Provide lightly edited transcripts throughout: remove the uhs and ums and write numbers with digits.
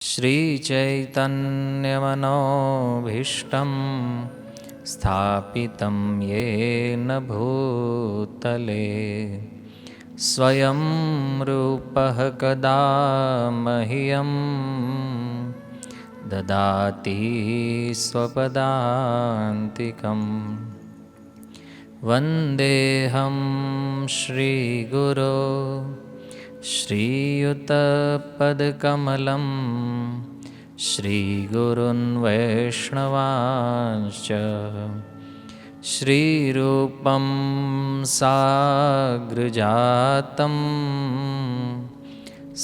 श्रीचैतन्यमनोभीष्टं स्थापितं येन भूतले स्वयं रूपः कदा मह्यं ददाति स्वपदान्तिकम्। वन्देऽहं श्रीगुरो श्रीयुतपदकमलं श्रीगुरुन् वैष्णवांश्च श्रीरूपं साग्रजातं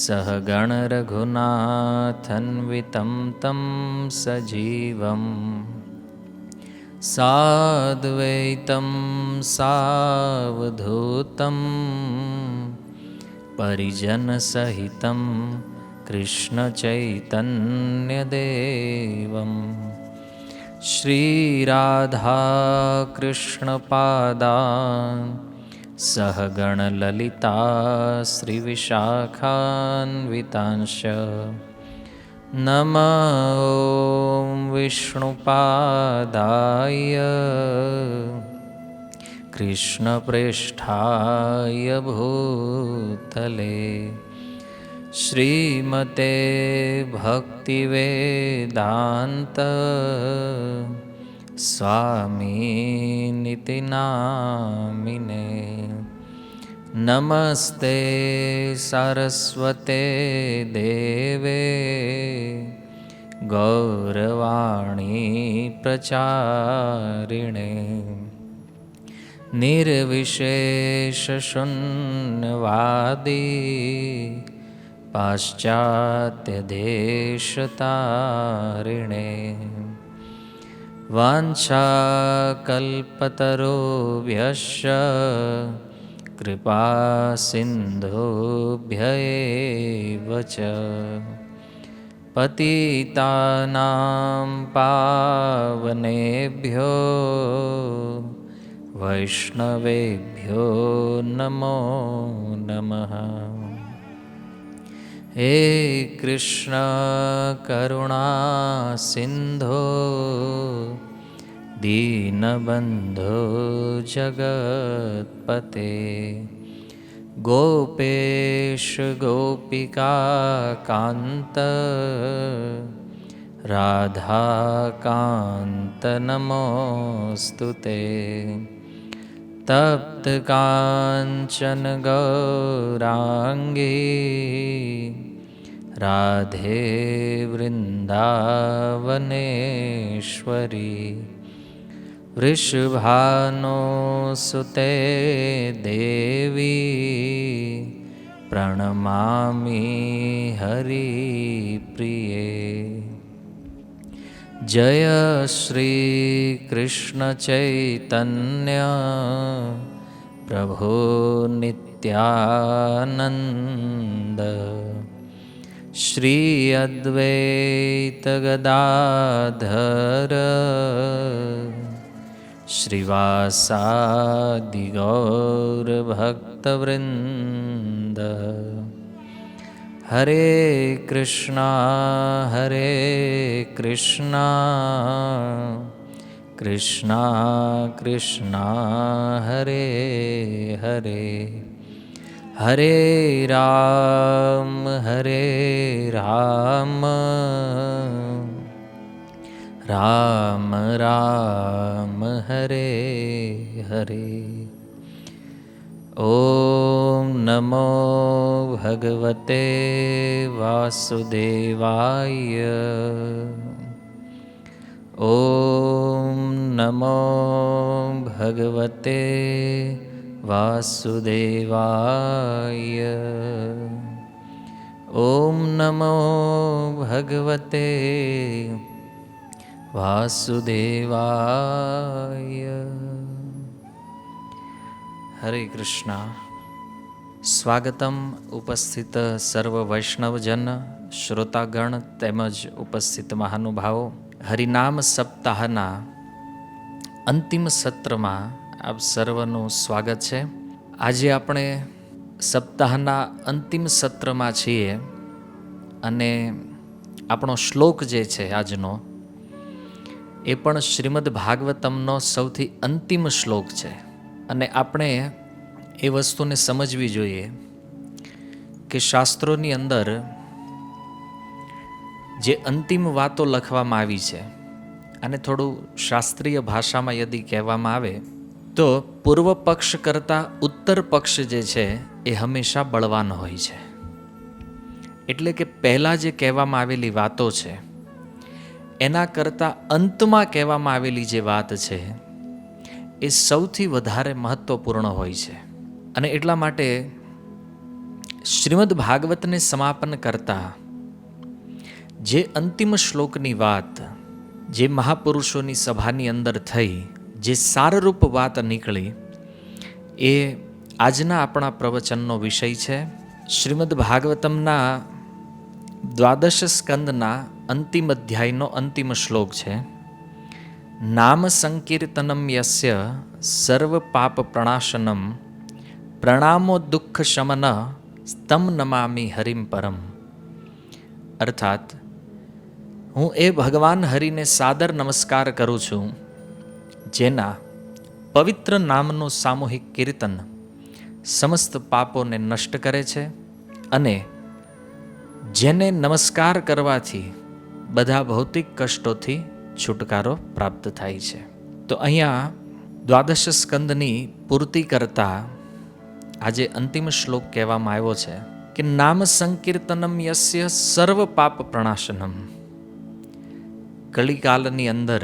सहगणरघुनाथन्वितं तं सजीवम् साद्वैतं सावधूतं परिजनसहितं कृष्णचैतन्यदेवं श्रीराधाकृष्णपादान् सहगणललिता श्रीविशाखान्वितांश्च नमो विष्णुपादाय कृष्णप्रेष्ठाय भूतले श्रीमते भक्तिवेदान्त स्वामिनिति नामिने। नमस्ते सरस्वते देवे गौरवाणी प्रचारिणे निर्विशेषशून्यवादी पाश्चात्यदेशतारिणे वाञ्छाकल्पतरुभ्यश्च कृपासिन्धुभ्य एव च पतितानां पावनेभ्यो वैष्णवेभ्यो नमो नमः। हे कृष्ण करुणा सिन्धो दीनबन्धो जगत्पते गोपेश गोपिका कान्त राधाकान्त नमोऽस्तुते। तप्त काञ्चन गौराङ्गी राधे वृन्दावनेश्वरी वृषभानुसुते देवी प्रणमामि हरिप्रिये। जय श्री कृष्ण चैतन्य प्रभो नित्यानंद श्री अद्वैत गदाधर श्रीवासादि गौर भक्तवृंद। हरे कृष्णा कृष्णा कृष्णा हरे हरे हरे राम राम राम हरे हरे। ॐ नमो भगवते वासुदेवाय। ॐ नमो भगवते वासुदेवाय। ॐ नमो भगवते वासुदेवाय। हरे कृष्णा। स्वागतम उपस्थित सर्व वैष्णवजन श्रोतागण તેમજ ઉપસ્થિત મહાનુભાવો। હરિનામ સપ્તાહના અંતિમ સત્રમાં આપ સર્વનું સ્વાગત છે। આજે આપણે સપ્તાહના અંતિમ સત્રમાં છીએ અને આપણો શ્લોક જે છે આજનો, એ પણ શ્રીમદ ભાગવતમનો સૌથી અંતિમ શ્લોક છે. અને આપણે એ વસ્તુને સમજવી જોઈએ કે શાસ્ત્રોની અંદર જે અંતિમ વાતો લખવામાં આવી છે, અને થોડું શાસ્ત્રીય ભાષામાં યદિ કહેવામાં આવે તો પૂર્વ પક્ષ કરતાં ઉત્તર પક્ષ જે છે એ હંમેશા બળવાન હોય છે. એટલે કે પહેલાં જે કહેવામાં આવેલી વાતો છે એના કરતાં અંતમાં કહેવામાં આવેલી જે વાત છે એ સૌથી વધારે મહત્વપૂર્ણ હોય છે. અને એટલા માટે શ્રીમદ ભાગવતને સમાપન કરતા જે અંતિમ શ્લોકની વાત જે મહાપુરુષોની સભાની અંદર થઈ, જે સારરૂપ વાત નીકળી, એ આજના આપણા પ્રવચનનો વિષય છે. શ્રીમદ ભાગવતમના દ્વાદશ સ્કંદના અંતિમ અધ્યાયનો અંતિમ શ્લોક છે. નામ સંકીર્તનમ યસ્ય સર્વ પાપ પ્રણાશનમ પ્રણામો દુઃખ શમન સ્તમ નમામિ હરિમ પરમ. અર્થાત હું એ ભગવાન હરિને સાદર નમસ્કાર કરું છું જેના પવિત્ર નામનું સામૂહિક કીર્તન સમસ્ત પાપોને નષ્ટ કરે છે અને જેને નમસ્કાર કરવાથી બધા ભૌતિક કષ્ટોથી છુટકારો પ્રાપ્ત થાય છે. તો અહીંયા દ્વાદશ સ્કંદની પૂર્તિ કરતા આજે અંતિમ શ્લોક કહેવામાં આવ્યો છે કે નામ સંકીર્તનમ યસ્ય સર્વ પાપ પ્રણાશનમ. કલિકાલની અંદર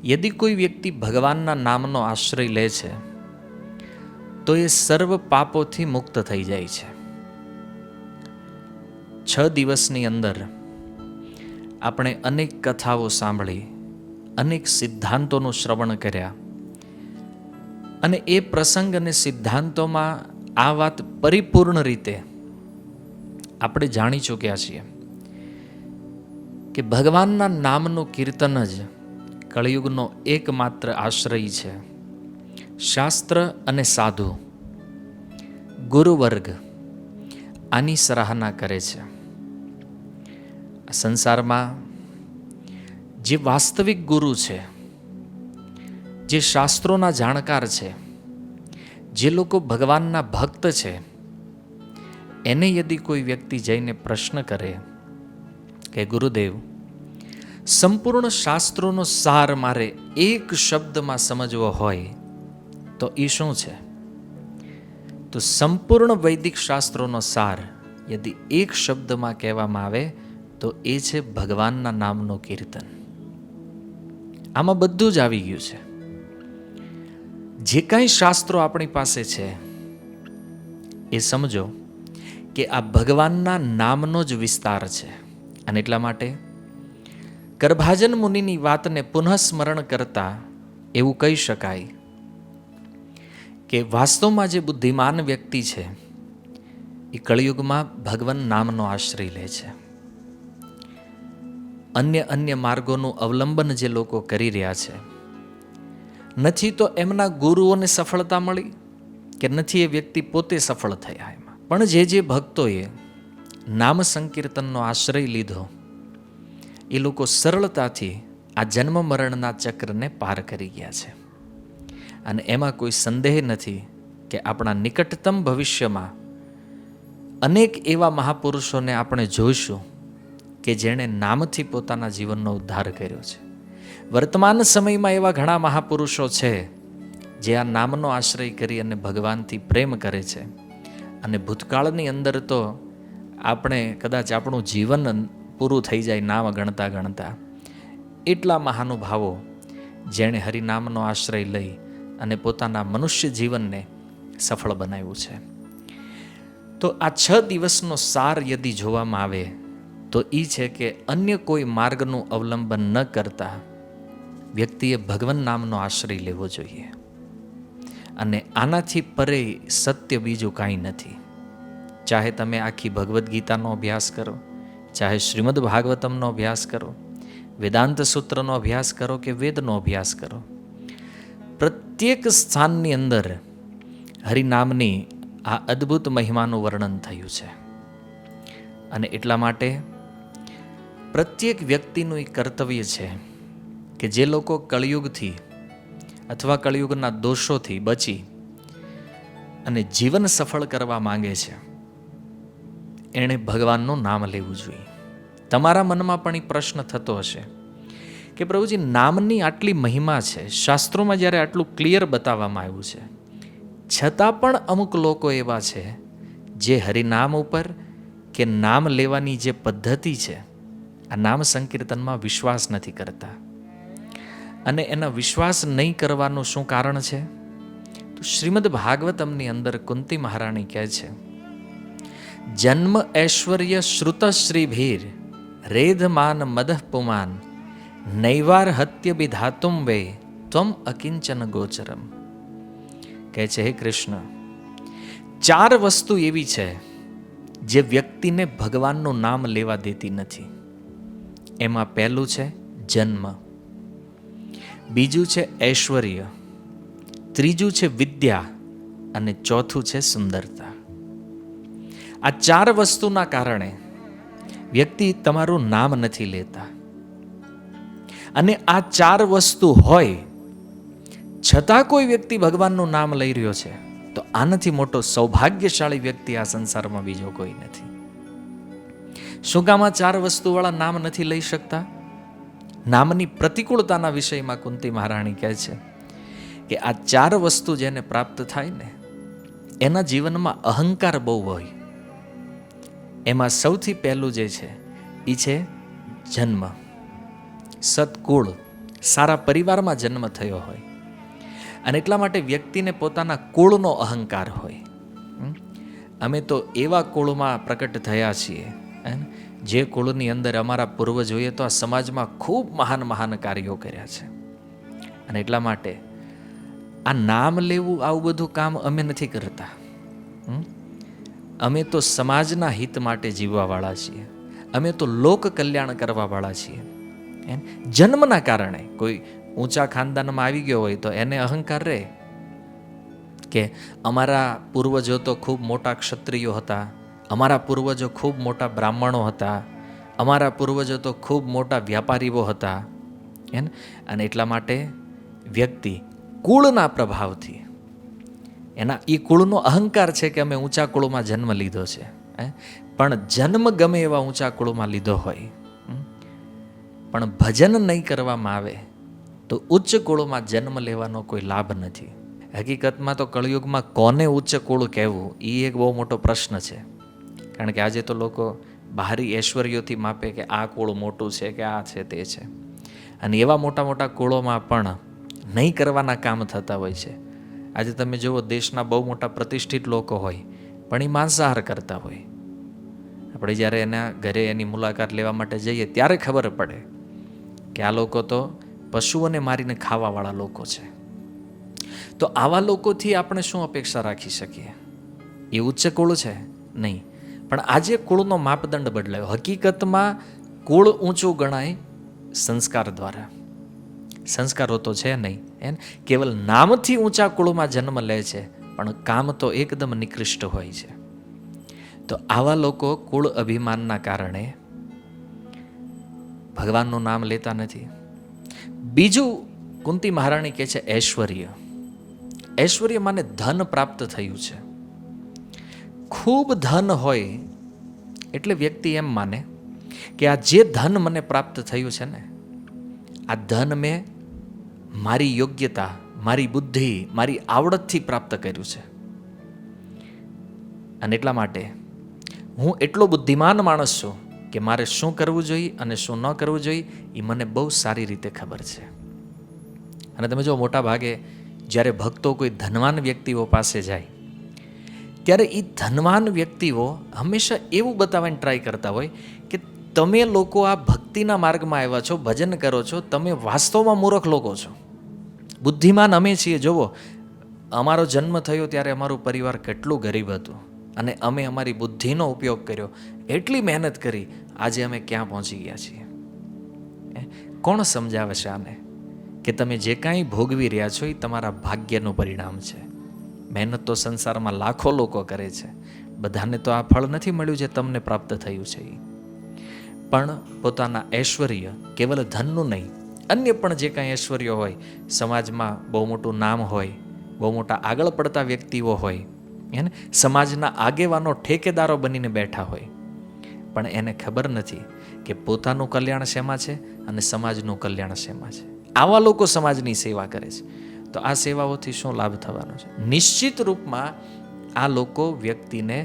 યદિ કોઈ વ્યક્તિ ભગવાનના નામનો આશ્રય લે છે તો એ સર્વ પાપોથી મુક્ત થઈ જાય છે. 6 દિવસની અંદર આપણે અનેક કથાઓ સાંભળી, અનેક સિદ્ધાંતોનું શ્રવણ કર્યા, અને એ પ્રસંગ અને સિદ્ધાંતોમાં આ વાત પરિપૂર્ણ રીતે આપણે જાણી ચૂક્યા છીએ કે ભગવાનના નામનું કીર્તન જ કળિયુગનો એકમાત્ર આશ્રય છે. શાસ્ત્ર અને સાધુ ગુરુવર્ગ આની સરાહના કરે છે. સંસારમાં જે વાસ્તવિક ગુરુ છે, જે શાસ્ત્રોના જાણકાર છે, જે લોકો ભગવાનના ભક્ત છે, એને યદિ કોઈ વ્યક્તિ જઈને પ્રશ્ન કરે કે ગુરુદેવ, સંપૂર્ણ શાસ્ત્રોનો સાર મારે એક શબ્દમાં સમજવો હોય તો એ શું છે? તો સંપૂર્ણ વૈદિક શાસ્ત્રોનો સાર યદિ એક શબ્દમાં કહેવામાં આવે તો એ છે ભગવાનના નામનું કીર્તન. આમાં બધું જ આવી ગયું છે. જે કાંઈ શાસ્ત્રો આપણી પાસે છે એ સમજો કે આ ભગવાનના નામનો જ વિસ્તાર છે. અને એટલા માટે કરભાજન મુનિની વાતને પુનઃ સ્મરણ કરતા એવું કહી શકાય કે વાસ્તવમાં જે બુદ્ધિમાન વ્યક્તિ છે એ કળિયુગમાં ભગવાન નામનો આશ્રય લે છે. અન્ય માર્ગોનું અવલંબન જે લોકો કરી રહ્યા છે, નથી તો એમના ગુરુઓને સફળતા મળી કે નથી એ વ્યક્તિ પોતે સફળ થયા એમાં, પણ જે ભક્તોએ નામ સંકીર્તનનો આશ્રય લીધો એ લોકો સરળતાથી આ જન્મ મરણના ચક્રને પાર કરી ગયા છે. અને એમાં કોઈ સંદેહ નથી કે આપણા નિકટતમ ભવિષ્યમાં અનેક એવા મહાપુરુષોને આપણે જોઈશું કે જેણે નામથી પોતાના જીવનનો ઉદ્ધાર કર્યો છે. વર્તમાન સમયમાં એવા ઘણા મહાપુરુષો છે જે આ નામનો આશ્રય કરી અને ભગવાનથી પ્રેમ કરે છે. અને ભૂતકાળની અંદર તો આપણે કદાચ આપણું જીવન પૂરું થઈ જાય નામ ગણતા ગણતા, એટલા મહાનુભાવો જેણે હરિનામનો આશ્રય લઈ અને પોતાના મનુષ્ય જીવનને સફળ બનાવ્યું છે. તો આ 6 દિવસનો સાર યદિ જોવામાં આવે તો એ છે કે અન્ય કોઈ માર્ગનું અવલંબન ન કરતા વ્યક્તિએ ભગવાન નામનો આશ્રય લેવો જોઈએ. અને આનાથી પરે સત્ય બીજું કાંઈ નથી. ચાહે તમે આખી ભગવદ્ ગીતાનો અભ્યાસ કરો, ચાહે શ્રીમદ ભાગવતમનો અભ્યાસ કરો, વેદાંત સૂત્રનો અભ્યાસ કરો કે વેદનો અભ્યાસ કરો, પ્રત્યેક સ્થાનની અંદર હરિનામની આ અદ્ભુત મહિમાનું વર્ણન થયું છે. અને એટલા માટે પ્રત્યેક વ્યક્તિનું એ કર્તવ્ય છે કે જે લોકો કળિયુગથી અથવા કળિયુગના દોષોથી બચી અને જીવન સફળ કરવા માંગે છે, એણે ભગવાનનું નામ લેવું જોઈએ. તમારા મનમાં પણ એ પ્રશ્ન થતો હશે કે પ્રભુજી, નામની આટલી મહિમા છે, શાસ્ત્રોમાં જ્યારે આટલું ક્લિયર બતાવવામાં આવ્યું છે, છતાં પણ અમુક લોકો એવા છે જે હરિનામ ઉપર કે નામ લેવાની જે પદ્ધતિ છે, આ નામ સંકીર્તનમાં વિશ્વાસ નથી કરતા. અને એના વિશ્વાસ નહીં કરવાનું શું કારણ છે? તો શ્રીમદ ભાગવતમની અંદર કુંતી મહારાણી કહે છે, જન્મ ઐશ્વર્ય શ્રુત શ્રીભીર રેધમાન મદઃ પુમાન નૈવાર હત્ય વિધાતુમ વે ત્વમ અકિંચન ગોચરમ. કહે છે, હે કૃષ્ણ, 4 વસ્તુ એવી છે જે વ્યક્તિને ભગવાનનું નામ લેવા દેતી નથી. એમાં પહેલું છે જન્મ, બીજું છે ઐશ્વર્ય, ત્રીજું છે વિદ્યા અને ચોથું છે સુંદરતા. આ 4 વસ્તુના કારણે વ્યક્તિ તમારું નામ નથી લેતા. અને આ 4 વસ્તુ હોય છતાં કોઈ વ્યક્તિ ભગવાનનું નામ લઈ રહ્યો છે, તો આનાથી મોટો સૌભાગ્યશાળી વ્યક્તિ આ સંસારમાં બીજો કોઈ નથી. શું કામ આ 4 વસ્તુવાળા નામ નથી લઈ શકતા? નામની પ્રતિકૂળતાના વિષયમાં કુંતી મહારાણી કહે છે કે આ 4 વસ્તુ જેને પ્રાપ્ત થાય ને, એના જીવનમાં અહંકાર બહુ હોય. એમાં સૌથી પહેલું જે છે એ છે જન્મ. સત્કુળ, સારા પરિવારમાં જન્મ થયો હોય, અને એટલા માટે વ્યક્તિને પોતાના કુળનો અહંકાર હોય. અમે તો એવા કુળમાં પ્રકટ થયા છીએ, જે કુળની અંદર અમારા પૂર્વજોએ તો આ સમાજમાં ખૂબ મહાન મહાન કાર્યો કર્યા છે. અને એટલા માટે આ નામ લેવું, આવું બધું કામ અમે નથી કરતા. અમે તો સમાજના હિત માટે જીવવાવાળા છીએ. અમે તો લોક કલ્યાણ કરવાવાળા છીએ. જન્મના કારણે કોઈ ઊંચા ખાનદાનમાં આવી ગયો હોય તો એને અહંકાર રહે કે અમારા પૂર્વજો તો ખૂબ મોટા ક્ષત્રિયો હતા, અમારા પૂર્વજો ખૂબ મોટા બ્રાહ્મણો હતા, અમારા પૂર્વજો તો ખૂબ મોટા વ્યાપારીઓ હતા. અને એટલા માટે વ્યક્તિ કુળના પ્રભાવથી, એના એ કુળનો અહંકાર છે કે અમે ઊંચા કુળમાં જન્મ લીધો છે. પણ જન્મ ગમે એવા ઊંચા કુળમાં લીધો હોય, પણ ભજન નહીં કરવામાં આવે તો ઉચ્ચ કુળમાં જન્મ લેવાનો કોઈ લાભ નથી. હકીકતમાં તો કળિયુગમાં કોને ઉચ્ચ કુળ કહેવું એ એક બહુ મોટો પ્રશ્ન છે. કારણ કે આજે તો લોકો બહારી ઐશ્વર્યોથી માપે કે આ કુળ મોટું છે કે આ છે તે છે. અને એવા મોટા મોટા કુળોમાં પણ નહીં કરવાના કામ થતા હોય છે. આજે તમે જુઓ, દેશના બહુ મોટા પ્રતિષ્ઠિત લોકો હોય પણ એ માંસાહાર કરતા હોય. આપણે જ્યારે એના ઘરે એની મુલાકાત લેવા માટે જઈએ ત્યારે ખબર પડે કે આ લોકો તો પશુઓને મારીને ખાવાવાળા લોકો છે. તો આવા લોકોથી આપણે શું અપેક્ષા રાખી શકીએ? એ ઉચ્ચ કુળ છે? નહીં. પણ આજે કુળનો માપદંડ બદલાયો. હકીકતમાં કુળ ઊંચું ગણાય સંસ્કાર દ્વારા. સંસ્કારો તો છે નહીં, કેવલ નામથી ઊંચા કુળમાં જન્મ લે છે, પણ કામ તો એકદમ નિકૃષ્ટ હોય છે. તો આવા લોકો કુળ અભિમાનના કારણે ભગવાનનું નામ લેતા નથી. બીજું કુંતી મહારાણી કહે છે ઐશ્વર્ય. ઐશ્વર્ય માને ધન પ્રાપ્ત થયું છે. ખૂબ ધન હોય એટલે વ્યક્તિ એમ માને કે આ જે ધન મને પ્રાપ્ત થયું છે ને, આ ધન મેં મારી યોગ્યતા, મારી બુદ્ધિ, મારી આવડતથી પ્રાપ્ત કર્યું છે. અને એટલા માટે હું એટલો બુદ્ધિમાન માણસ છું કે મારે શું કરવું જોઈએ અને શું ન કરવું જોઈએ એ મને બહુ સારી રીતે ખબર છે. અને તમે જો, મોટા ભાગે જ્યારે ભક્તો કોઈ ધનવાન વ્યક્તિઓ પાસે જાય ત્યારે એ ધનવાન વ્યક્તિઓ હંમેશા એવું બતાવવાની ટ્રાય કરતા હોય કે તમે લોકો આ ભક્તિના માર્ગમાં આવ્યા છો, ભજન કરો છો, તમે વાસ્તવમાં મૂર્ખ લોકો છો. બુદ્ધિમાન અમે છીએ. જુઓ, અમારો જન્મ થયો ત્યારે અમારું પરિવાર કેટલું ગરીબ હતું, અને અમે અમારી બુદ્ધિનો ઉપયોગ કર્યો, એટલી મહેનત કરી, આજે અમે ક્યાં પહોંચી ગયા છીએ. કોણ સમજાવે છે આને કે તમે જે કાંઈ ભોગવી રહ્યા છો એ તમારા ભાગ્યનું પરિણામ છે? મહેનત તો સંસારમાં લાખો લોકો કરે છે, બધાને તો આ ફળ નથી મળ્યું જે તમને પ્રાપ્ત થયું છે. પણ પોતાના ઐશ્વર્ય, કેવલ ધનનું નહીં, અન્ય પણ જે કાંઈ ઐશ્વર્ય હોય, સમાજમાં બહુ મોટું નામ હોય, બહુ મોટા આગળ પડતા વ્યક્તિઓ હોય, એને સમાજના આગેવાનો ઠેકેદારો બનીને બેઠા હોય, પણ એને ખબર નથી કે પોતાનું કલ્યાણ શેમાં છે અને સમાજનું કલ્યાણ શેમાં છે. આવા લોકો સમાજની સેવા કરે છે, તો આ સેવાઓથી શું લાભ થવાનો છે? નિશ્ચિત રૂપમાં આ લોકો વ્યક્તિને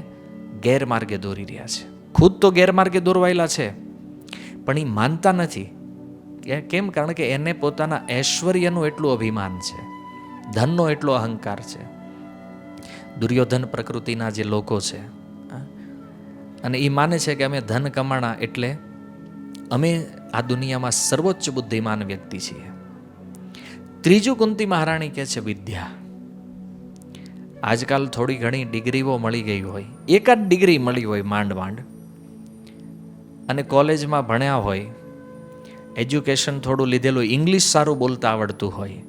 ગેરમાર્ગે દોરી રહ્યા છે. ખુદ તો ગેરમાર્ગે દોરવાયેલા છે, પણ એ માનતા નથી. કેમ? કારણ કે એને પોતાના ઐશ્વર્યનું એટલું અભિમાન છે, ધનનો એટલો અહંકાર છે. દુર્યોધન પ્રકૃતિના જે લોકો છે, અને એ માને છે કે અમે ધન કમાણા એટલે અમે આ દુનિયામાં સર્વોચ્ચ બુદ્ધિમાન વ્યક્તિ છીએ. ત્રીજું કુંતી મહારાણી કહે છે વિદ્યા. આજકાલ થોડી ઘણી ડિગ્રીઓ મળી ગઈ હોય, એકાદ ડિગ્રી મળી હોય માંડ માંડ, અને કોલેજમાં ભણ્યા હોય, એજ્યુકેશન થોડું લીધેલું, ઇંગ્લિશ સારું બોલતા આવડતું હોય,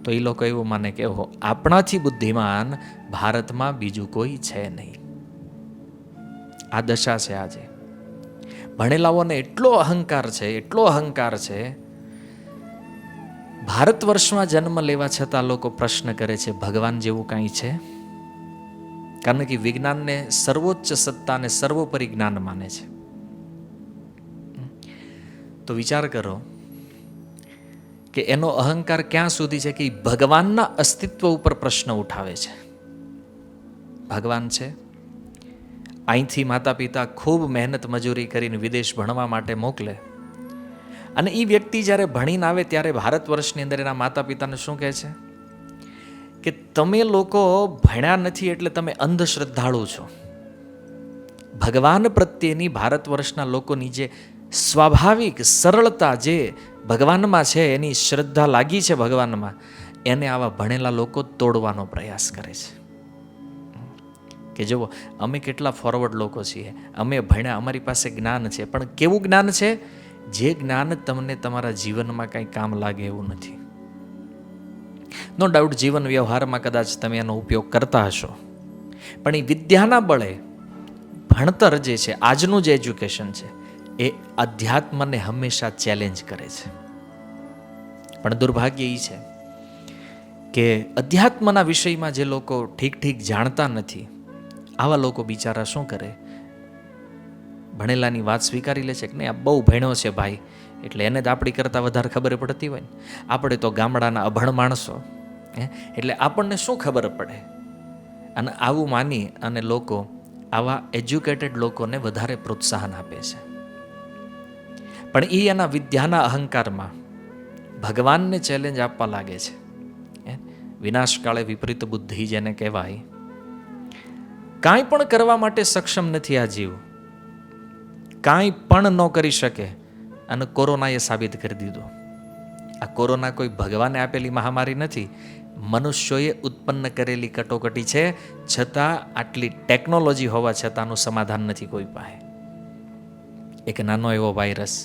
તો એ લોકો એવું માને કે આપણાથી બુદ્ધિમાન ભારતમાં બીજું કોઈ છે નહીં. આ દશા છે આજે. ભણેલાઓને એટલો અહંકાર છે, એટલો અહંકાર છે. ભારત વર્ષમાં જન્મ લેવા છતાં લોકો પ્રશ્ન કરે છે ભગવાન જેવું કાંઈ છે? કારણ કે વિજ્ઞાનને સર્વોચ્ચ સત્તા અને સર્વોપરી જ્ઞાન માને છે. તો વિચાર કરો કે એનો અહંકાર ક્યાં સુધી છે કે ભગવાનના અસ્તિત્વ ઉપર પ્રશ્ન ઉઠાવે છે. ભગવાન છે? અહીંથી માતા પિતા ખૂબ મહેનત મજૂરી કરીને વિદેશ ભણવા માટે મોકલે, અને એ વ્યક્તિ જ્યારે ભણીને આવે ત્યારે ભારત વર્ષની અંદર એના માતા પિતાને શું કહે છે કે તમે લોકો ભણ્યા નથી એટલે તમે અંધશ્રદ્ધાળુ છો. ભગવાન પ્રત્યેની ભારત વર્ષના લોકોની જે સ્વાભાવિક સરળતા જે ભગવાનમાં છે, એની શ્રદ્ધા લાગી છે ભગવાનમાં, એને આવા ભણેલા લોકો તોડવાનો પ્રયાસ કરે છે. કે જુઓ અમે કેટલા ફોરવર્ડ લોકો છીએ, અમે ભણ્યા, અમારી પાસે જ્ઞાન છે, પણ કેવું જ્ઞાન છે? જે જ્ઞાન તમને તમારા જીવનમાં કંઈ કામ લાગે એવું નથી. નો ડાઉટ જીવન વ્યવહારમાં કદાચ તમે એનો ઉપયોગ કરતા હશો, પણ એ વિદ્યાના બળે ભણતર જે છે, આજનું જે એજ્યુકેશન છે, એ અધ્યાત્મને હંમેશા ચેલેન્જ કરે છે. પણ દુર્ભાગ્ય એ છે કે અધ્યાત્મના વિષયમાં જે લોકો ઠીક ઠીક જાણતા નથી, આવા લોકો બિચારા શું કરે? ભણેલાની વાત સ્વીકારી લે છે કે નહીં, આ બહુ ભણ્યો છે ભાઈ, એટલે એને જ આપણી કરતાં વધારે ખબર પડતી હોય ને. આપણે તો ગામડાના અભણ માણસો, એટલે આપણને શું ખબર પડે? અને આવું માની અને લોકો આવા એજ્યુકેટેડ લોકોને વધારે પ્રોત્સાહન આપે છે. પણ એ એના વિદ્યાના અહંકારમાં ભગવાનને ચેલેન્જ આપવા લાગે છે. વિનાશકાળે વિપરીત બુદ્ધિ જેને કહેવાય, કાંઈ પણ કરવા માટે સક્ષમ નથી આ જીવ, કાંઈ પણ ન કરી શકે. અને કોરોનાએ સાબિત કરી દીધું. આ કોરોના કોઈ ભગવાને આપેલી મહામારી નથી, મનુષ્યોએ ઉત્પન્ન કરેલી કટોકટી છે. છતાં આટલી ટેકનોલોજી હોવા છતાંનું સમાધાન નથી કોઈ પાસે. એક નાનો એવો વાયરસ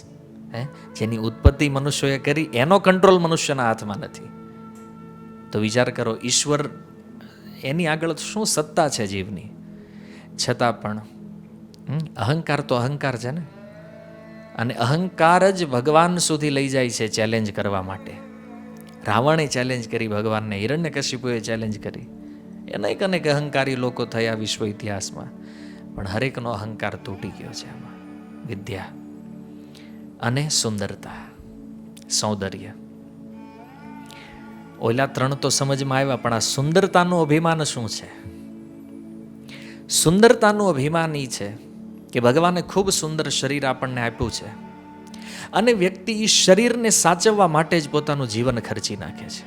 જેની ઉત્પત્તિ મનુષ્યોએ કરી, એનો કંટ્રોલ મનુષ્યના હાથમાં નથી. તો વિચાર કરો, ઈશ્વર એની આગળ શું સત્તા છે જીવની? છતાં પણ અહંકાર તો અહંકાર છે ને, અને અહંકાર જ ભગવાન સુધી લઈ જાય છે ચેલેન્જ કરવા માટે. રાવણે ચેલેન્જ કરી ભગવાનને, હિરણ્યકશિપુએ ચેલેન્જ કરી, અનેક અનેક અહંકારી લોકો થયા વિશ્વ ઇતિહાસમાં, પણ હરેકનો અહંકાર તૂટી ગયો છે. આમાં વિદ્યા અને સુંદરતા, સૌંદર્ય, ઓલા ત્રણ તો સમજમાં આવ્યા, પણ આ સુંદરતાનું અભિમાન શું છે? સુંદરતાનું અભિમાન એ છે કે ભગવાને ખૂબ સુંદર શરીર આપણને આપ્યું છે, અને વ્યક્તિ એ શરીરને સાચવવા માટે જ પોતાનું જીવન ખર્ચી નાખે છે.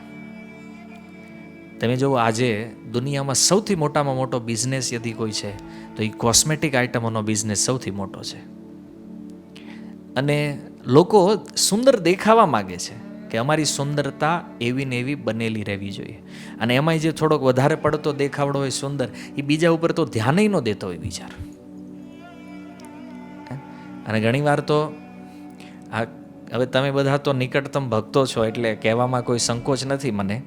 તમે જુઓ, આજે દુનિયામાં સૌથી મોટામાં મોટો બિઝનેસ યદી કોઈ છે તો એ કોસ્મેટિક આઇટમોનો બિઝનેસ સૌથી મોટો છે. અને લોકો સુંદર દેખાવા માગે છે કે અમારી સુંદરતા એવી ને એવી બનેલી રહેવી જોઈએ, અને એમાંય જે થોડોક વધારે પડતો દેખાવડો હોય સુંદર, એ બીજા ઉપર તો ધ્યાન ન દેતો હોય વિચાર. અને ઘણીવાર તો આ હવે તમે બધા તો નિકટતમ ભક્તો છો એટલે કહેવામાં કોઈ સંકોચ નથી મને.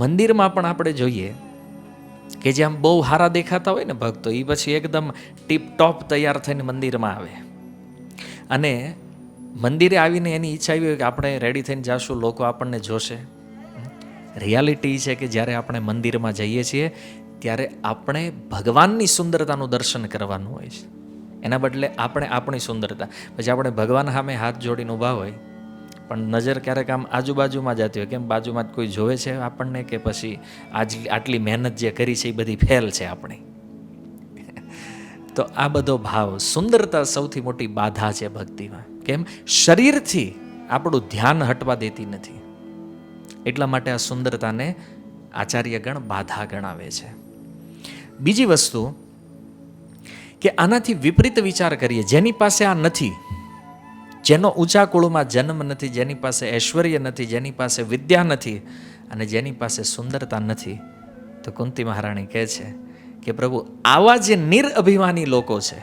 મંદિરમાં પણ આપણે જોઈએ કે જે આમ બહુ સારા દેખાતા હોય ને ભક્તો, એ પછી એકદમ ટીપ ટોપ તૈયાર થઈને મંદિરમાં આવે, અને મંદિરે આવીને એની ઈચ્છા એવી હોય કે આપણે રેડી થઈને જાશું, લોકો આપણને જોશે. રિયાલિટી છે કે જ્યારે આપણે મંદિરમાં જઈએ છીએ ત્યારે આપણે ભગવાનની સુંદરતાનું દર્શન કરવાનું હોય છે. એના બદલે આપણે આપણી સુંદરતા, પછી આપણે ભગવાન સામે હાથ જોડીને ઊભા હોય પણ નજર ક્યારેક આમ આજુબાજુમાં જતી હોય, કેમ બાજુમાં જ કોઈ જોવે છે આપણને, કે પછી આટલી મહેનત જે કરી છે એ બધી ફેલ છે આપણી. તો આ બધો ભાવ, સુંદરતા સૌથી મોટી બાધા છે ભક્તિમાં. કેમ? શરીરથી આપણું ધ્યાન હટવા દેતી નથી. એટલા માટે આ સુંદરતાને આચાર્યગણ બાધા ગણાવે છે. બીજી વસ્તુ કે આનાથી વિપરીત વિચાર કરીએ, જેની પાસે આ નથી, જેનો ઊંચા કુળમાં જન્મ નથી, જેની પાસે ઐશ્વર્ય નથી, જેની પાસે વિદ્યા નથી અને જેની પાસે સુંદરતા નથી, તો કુંતી મહારાણી કહે છે કે પ્રભુ આવા જે નિરઅભિમાની લોકો છે,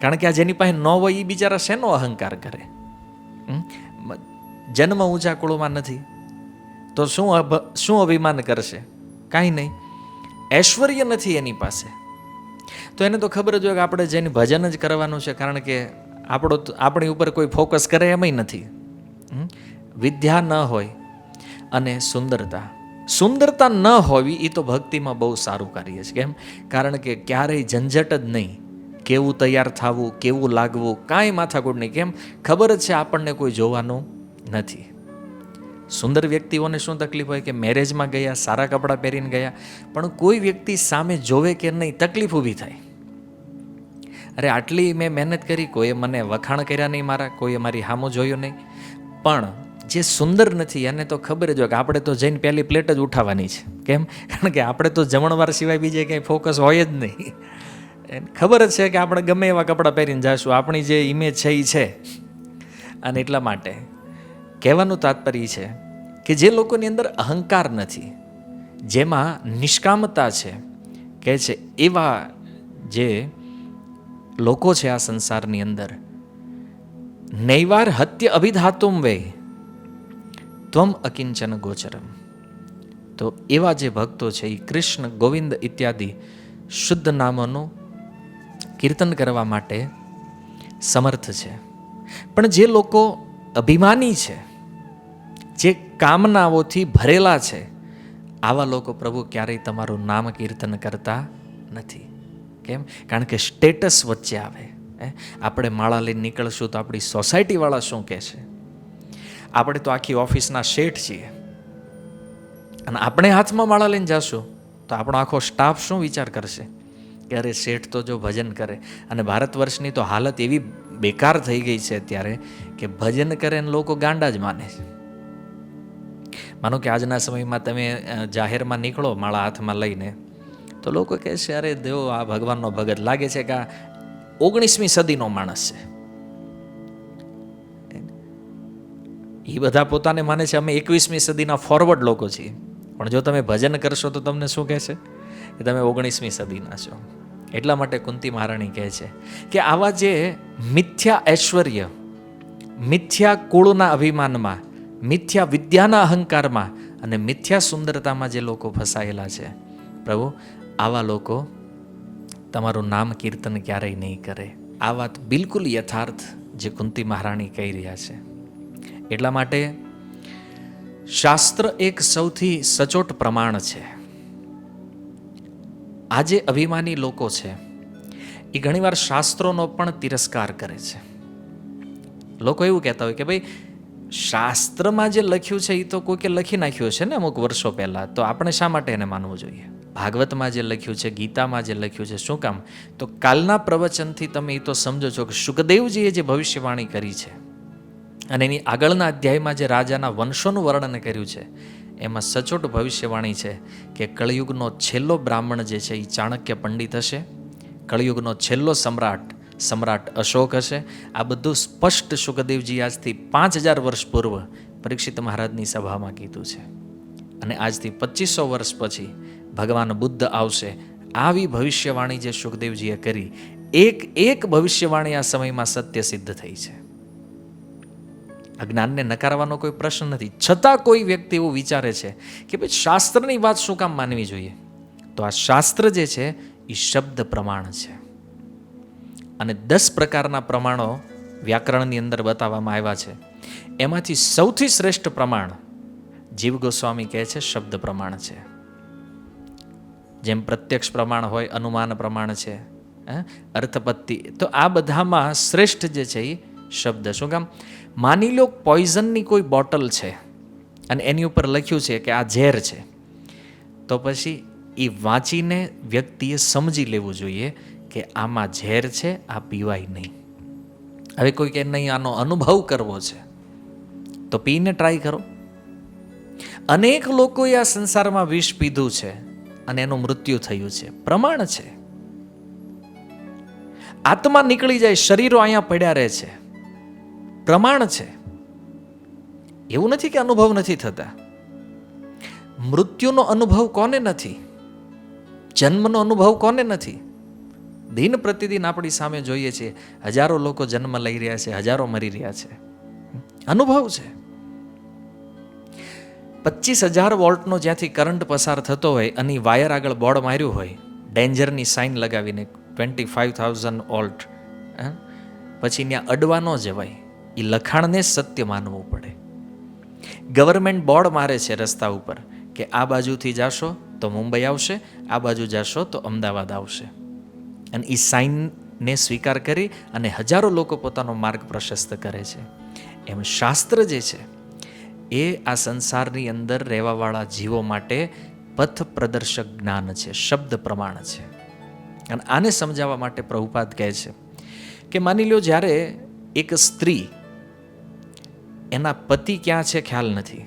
કારણ કે આ જેની પાસે ન હોય એ બિચારા શેનો અહંકાર કરે? જન્મ ઊંચા કુળમાં નથી તો શું અભિમાન કરશે? કાંઈ નહીં. ઐશ્વર્ય નથી એની પાસે તો એને તો ખબર જ હોય કે આપણે જેને ભજન જ કરવાનું છે, કારણ કે આપણી ઉપર કોઈ ફોકસ કરે એમય નથી. વિદ્યા ન હોય અને સુંદરતા ન હોવી એ તો ભક્તિમાં બહુ સારું કાર્ય છે. કેમ? કારણ કે ક્યારેય ઝંઝટ જ નહીં, કેવું તૈયાર થવું, કેવું લાગવું, કાંઈ માથાકૂટ નહીં. કેમ? ખબર જ છે આપણને કોઈ જોવાનું નથી. સુંદર વ્યક્તિઓને શું તકલીફ હોય કે મેરેજમાં ગયા, સારા કપડાં પહેરીને ગયા, પણ કોઈ વ્યક્તિ સામે જોવે કે નહીં, તકલીફ ઊભી થાય. અરે આટલી મેં મહેનત કરી, કોઈએ મને વખાણ કર્યા નહીં મારા, કોઈએ મારી સામો જોયો નહીં. પણ જે સુંદર નથી એને તો ખબર જ હોય કે આપણે તો જઈને પહેલી પ્લેટ જ ઉઠાવવાની છે. કેમ? કારણ કે આપણે તો જમણવાર સિવાય બીજે કંઈ ફોકસ હોય જ નહીં. ખબર જ છે કે આપણે ગમે એવા કપડાં પહેરીને જઈશું, આપણી જે ઇમેજ છે એ છે. અને એટલા માટે કહેવાનું તાત્પર્ય છે કે જે લોકોની અંદર અહંકાર નથી, જેમાં નિષ્કામતા છે, કહે છે એવા જે લોકો છે આ સંસારની અંદર, નૈવાર હત્ય અભિધાતુમ વે ત્વમ અકિંચન ગોચરમ. તો એવા જે ભક્તો છે એ કૃષ્ણ, ગોવિંદ ઇત્યાદિ શુદ્ધ નામોનું કીર્તન કરવા માટે સમર્થ છે. પણ જે લોકો અભિમાની છે, જે કામનાઓથી ભરેલા છે, આવા લોકો પ્રભુ ક્યારેય તમારું નામ કીર્તન કરતા નથી. કેમ? કારણ કે સ્ટેટસ વચ્ચે આવે. આપણે માળા લઈને નીકળશું તો આપણી સોસાયટીવાળા શું કહે છે? આપણે તો આખી ઓફિસના શેઠ છીએ અને આપણે હાથમાં માળા લઈને જશું તો આપણો આખો સ્ટાફ શું વિચાર કરશે કે અરે શેઠ તો જો ભજન કરે. અને ભારત વર્ષની તો હાલત એવી બેકાર થઈ ગઈ છે અત્યારે કે ભજન કરે ને લોકો ગાંડા જ માને છે. માનો કે આજના સમયમાં તમે જાહેરમાં નીકળો માળા હાથમાં લઈને તો લોકો કહે છે અરે દેવો આ ભગવાનનો ભગત લાગે છે કે આ 19મી સદીનો માણસ છે. એ બધા પોતાને માને છે અમે 21મી સદીના ફોરવર્ડ લોકો છીએ, પણ જો તમે ભજન કરશો તો તમને શું કહેશે કે તમે 19મી સદીના છો. એટલા માટે કુંતી મહારાણી કહે છે કે આવા જે મિથ્યા ઐશ્વર્ય, મિથ્યા કુળના અભિમાનમાં, મિથ્યા વિદ્યાના અહંકારમાં અને મિથ્યા સુંદરતામાં જે લોકો ફસાયેલા છે, પ્રભુ આવા લોકો તમારું નામ કીર્તન ક્યારેય નહીં કરે. આ વાત બિલકુલ યથાર્થ જે કુંતી મહારાણી કહી રહ્યા છે. એટલા માટે શાસ્ત્ર એક સૌથી સચોટ પ્રમાણ છે. આ જે અભિમાની લોકો છે એ ઘણીવાર શાસ્ત્રોનો પણ તિરસ્કાર કરે છે. લોકો એવું કહેતા હોય કે ભાઈ શાસ્ત્રમાં જે લખ્યું છે એ તો કોઈકે લખી નાખ્યું છે ને અમુક વર્ષો પહેલાં, તો આપણે શા માટે એને માનવું જોઈએ? ભાગવતમાં જે લખ્યું છે, ગીતામાં જે લખ્યું છે, શું કામ? તો કાલના પ્રવચનથી તમે એ તો સમજો છો કે શુકદેવજીએ જે ભવિષ્યવાણી કરી છે અને એની આગળના અધ્યાયમાં જે રાજાના વંશોનું વર્ણન કર્યું છે એમાં સચોટ ભવિષ્યવાણી છે કે કળિયુગનો છેલ્લો બ્રાહ્મણ જે છે એ ચાણક્ય પંડિત હશે, કળિયુગનો છેલ્લો સમ્રાટ અશોક હશે. આ બધું સ્પષ્ટ શુકદેવજી આજથી 5000 વર્ષ પૂર્વ પરીક્ષિત મહારાજની સભામાં કીધું છે. અને આજથી 2500 વર્ષ પછી ભગવાન બુદ્ધ આવશે. આવી ભવિષ્યવાણી જે શુકદેવજીએ કરી, એક ભવિષ્યવાણી આ સમયમાં સત્ય સિદ્ધ થઈ છે. અજ્ઞાનને નકારવાનો કોઈ પ્રશ્ન નથી, છતાં કોઈ વ્યક્તિ એવું વિચારે છે કે ભાઈ શાસ્ત્રની વાત શું કામ માનવી જોઈએ? તો આ શાસ્ત્ર જે છે એ શબ્દ પ્રમાણ છે અને 10 પ્રકારના પ્રમાણો વ્યાકરણની અંદર બતાવવામાં આવ્યા છે. એમાંથી સૌથી શ્રેષ્ઠ પ્રમાણ જીવ ગોસ્વામી કહે છે શબ્દ પ્રમાણ છે. જેમ પ્રત્યક્ષ પ્રમાણ હોય, અનુમાન પ્રમાણ છે, અર્થપત્તિ, તો આ બધામાં શ્રેષ્ઠ જે છે એ શબ્દ. શું કામ? માની લો પોઈઝનની કોઈ બોટલ છે અને એની ઉપર લખ્યું છે કે આ ઝેર છે, તો પછી એ વાંચીને વ્યક્તિએ સમજી લેવું જોઈએ કે આમાં ઝેર છે, આ પીવાય નહીં. હવે કોઈ કે નહીં આનો અનુભવ કરવો છે તો પીને ટ્રાય કરો. અનેક લોકોએ આ સંસારમાં વિષ પીધું છે અને એનું મૃત્યુ થયું છે. પ્રમાણ છે. આત્મા નીકળી જાય, શરીરો અહીંયા પડ્યા રહે છે, પ્રમાણ છે. એવું નથી કે અનુભવ નથી થતા. મૃત્યુનો અનુભવ કોને નથી? જન્મનો અનુભવ કોને નથી? દિન પ્રતિદિન આપણી સામે જોઈએ છીએ, હજારો લોકો જન્મ લઈ રહ્યા છે, હજારો મરી રહ્યા છે. અનુભવ છે. 25,000 વોલ્ટનો જ્યાંથી કરંટ પસાર થતો હોય અને વાયર આગળ બોર્ડ માર્યું હોય, ડેન્જરની સાઇન લગાવીને 25,000 વોલ્ટ, પછી ત્યાં અડવા ન જવાય. એ લખાણને સત્ય માનવું પડે. ગવર્મેન્ટ બોર્ડ મારે છે રસ્તા ઉપર કે આ બાજુથી જાશો તો મુંબઈ આવશે, આ બાજુ જાશો તો અમદાવાદ આવશે. અને એ સાઇનને સ્વીકાર કરી અને હજારો લોકો પોતાનો માર્ગ પ્રશસ્ત કરે છે. એમ શાસ્ત્ર જે છે એ આ સંસારની અંદર રહેવાવાળા જીવો માટે પથ પ્રદર્શક જ્ઞાન છે, શબ્દ પ્રમાણ છે. અને આને સમજાવવા માટે પ્રભુપાદ કહે છે કે માની લો જ્યારે એક સ્ત્રી, એના પતિ ક્યાં છે ખ્યાલ નથી,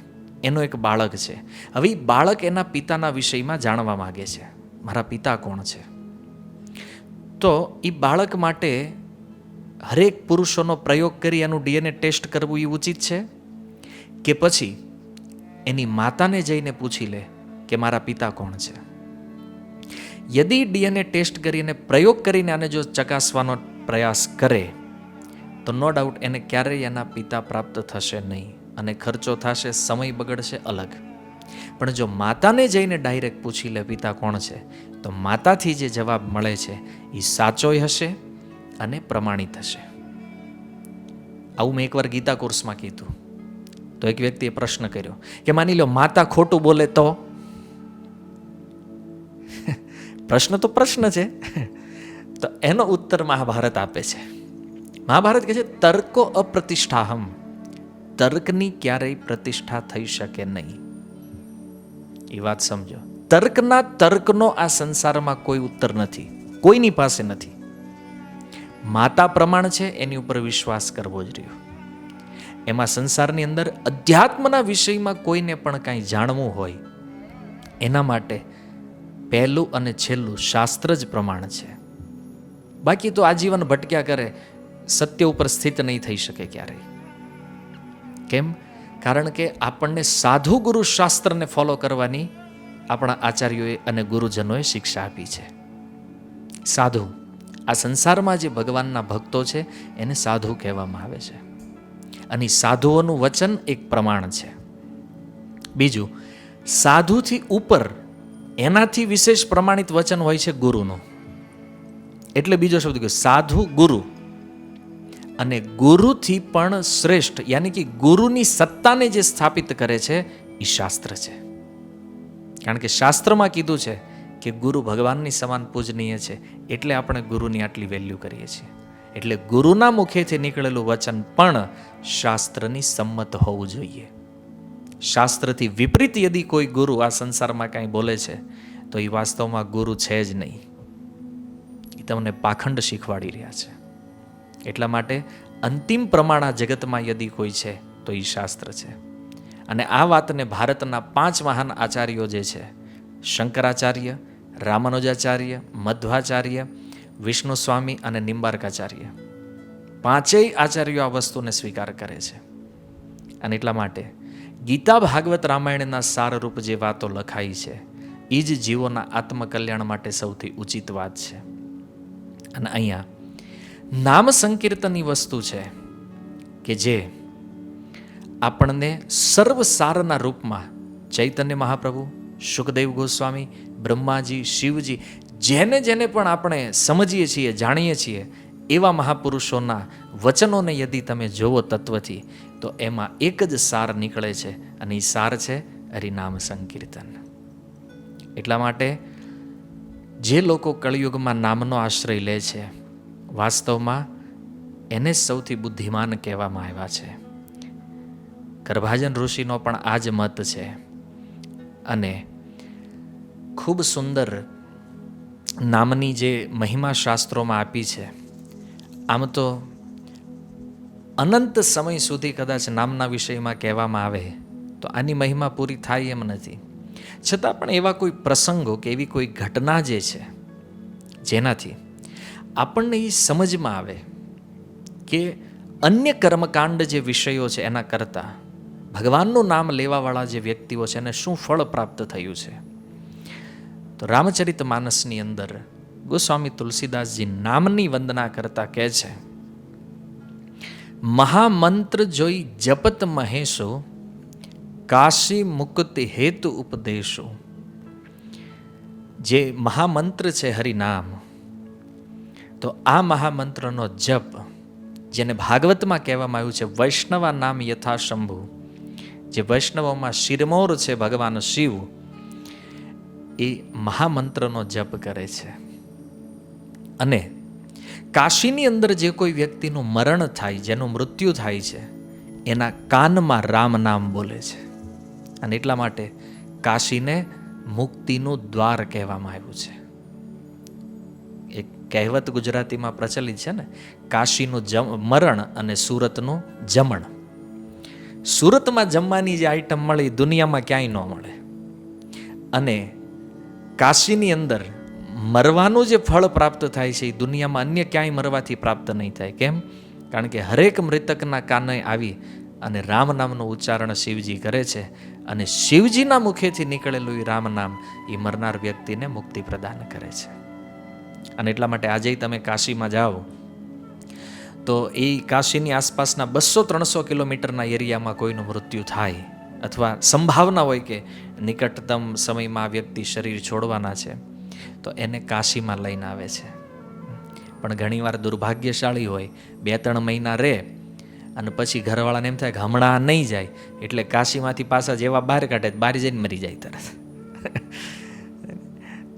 એનો એક બાળક છે. હવે એ બાળક એના પિતાના વિષયમાં જાણવા માગે છે, મારા પિતા કોણ છે. તો એ બાળક માટે હરેક પુરુષોનો પ્રયોગ કરી એનું ડીએનએ ટેસ્ટ કરવું એ ઉચિત છે કે પછી એની માતાને જઈને પૂછી લે કે મારા પિતા કોણ છે? યદિ ડીએનએ ટેસ્ટ કરીને પ્રયોગ કરીને આને જો ચકાસવાનો પ્રયાસ કરે તો નો ડાઉટ એને ક્યારેય એના પિતા પ્રાપ્ત થશે નહીં અને ખર્ચો થશે, સમય બગડશે, અલગ. પણ જો માતાને જઈને ડાયરેક્ટ પૂછી લે પિતા કોણ છે, તો માતાથી જે જવાબ મળે છે એ સાચોય હશે અને પ્રમાણિત હશે. આવું મેં એકવાર ગીતા કોર્સમાં કીધું. તો એક વ્યક્તિએ પ્રશ્ન કર્યો કે માની લો માતા ખોટું બોલે તો? પ્રશ્ન તો પ્રશ્ન છે. તો એનો ઉત્તર મહાભારત આપે છે. મહાભારત કહે છે તર્કો અપ્રતિષ્ઠાહમ, તર્કની ક્યારેય પ્રતિષ્ઠા થઈ શકે નહીં. એ વાત સમજો. તર્કનો આ સંસારમાં કોઈ ઉત્તર નથી, કોઈની પાસે નથી. માતા પ્રમાણ છે, એની ઉપર વિશ્વાસ કરવો જ રહ્યો. એમાં સંસારની અંદર અધ્યાત્મના વિષયમાં કોઈને પણ કાંઈ જાણવું હોય એના માટે પહેલું અને છેલ્લું શાસ્ત્ર જ પ્રમાણ છે. બાકી તો આજીવન ભટક્યા કરે, સત્ય ઉપર સ્થિત નહીં થઈ શકે ક્યારેય. કેમ? કારણ કે આપણને સાધુ ગુરુ શાસ્ત્રને ફોલો કરવાની આપણા આચાર્યોએ અને ગુરુજનોએ શિક્ષા આપી છે. સાધુ, આ સંસારમાં જે ભગવાનના ભક્તો છે એને સાધુ કહેવામાં આવે છે. અને સાધુઓનું વચન એક પ્રમાણ છે. બીજું, સાધુથી ઉપર એનાથી વિશેષ પ્રમાણિત વચન હોય છે ગુરુનું. એટલે બીજો શબ્દ કહ્યું સાધુ ગુરુ. અને ગુરુથી પણ શ્રેષ્ઠ, યાની કે ગુરુની સત્તાને જે સ્થાપિત કરે છે એ શાસ્ત્ર છે. કારણ કે શાસ્ત્રમાં કીધું છે કે ગુરુ ભગવાનની સમાન પૂજનીય છે, એટલે આપણે ગુરુની આટલી વેલ્યુ કરીએ છીએ. એટલે ગુરુના મુખેથી નીકળેલું વચન પણ શાસ્ત્રની સંમત હોવું જોઈએ. શાસ્ત્રથી વિપરીત યદિ કોઈ ગુરુ આ સંસારમાં કાંઈ બોલે છે તો એ વાસ્તવમાં ગુરુ છે જ નહીં, એ તમને પાખંડ શીખવાડી રહ્યા છે. એટલા માટે અંતિમ પ્રમાણ આ જગતમાં યદિ કોઈ છે તો એ શાસ્ત્ર છે. અને આ વાતને ભારતના 5 મહાન આચાર્યો જે છે, શંકરાચાર્ય, રામાનુજાચાર્ય, મધ્વાચાર્ય, વિષ્ણુ સ્વામી અને નિંબાર્કાચાર્ય, 5 આચાર્યો આ વસ્તુને સ્વીકાર કરે છે. અને એટલા માટે ગીતા ભાગવત રામાયણના સારરૂપ જે વાતો લખાઈ છે એ જ જીવોના આત્મકલ્યાણ માટે સૌથી ઉચિત વાત છે. અને અહીંયા નામ સંકીર્તનની વસ્તુ છે કે જે આપણને સર્વસારના રૂપમાં ચૈતન્ય મહાપ્રભુ, શુકદેવ ગોસ્વામી, બ્રહ્માજી, શિવજી, જેને જેને પણ આપણે સમજીએ છીએ, જાણીએ છીએ, એવા મહાપુરુષોના વચનોને યદિ તમે જોવો તત્વથી તો એમાં એક જ સાર નીકળે છે, અને એ સાર છે હરિનામ સંકીર્તન. એટલા માટે જે લોકો કળિયુગમાં નામનો આશ્રય લે છે, વાસ્તવમાં એને સૌથી બુદ્ધિમાન કહેવામાં આવ્યા છે. ગર્ભાજન ઋષિનો પણ આ જ મત છે. અને ખૂબ સુંદર નામની જે મહિમા શાસ્ત્રોમાં આપી છે, આમ તો અનંત સમય સુધી કદાચ નામના વિષયમાં કહેવામાં આવે તો આની મહિમા પૂરી થાય એમ નથી. છતાં પણ એવા કોઈ પ્રસંગો કે એવી કોઈ ઘટના જે છે જેનાથી આપણને એ સમજમાં આવે કે અન્ય કર્મકાંડ જે વિષયો છે એના કરતાં ભગવાનનું નામ લેવાવાળા જે વ્યક્તિઓ છે એને શું ફળ પ્રાપ્ત થયું છે. તો રામચરિત માનસની અંદર ગોસ્વામી તુલસીદાસજી નામની વંદના કરતા કહે છે, મહામંત્ર જોઈ જપત મહેશો, કાશી મુક્તિ હેતુ ઉપદેશો. જે મહામંત્ર છે હરિનામ, તો આ મહામંત્રનો જપ, જેને ભાગવતમાં કહેવામાં આવ્યું છે વૈષ્ણવા નામ યથા શંભુ, જે વૈષ્ણવોમાં શિરમોર છે ભગવાન શિવ, એ મહામંત્રનો જપ કરે છે. અને કાશીની અંદર જે કોઈ વ્યક્તિનું મરણ થાય, જેનું મૃત્યુ થાય છે, એના કાનમાં રામ નામ બોલે છે. અને એટલા માટે કાશીને મુક્તિનું દ્વાર કહેવામાં આવ્યું છે. એક કહેવત ગુજરાતીમાં પ્રચલિત છે ને, કાશીનું મરણ અને સુરતનું જમણ. સુરતમાં જમવાની જે આઈટમ મળે એ દુનિયામાં ક્યાંય ન મળે. અને કાશીની અંદર મરવાનું જે ફળ પ્રાપ્ત થાય છે એ દુનિયામાં અન્ય ક્યાંય મરવાથી પ્રાપ્ત નહીં થાય. કેમ? કારણ કે હરેક મૃતકના કાને આવી અને રામ નામનું ઉચ્ચારણ શિવજી કરે છે, અને શિવજીના મુખેથી નીકળેલું એ રામ નામ એ મરનાર વ્યક્તિને મુક્તિ પ્રદાન કરે છે. અને એટલા માટે આજે તમે કાશીમાં જાઓ તો એ કાશીની આસપાસના 200-300 કિલોમીટરના એરિયામાં કોઈનું મૃત્યુ થાય, અથવા સંભાવના હોય કે નિકટતમ સમયમાં આ વ્યક્તિ શરીર છોડવાના છે, તો એને કાશીમાં લઈને આવે છે. પણ ઘણીવાર દુર્ભાગ્યશાળી હોય, 2-3 મહિના રહે અને પછી ઘરવાળાને એમ થાય કે હમણાં નહીં જાય, એટલે કાશીમાંથી પાછા જેવા બહાર કાઢે બહાર જઈને મરી જાય તરત.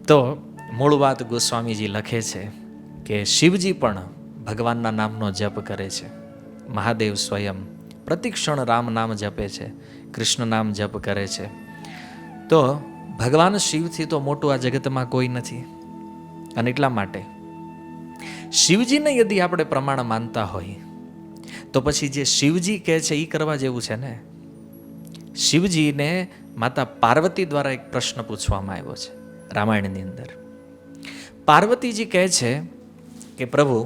તો મૂળ વાત ગોસ્વામીજી લખે છે કે શિવજી પણ ભગવાનના નામનો જપ કરે છે. મહાદેવ સ્વયં પ્રતિક્ષણ રામ નામ જપે છે, કૃષ્ણ નામ જપ કરે છે. તો ભગવાન શિવથી તો મોટું આ જગતમાં કોઈ નથી. અને એટલા માટે શિવજીને યદિ આપણે પ્રમાણ માનતા હોય તો પછી જે શિવજી કહે છે એ કરવા જેવું છે ને. શિવજીને માતા પાર્વતી દ્વારા એક પ્રશ્ન પૂછવામાં આવ્યો છે રામાયણની અંદર. પાર્વતીજી કહે છે કે પ્રભુ,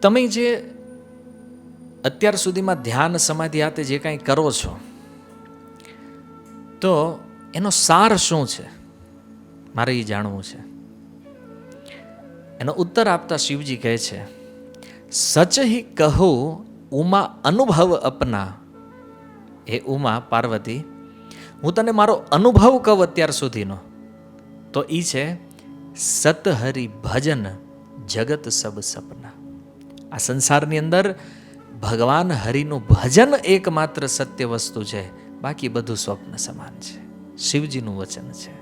તમે જે અત્યાર સુધીમાં ધ્યાન સમાધિ હાથે જે કાંઈ કરો છો, તો એનો સાર શું છે, મારે એ જાણવું છે. એનો ઉત્તર આપતા શિવજી કહે છે, સચ હિ કહો ઉમા અનુભવ અપના. હે ઉમા પાર્વતી, હું તને મારો અનુભવ કહું અત્યાર સુધીનો, તો એ છે સત હરિ ભજન જગત સબ સપના. આ સંસારની અંદર ભગવાન હરિનું ભજન એકમાત્ર સત્ય વસ્તુ છે, બાકી બધું સ્વપ્ન સમાન છે. શિવજીનું વચન છે.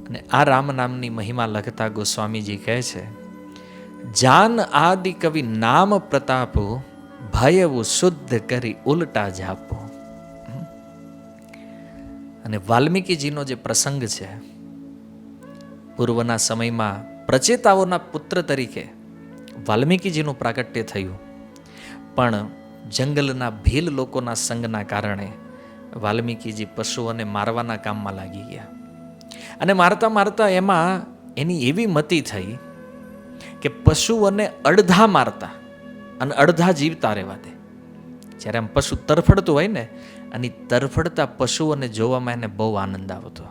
અને આ રામ નામની મહિમા લખતા ગોસ્વામીજી કહે છે, જાન આદિ કવિ નામ પ્રતાપો, ભયવું શુદ્ધ કરી ઉલટા જાપો. અને વાલ્મીકીજીનો જે પ્રસંગ છે, પૂર્વના સમયમાં પ્રચેતાઓના પુત્ર તરીકે વાલ્મીકીજીનું પ્રાગટ્ય થયું, પણ જંગલના ભીલ લોકોના સંગના કારણે વાલ્મીકીજી પશુઓને મારવાના કામમાં લાગી ગયા. અને મારતા મારતા એમાં એની એવી મતિ થઈ કે પશુઓને અડધા મારતા અને અડધા જીવતા રહેવા દે. જ્યારે આમ પશુ તરફડતું હોય ને, અને તરફડતા પશુઓને જોવામાં એને બહુ આનંદ આવતો.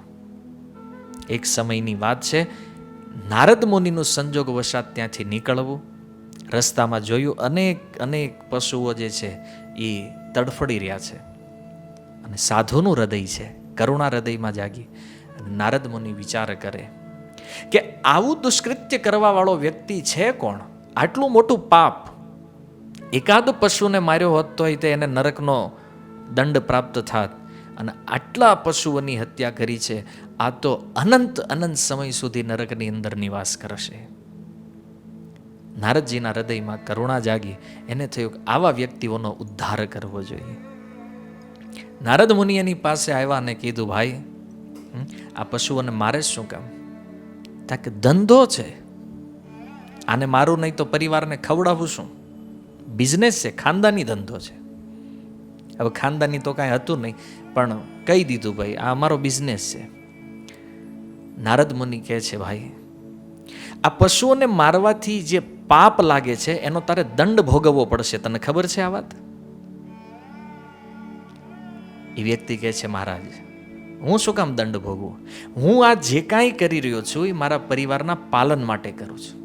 એક સમયની વાત છે, નારદ મુનિનું સંજોગ વશાત ત્યાંથી નીકળવું, રસ્તામાં જોયું અનેક પશુઓ જે છે એ તડફડી રહ્યા છે, અને સાધુનું હૃદય છે, કરુણા હૃદયમાં જાગી. અને નારદ મુનિ વિચાર કરે કે આવું દુષ્કૃત્ય કૃત્ય કરવાવાળો વ્યક્તિ છે કોણ? આટલું મોટું પાપ. એકાદ પશુને માર્યો હોત તો એને નરકનો દંડ પ્રાપ્ત થાત, અને આટલા પશુઓની હત્યા કરી છે. આ તો અનંત અનંત સમય સુધી નરકની અંદર નિવાસ કરશે. નારદજીના હૃદયમાં કરુણા જાગી. એને થયું કે આવા વ્યક્તિઓનો ઉદ્ધાર કરવો જોઈએ. નારદ મુનિ એની પાસે આવ્યા અને કીધું, ભાઈ આ પશુઓને મારે શું કામ? તાકે ધંધો છે, આને મારું નહીં તો પરિવારને ખવડાવું શું? બિઝનેસ છે, ખાનદાની ધંધો છે. હવે ખાનદાની તો કાંઈ હતું નહીં, પણ કહી દીધું ભાઈ આ અમારો બિઝનેસ છે. નારદ મુનિ કહે છે, ભાઈ આ પશુઓને મારવાથી જે પાપ લાગે છે એનો તારે દંડ ભોગવવો પડશે. તને ખબર છે આ વાત? એ વ્યક્તિ કહે છે, મહારાજ હું શું કામ દંડ ભોગવું? હું આ જે કાંઈ કરી રહ્યો છું એ મારા પરિવારના પાલન માટે કરું છું,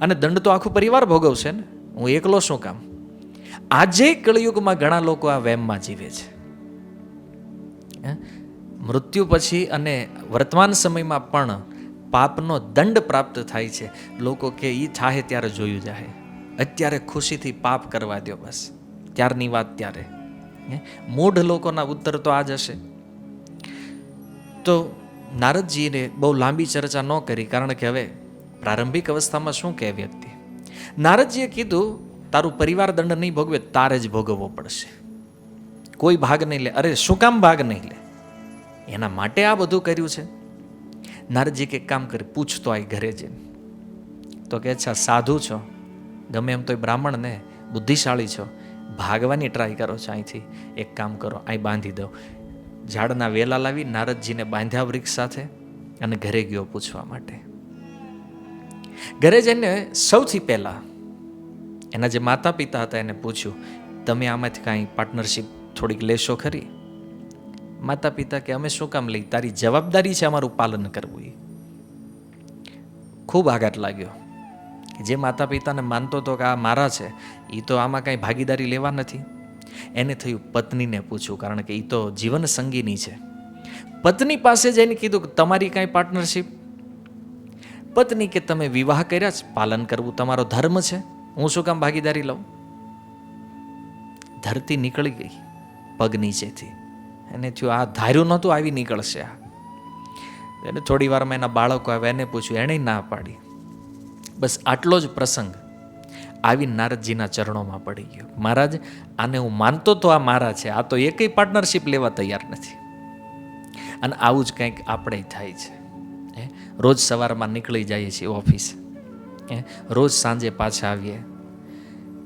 અને દંડ તો આખું પરિવાર ભોગવશે ને, હું એકલો શું કામ? આજે કળિયુગમાં ઘણા લોકો આ વહેમમાં જીવે છે. મૃત્યુ પછી અને વર્તમાન સમયમાં પણ પાપનો દંડ પ્રાપ્ત થાય છે. લોકો કે એ થાય ત્યારે જોયું જાય, અત્યારે ખુશીથી પાપ કરવા દો, બસ ત્યારની વાત ત્યારે. મૂઢ લોકોના ઉત્તર તો આ જ હશે. તો નારદજીને બહુ લાંબી ચર્ચા ન કરી, કારણ કે હવે પ્રારંભિક અવસ્થામાં શું કહે વ્યક્તિ. નારદજીએ કીધું, તારું પરિવાર દંડ નહીં ભોગવે, તારે જ ભોગવવો પડશે. કોઈ ભાગ નહીં લે. અરે શું કામ ભાગ નહીં લે? એના માટે આ બધું કર્યું છે. નારદજી કે કામ કરી, પૂછતો આ ઘરે જઈને. તો કે અચ્છા સાધુ છો, ગમે એમ તો બ્રાહ્મણ ને બુદ્ધિશાળી છો, ભાગવાની ટ્રાય કરો છો અહીંથી. એક કામ કરો, અહીં બાંધી દો. ઝાડના વેલા લાવી નારદજીને બાંધ્યા વૃક્ષ સાથે, અને ઘરે ગયો પૂછવા માટે. ઘરે જઈને સૌથી પહેલા એના જે માતા પિતા હતા એને પૂછ્યું, તમે આમાંથી કાંઈ પાર્ટનરશિપ થોડીક લેશો ખરી? માતા પિતા કે અમે શું કામ લઈ, તારી જવાબદારી છે અમારું પાલન કરવું. એ ખૂબ આઘાત લાગ્યો કે જે માતા પિતાને માનતો હતો કે આ મારા છે, એ તો આમાં કાંઈ ભાગીદારી લેવા નથી. એને થયું પત્નીને પૂછ્યું, કારણ કે એ તો જીવન સંગીની છે. પત્ની પાસે જઈને કીધું કે તમારી કાંઈ પાર્ટનરશિપ? પત્ની કે તમે વિવાહ કર્યા છે, પાલન કરવું તમારો ધર્મ છે, હું શું કામ ભાગીદારી લઉં? ધરતી નીકળી ગઈ પગ નીચેથી. એને થયું આ ધાર્યું નહોતું આવી નીકળશે આ. એને થોડી વારમાં એના બાળકો આવ્યા, એને પૂછ્યું, એણે ના પાડી. બસ આટલો જ પ્રસંગ આવી નારદજીના ચરણોમાં પડી ગયો. મહારાજ આને હું માનતો તો આ મારા છે, આ તો એકેય પાર્ટનરશિપ લેવા તૈયાર નથી. અને આવું જ કંઈક આપણે થાય છે. રોજ સવારમાં નીકળી જઈએ છીએ ઓફિસ, રોજ સાંજે પાછા આવીએ.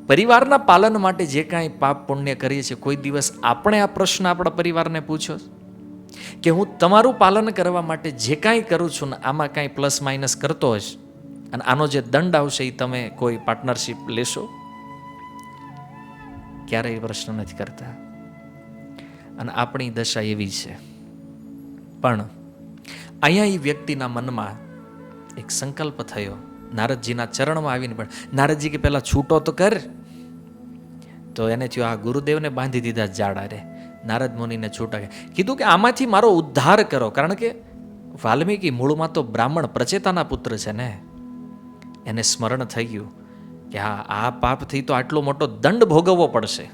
પરિવારના પાલન માટે જે કાંઈ પાપ પુણ્ય કરીએ છીએ, કોઈ દિવસ આપણે આ પ્રશ્ન આપણા પરિવારને પૂછ્યો કે હું તમારું પાલન કરવા માટે જે કાંઈ કરું છું ને આમાં કાંઈ પ્લસ માઇનસ કરતો હશ, અને આનો જે દંડ આવશે એ તમે કોઈ પાર્ટનરશિપ લેશો? ક્યારેય પ્રશ્ન નથી કરતા. અને આપણી દશા એવી છે. પણ અહીંયા એ વ્યક્તિના મનમાં એક સંકલ્પ થયો, નારદજીના ચરણમાં આવીને. પણ નારદજી કે પહેલાં છૂટો તો કર. તો એને થયું આ ગુરુદેવને બાંધી દીધા જાડા રે. નારદ મુનિને છૂટા કીધું કે આમાંથી મારો ઉદ્ધાર કરો, કારણ કે વાલ્મીકી મૂળમાં તો બ્રાહ્મણ પ્રચેતાના પુત્ર છે ને. એને સ્મરણ થઈ ગયું કે આ પાપથી તો આટલો મોટો દંડ ભોગવવો પડશે.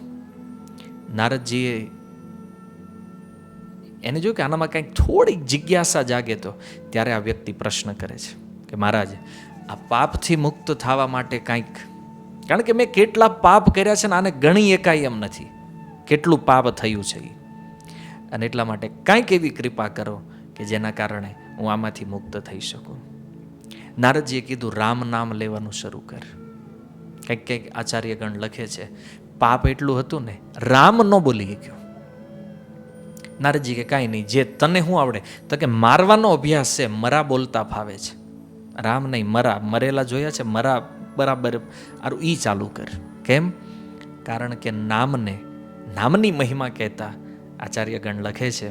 નારદજીએ એને જોયું કે આનામાં કંઈક થોડીક જિજ્ઞાસા જાગે, તો ત્યારે આ વ્યક્તિ પ્રશ્ન કરે છે કે મહારાજ આ પાપથી મુક્ત થવા માટે કાંઈક, કારણ કે મેં કેટલા પાપ કર્યા છે ને આને ગણી એકાય એમ નથી કેટલું પાપ થયું છે, અને એટલા માટે કાંઈક એવી કૃપા કરો કે જેના કારણે હું આમાંથી મુક્ત થઈ શકું. નારદજીએ કીધું રામ નામ લેવાનું શરૂ કર. કંઈક આચાર્યગણ લખે છે પાપ એટલું હતું ને રામ ન બોલી ગયો. નારદજી કે કાંઈ નહીં, જે તને શું આવડે? તો કે મારવાનો અભ્યાસ છે, મરા બોલતા ફાવે છે, રામ નહીં મરા. મરેલા જોયા છે, મરા બરાબર આરું ઈ ચાલુ કર. કેમ? કારણ કે નામની મહિમા કહેતા આચાર્યગણ લખે છે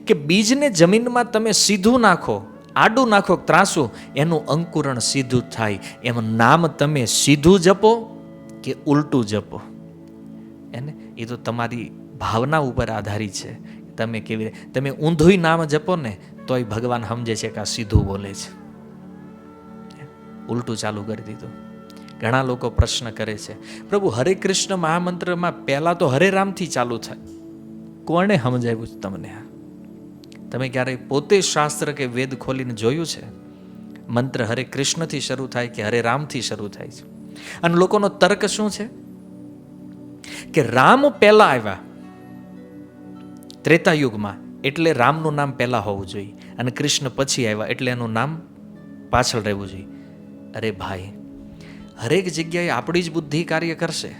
કે બીજને જમીનમાં તમે સીધું નાખો, આડું નાખો ત્રાસું, એનું અંકુરણ સીધું થાય. એમ નામ તમે સીધું જપો કે ઉલટું જપો, એને એ તો તમારી ભાવના ઉપર આધારિત છે. તમે કેવી રીતે, તમે ઊંધું નામ જપો ને તોય ભગવાન સમજે છે કે આ સીધું બોલે છે. ઉલટું ચાલુ કરી દીધું. ઘણા લોકો પ્રશ્ન કરે છે, પ્રભુ હરે કૃષ્ણ મહામંત્રમાં પહેલાં તો હરે રામથી ચાલુ થાય, કોણે સમજાવ્યું છે તમને? તમે ક્યારેય પોતે શાસ્ત્ર કે વેદ ખોલીને જોયું છે? મંત્ર હરે કૃષ્ણથી શરૂ થાય કે હરે રામથી શરૂ થાય છે? અને લોકોનો તર્ક શું છે કે રામ પહેલા આવ્યા ત્રેતાયુગમાં, એટલે રામનું નામ પહેલા હોવું જોઈએ, અને કૃષ્ણ પછી આવ્યા એટલે એનું નામ પાછળ રહેવું જોઈએ. અરે ભાઈ, હરેક જગ્યાએ આપણી જ બુદ્ધિ કાર્ય કરશે.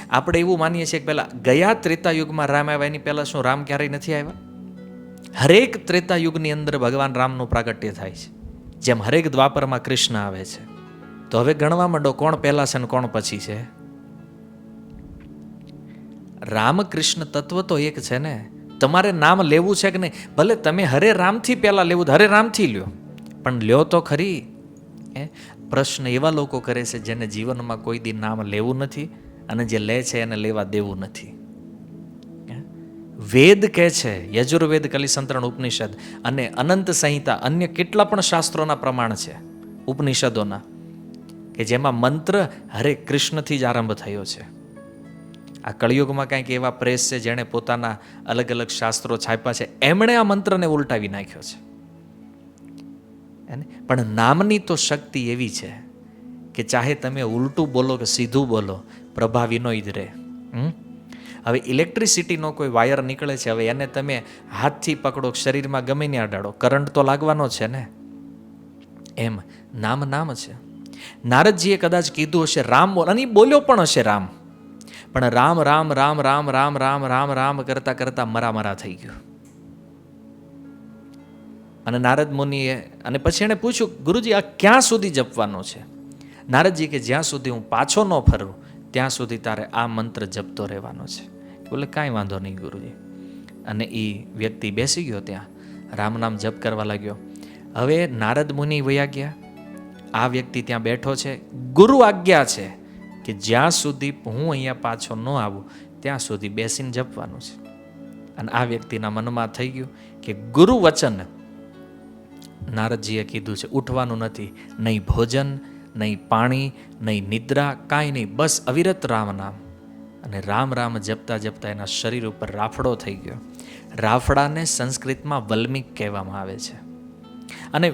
આપણે એવું માનીએ છીએ કે પહેલા ગયા ત્રેતાયુગમાં રામ આવ્યા, એની પહેલા શું રામ ક્યારેય નથી આવ્યા? હરેક ત્રેતાયુગની અંદર ભગવાન રામનું પ્રાગટ્ય થાય છે, જેમ હરેક દ્વાપરમાં કૃષ્ણ આવે છે. તો હવે ગણવા માંડો કોણ પહેલા છે ને કોણ પછી છે. રામકૃષ્ણ તત્વ તો એક છે ને. તમારે નામ લેવું છે કે નહીં, ભલે તમે હરે રામથી પહેલા લેવું, હરે રામથી લ્યો, પણ લ્યો તો ખરી. પ્રશ્ન એવા લોકો કરે છે જેને જીવનમાં કોઈ દી નામ લેવું નથી, અને જે લે છે એને લેવા દેવું નથી. વેદ કહે છે, યજુર્વેદ, કલિસંતરણ ઉપનિષદ અને અનંત સંહિતા, અન્ય કેટલા પણ શાસ્ત્રોના પ્રમાણ છે ઉપનિષદોના, કે જેમાં મંત્ર હરે કૃષ્ણથી જ આરંભ થયો છે. આ કળિયુગમાં કંઈક એવા પ્રેસ છે જેણે પોતાના અલગ અલગ શાસ્ત્રો છાપ્યા છે, એમણે આ મંત્રને ઉલટાવી નાખ્યો છે. પણ નામની તો શક્તિ એવી છે કે ચાહે તમે ઉલટું બોલો કે સીધું બોલો, પ્રભાવીનો જ રહે. હવે ઇલેક્ટ્રિસિટીનો કોઈ વાયર નીકળે છે, હવે એને તમે હાથથી પકડો, શરીરમાં ગમે ને અડાડો, કરંટ તો લાગવાનો છે ને. એમ નામ નામ છે. નારદજીએ કદાચ કીધું હશે રામ બોલ, અને બોલ્યો પણ હશે રામ, પણ રામ રામ રામ રામ રામ રામ રામ રામ કરતા કરતા મરા થઈ ગયું. અને નારદ મુનિએ, અને પછી એણે પૂછ્યું, ગુરુજી આ ક્યાં સુધી જપવાનો છે? નારદજી કે જ્યાં સુધી હું પાછો ન ફરું ત્યાં સુધી તારે આ મંત્ર જપતો રહેવાનો છે. બોલે કાંઈ વાંધો નહીં ગુરુજી. અને એ વ્યક્તિ બેસી ગયો, ત્યાં રામ નામ જપ કરવા લાગ્યો. હવે નારદ મુનિ વયા ગયા, આ વ્યક્તિ ત્યાં બેઠો છે. ગુરુ આજ્ઞા છે કે જ્યાં સુધી હું અહીંયા પાછો ન આવું ત્યાં સુધી બેસીને જપવાનું છે. અને આ વ્યક્તિના મનમાં થઈ ગયું કે ગુરુ વચન નારદજીએ કીધું છે, ઉઠવાનું નથી, નહીં ભોજન, નહીં પાણી, નહીં નિદ્રા, કાંઈ નહીં, બસ અવિરત રામ નામ. અને રામ રામ જપતા જપતા એના શરીર ઉપર રાફડો થઈ ગયો. રાફડાને સંસ્કૃતમાં વલ્મીક કહેવામાં આવે છે. અને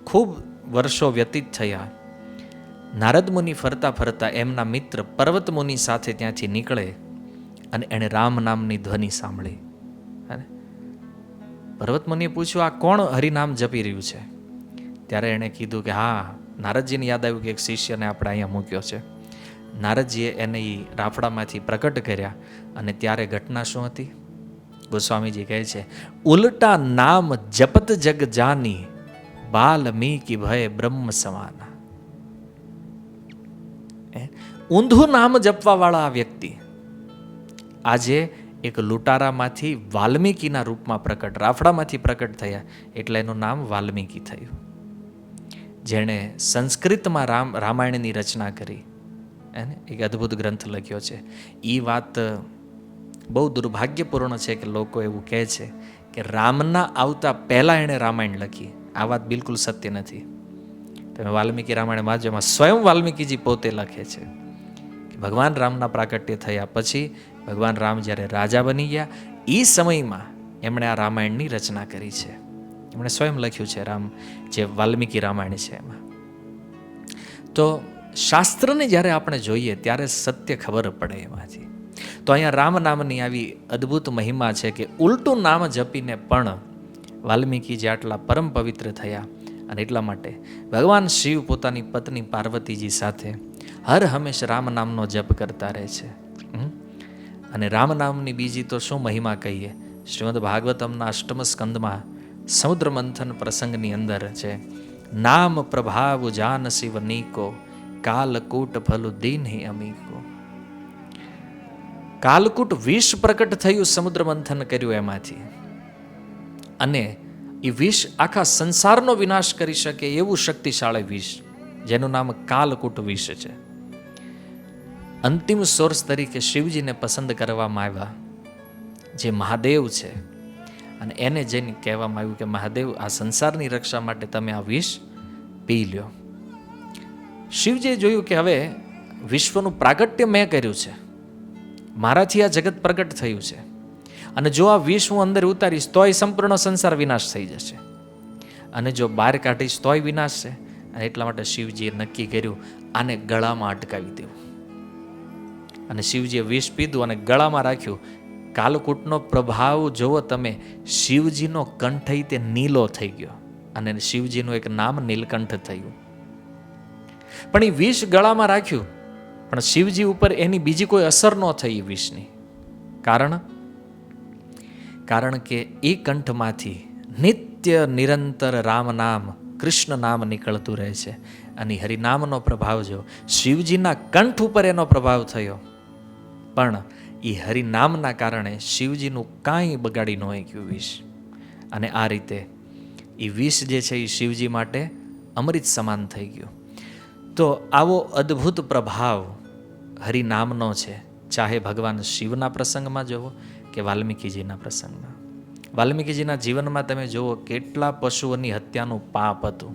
ખૂબ વર્ષો વ્યતીત થયા. નારદ મુનિ ફરતા ફરતા એમના મિત્ર પર્વત મુનિ સાથે ત્યાંથી નીકળે, અને એણે રામ નામની ધ્વનિ સાંભળી. પર્વત મુનિએ પૂછ્યું, આ કોણ હરિનામ જપી રહ્યું છે? ત્યારે એણે કીધું કે હા, નારદજીને યાદ આવ્યું કે એક શિષ્યને આપણે અહીંયા મૂક્યો છે. નારદજીએ એને એ રાફડામાંથી પ્રકટ કર્યા. અને ત્યારે ઘટના શું હતી? ગોસ્વામીજી કહે છે, ઉલટા નામ જપત જગ જાની, બાલ્મીકી ભય બ્રહ્મ સમાના. ઊંધું નામ જપવા વાળા આ વ્યક્તિ આજે એક લૂંટારામાંથી વાલ્મીકીના રૂપમાં પ્રકટ, રાફડામાંથી પ્રકટ થયા, એટલે એનું નામ વાલ્મીકી થયું. જેણે સંસ્કૃતમાં રામાયણની રચના કરી, એને એક અદ્ભુત ગ્રંથ લખ્યો છે. એ વાત બહુ દુર્ભાગ્યપૂર્ણ છે કે લોકો એવું કહે છે કે રામના આવતા પહેલાં એણે રામાયણ લખી. આ વાત બિલકુલ સત્ય નથી. તમે વાલ્મીકી રામાયણ વાંચો, એમાં સ્વયં વાલ્મીકીજી પોતે લખે છે કે ભગવાન રામના પ્રાગટ્ય થયા પછી ભગવાન રામ જ્યારે રાજા બની ગયા, એ સમયમાં એમણે આ રામાયણની રચના કરી છે. એમણે સ્વયં લખ્યું છે રામ, જે વાલ્મીકી રામાયણ છે એમાં. તો શાસ્ત્રને જ્યારે આપણે જોઈએ ત્યારે સત્ય ખબર પડે એમાંથી. તો અહીંયા રામ નામની આવી અદ્ભુત મહિમા છે કે ઉલટું નામ જપીને પણ વાલ્મીકી જે આટલા પરમ પવિત્ર થયા. અને એટલા માટે ભગવાન શિવ પોતાની પત્ની પાર્વતીજી સાથે હર હંમેશ રામ નામનો જપ કરતા રહે છે. અને રામ નામની બીજી તો શું મહિમા કહીએ. શ્રીમદ ભાગવતમના અષ્ટમ સ્કંદમાં સમુદ્ર મંથન પ્રસંગની અંદર છે, નામ પ્રભાવ જાન શિવ નીકો, કાલકૂટ ફલુ દીન હિ અમીકો. કાલકૂટ વિષ પ્રકટ થયું, સમુદ્ર મંથન કર્યું એમાંથી, અને એ વિષ આખા સંસારનો વિનાશ કરી શકે એવું શક્તિશાળી વિષ, જેનું નામ કાલકૂટ વિષ છે. અંતિમ સોર્સ તરીકે શિવજીને પસંદ કરવામાં આવ્યા, જે મહાદેવ છે. અને એને જઈને કહેવામાં આવ્યું કે મહાદેવ, આ સંસારની રક્ષા માટે તમે આ વિષ પી લ્યો. શિવજીએ જોયું કે હવે વિશ્વનું પ્રાગટ્ય મેં કર્યું છે, મારાથી આ જગત પ્રગટ થયું છે, અને જો આ વિષ હું અંદર ઉતારીશ તોય સંપૂર્ણ સંસાર વિનાશ થઈ જશે, અને જો બહાર કાઢીશ તોય વિનાશ છે. અને એટલા માટે શિવજીએ નક્કી કર્યું આને ગળામાં અટકાવી દેવું. અને શિવજીએ વિષ પીધું અને ગળામાં રાખ્યું. કાલકૂટનો પ્રભાવ જોવો તમે, શિવજીનો કંઠ તે નીલો થઈ ગયો અને શિવજીનું એક નામ નીલકંઠ થયું. પણ એ વિષ ગળામાં રાખ્યું, પણ શિવજી ઉપર એની બીજી કોઈ અસર ન થઈ વિષની. કારણ કે એ કંઠમાંથી નિત્ય નિરંતર રામ નામ, કૃષ્ણ નામ નીકળતું રહે છે. અને હરિનામનો પ્રભાવ જો શિવજીના કંઠ ઉપર એનો પ્રભાવ થયો, પણ એ હરિનામના કારણે શિવજીનું કાંઈ બગાડી ન શક્યું વિષ. અને આ રીતે એ વિષ જે છે એ શિવજી માટે અમૃત સમાન થઈ ગયું. તો આવો અદ્ભુત પ્રભાવ હરિનામનો છે, ચાહે ભગવાન શિવના પ્રસંગમાં જુઓ કે વાલ્મીકીજીના પ્રસંગમાં. વાલ્મીકીજીના જીવનમાં તમે જુઓ કેટલા પશુઓની હત્યાનું પાપ હતું,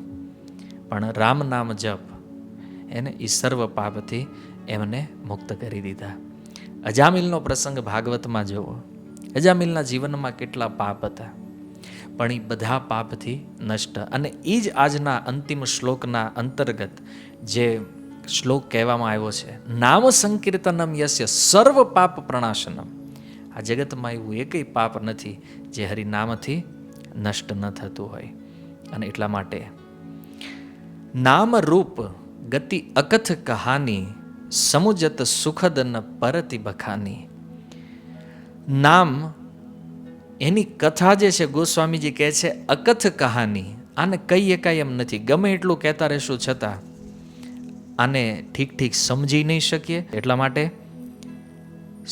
પણ રામ નામ જપ એને એ સર્વ પાપથી એમને મુક્ત કરી દીધા. અજામિલનો પ્રસંગ ભાગવતમાં જુઓ, અજામિલના જીવનમાં કેટલા પાપ હતા, પણ એ બધા પાપથી નષ્ટ. અને એ જ આજના અંતિમ શ્લોકના અંતર્ગત જે શ્લોક કહેવામાં આવ્યો છે, નામ સંકીર્તનમ યસ્ય સર્વ પાપ પ્રણાશનમ. આ જગતમાં એવું એકય પાપ નથી જે હરિનામથી નષ્ટ ન થતું હોય. અને એટલા માટે નામ રૂપ ગતિ અકથ કહાની, સમુજત સુખદ ન પરતિ બખાની. નામ એની કથા જે છે, ગોસ્વામીજી કહે છે અકથ કહાની, આને કઈ એકાય એમ નથી. ગમે એટલું કહેતા રહેશું છતાં આને ઠીક સમજી નહીં શકીએ. એટલા માટે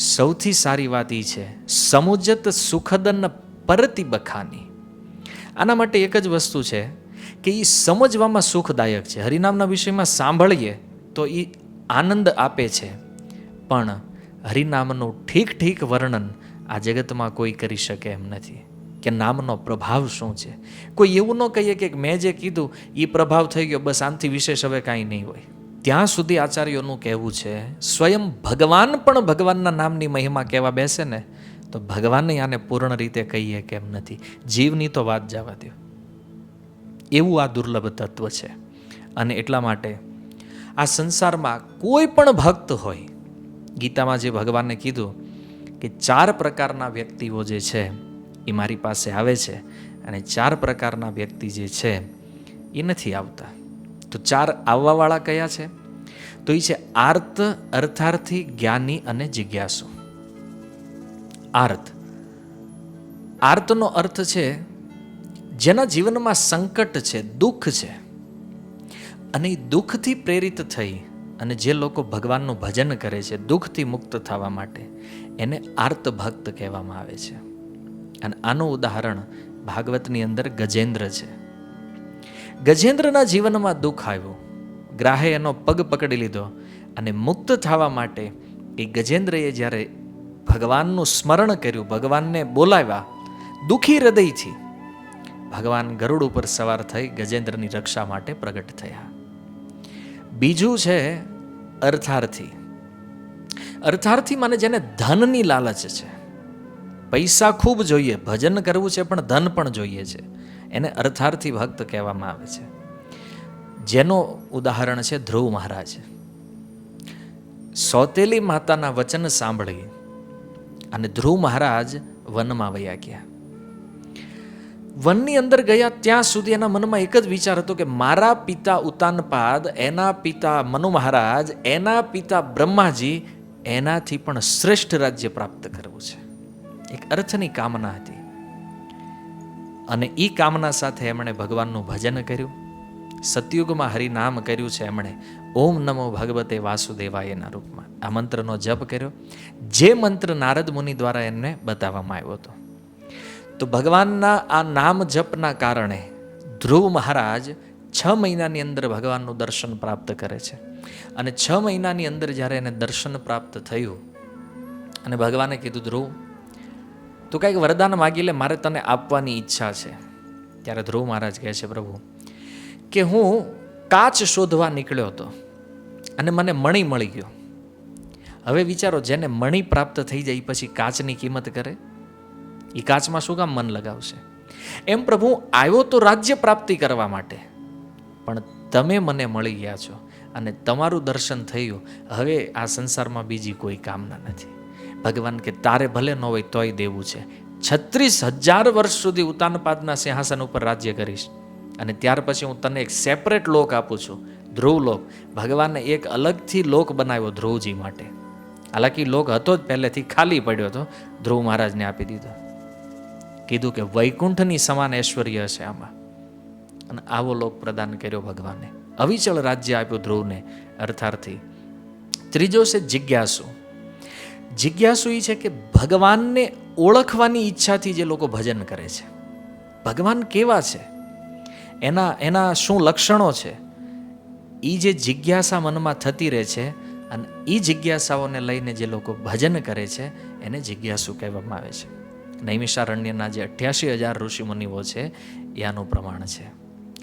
સૌથી સારી વાત એ છે સમુજત સુખદન પરતિ બખાની. આના માટે એક જ વસ્તુ છે કે એ સમજવામાં સુખદાયક છે. હરિનામના વિષયમાં સાંભળીએ તો એ આનંદ આપે છે, પણ હરિનામનું ઠીક વર્ણન આ જગતમાં કોઈ કરી શકે એમ નથી કે નામનો પ્રભાવ શું છે. કોઈ એવું ન કહીએ કે મેં જે કીધું એ પ્રભાવ થઈ ગયો, બસ આનાથી વિશેષ હવે કાંઈ નહીં હોય. ત્યાં સુધી આચાર્યોનું કહેવું છે, સ્વયં ભગવાન પણ ભગવાનના નામની મહિમા કહેવા બેસે ને તો ભગવાનને આને પૂર્ણ રીતે કહીએ કેમ નથી. જીવની તો વાત જવા દો, એવું આ દુર્લભ તત્વ છે. અને એટલા માટે આ સંસારમાં કોઈ પણ ભક્ત હોય, ગીતામાં જે ભગવાને કીધું કે 4 પ્રકારના વ્યક્તિઓ જે છે એ મારી પાસે આવે છે, અને 4 પ્રકારના વ્યક્તિ જે છે એ નથી આવતા. તો 4 આવવાવાળા કયા છે? તો એ છે આર્ત, અર્થાર્થી, જ્ઞાની અને જિજ્ઞાસુ. આર્તનો અર્થ છે જેના જીવનમાં સંકટ છે, દુઃખ છે, અને એ દુઃખથી પ્રેરિત થઈ અને જે લોકો ભગવાનનું ભજન કરે છે દુઃખથી મુક્ત થવા માટે, એને આર્ત ભક્ત કહેવામાં આવે છે. અને આનું ઉદાહરણ ભાગવતની અંદર ગજેન્દ્ર છે. ગજેન્દ્રના જીવનમાં દુઃખ આવ્યું, ગ્રાહે એનો પગ પકડી લીધો, અને મુક્ત થવા માટે એ ગજેન્દ્રએ જ્યારે ભગવાનનું સ્મરણ કર્યું, ભગવાનને બોલાવ્યા દુઃખી હૃદયથી, ભગવાન ગરુડ ઉપર સવાર થઈ ગજેન્દ્રની રક્ષા માટે પ્રગટ થયા. બીજું છે અર્થાર્થી. અર્થાર્થી માને જેને ધનની લાલચ છે, પૈસા ખૂબ જોઈએ, ભજન કરવું છે પણ ધન પણ જોઈએ છે, એને અર્થાર્થી ભક્ત કહેવામાં આવે છે. જેનું ઉદાહરણ છે ધ્રુવ મહારાજ. સૌતેલી માતાના વચન સાંભળી અને ધ્રુવ મહારાજ વનમાં વયા ગયા. વનની અંદર ગયા ત્યાં સુધી એના મનમાં એક જ વિચાર હતો કે મારા પિતા ઉતાનપાદ, એના પિતા મનુ મહારાજ, એના પિતા બ્રહ્માજી, એનાથી પણ શ્રેષ્ઠ રાજ્ય પ્રાપ્ત કરવું છે. એક અર્થની કામના હતી, અને એ કામના સાથે એમણે ભગવાનનું ભજન કર્યું, સતયુગમાં હરિનામ કર્યું છે એમણે. ઓમ નમો ભગવતે વાસુદેવાયના રૂપમાં આ મંત્રનો જપ કર્યો, જે મંત્ર નારદ મુનિ દ્વારા એમને બતાવવામાં આવ્યો હતો. તો ભગવાનના આ નામ જપના કારણે ધ્રુવ મહારાજ 6 મહિનાની અંદર ભગવાનનું દર્શન પ્રાપ્ત કરે છે. અને 6 મહિનાની અંદર જ્યારે એને દર્શન પ્રાપ્ત થયું અને ભગવાને કીધું ધ્રુવ તું કંઈક વરદાન માગી લે, મારે તને આપવાની ઈચ્છા છે. ત્યારે ધ્રુવ મહારાજ કહે છે પ્રભુ કે હું કાચ શોધવા નીકળ્યો હતો, અને મને મણી મળી ગયો. હવે વિચારો, જેને મણી પ્રાપ્ત થઈ જાય પછી કાચની કિંમત કરે? એ કાચમાં શું કામ મન લગાવશે? એમ પ્રભુ આવ્યો તો રાજ્ય પ્રાપ્તિ કરવા માટે, પણ તમે મને મળી ગયા છો અને તમારું દર્શન થયું. હવે આ સંસારમાં બીજી કોઈ કામના નથી. ભગવાન કે તારે ભલે ન હોય તોય દેવું છે. 36,000 વર્ષ સુધી ઉતાનપાદના સિંહાસન ઉપર રાજ્ય કરીશ અને ત્યાર પછી હું તને એક સેપરેટ લોક આપું છું, ધ્રુવલોક. ભગવાને એક અલગથી લોક બનાવ્યો ધ્રુવજી માટે. હાલાકી લોક હતો જ પહેલેથી, ખાલી પડ્યો હતો, ધ્રુવ મહારાજને આપી દીધો. કીધું કે વૈકુંઠની સમાન ઐશ્વર્ય છે આમાં, અને આવો લોક પ્રદાન કર્યો ભગવાને. અવિચળ રાજ્ય આપ્યું ધ્રુવને અર્થાર્થી. ત્રીજો છે જિજ્ઞાસુ. જિજ્ઞાસુ એ છે કે ભગવાનને ઓળખવાની ઈચ્છાથી જે લોકો ભજન કરે છે. ભગવાન કેવા છે, એના શું લક્ષણો છે, એ જે જિજ્ઞાસા મનમાં થતી રહે છે, અને એ જિજ્ઞાસાઓને લઈને જે લોકો ભજન કરે છે એને જિજ્ઞાસુ કહેવામાં આવે છે. નૈમિષારણ્યના જે 88,000 ઋષિમુનિઓ છે એ આનું પ્રમાણ છે.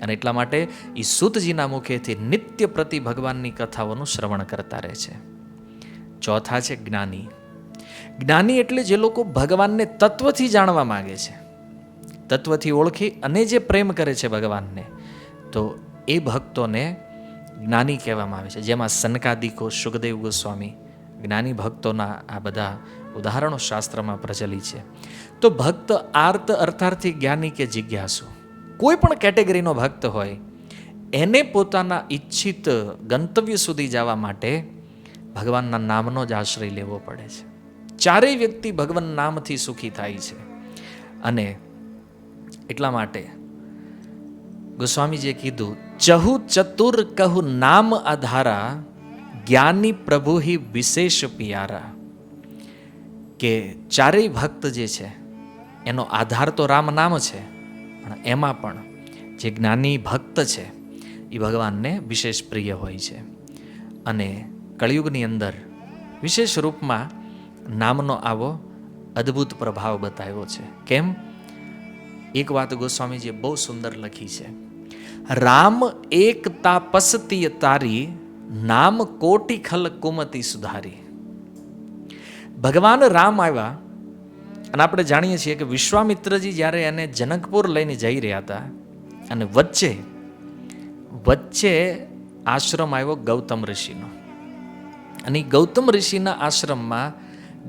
અને એટલા માટે એ સૂતજીના મુખેથી નિત્ય પ્રતિ ભગવાનની કથાઓનું શ્રવણ કરતા રહે છે. ચોથા છે જ્ઞાની. જ્ઞાની એટલે જે લોકો ભગવાનને તત્વથી જાણવા માગે છે, તત્વથી ઓળખી અને જે પ્રેમ કરે છે ભગવાનને, તો એ ભક્તોને જ્ઞાની કહેવામાં આવે છે. જેમાં સનકાદિકો, સુખદેવ ગોસ્વામી જ્ઞાની ભક્તોના આ બધા ઉદાહરણો શાસ્ત્રમાં પ્રચલિત છે. તો ભક્ત આર્ત અર્થાર્થી જ્ઞાની કે જિજ્ઞાસુ, કોઈ પણ કેટેગરીનો ભક્ત હોય, એને પોતાના ઈચ્છિત ગંતવ્ય સુધી જવા માટે ભગવાનના નામનો જ આશ્રય લેવો પડે છે. ચારેય વ્યક્તિ ભગવાન નામથી સુખી થાય છે. અને એટલા માટે ગોસ્વામીજીએ કીધું, ચહુ ચતુર કહુ નામ આધારા, જ્ઞાની પ્રભુ હિ વિશેષ પિયારા. કે ચારેય ભક્ત જે છે એનો આધાર તો રામ નામ છે, પણ એમાં પણ જે જ્ઞાની ભક્ત છે એ ભગવાનને વિશેષ પ્રિય હોય છે. અને કળિયુગની અંદર વિશેષ રૂપમાં નામનો આવો અદ્ભુત પ્રભાવ બતાવ્યો છે. કેમ? એક વાત ગોસ્વામીજીએ બહુ સુંદર લખી છે. રામ એક તાપસતીય તારી, નામ કોટી ખલ કુમતી સુધારી. ભગવાન રામ આવ્યા, અને આપણે જાણીએ છીએ કે વિશ્વામિત્રજી જ્યારે એને જનકપુર લઈને જઈ રહ્યા હતા, અને વચ્ચે આશ્રમ આવ્યો ગૌતમ ઋષિનો. અને ગૌતમ ઋષિના આશ્રમમાં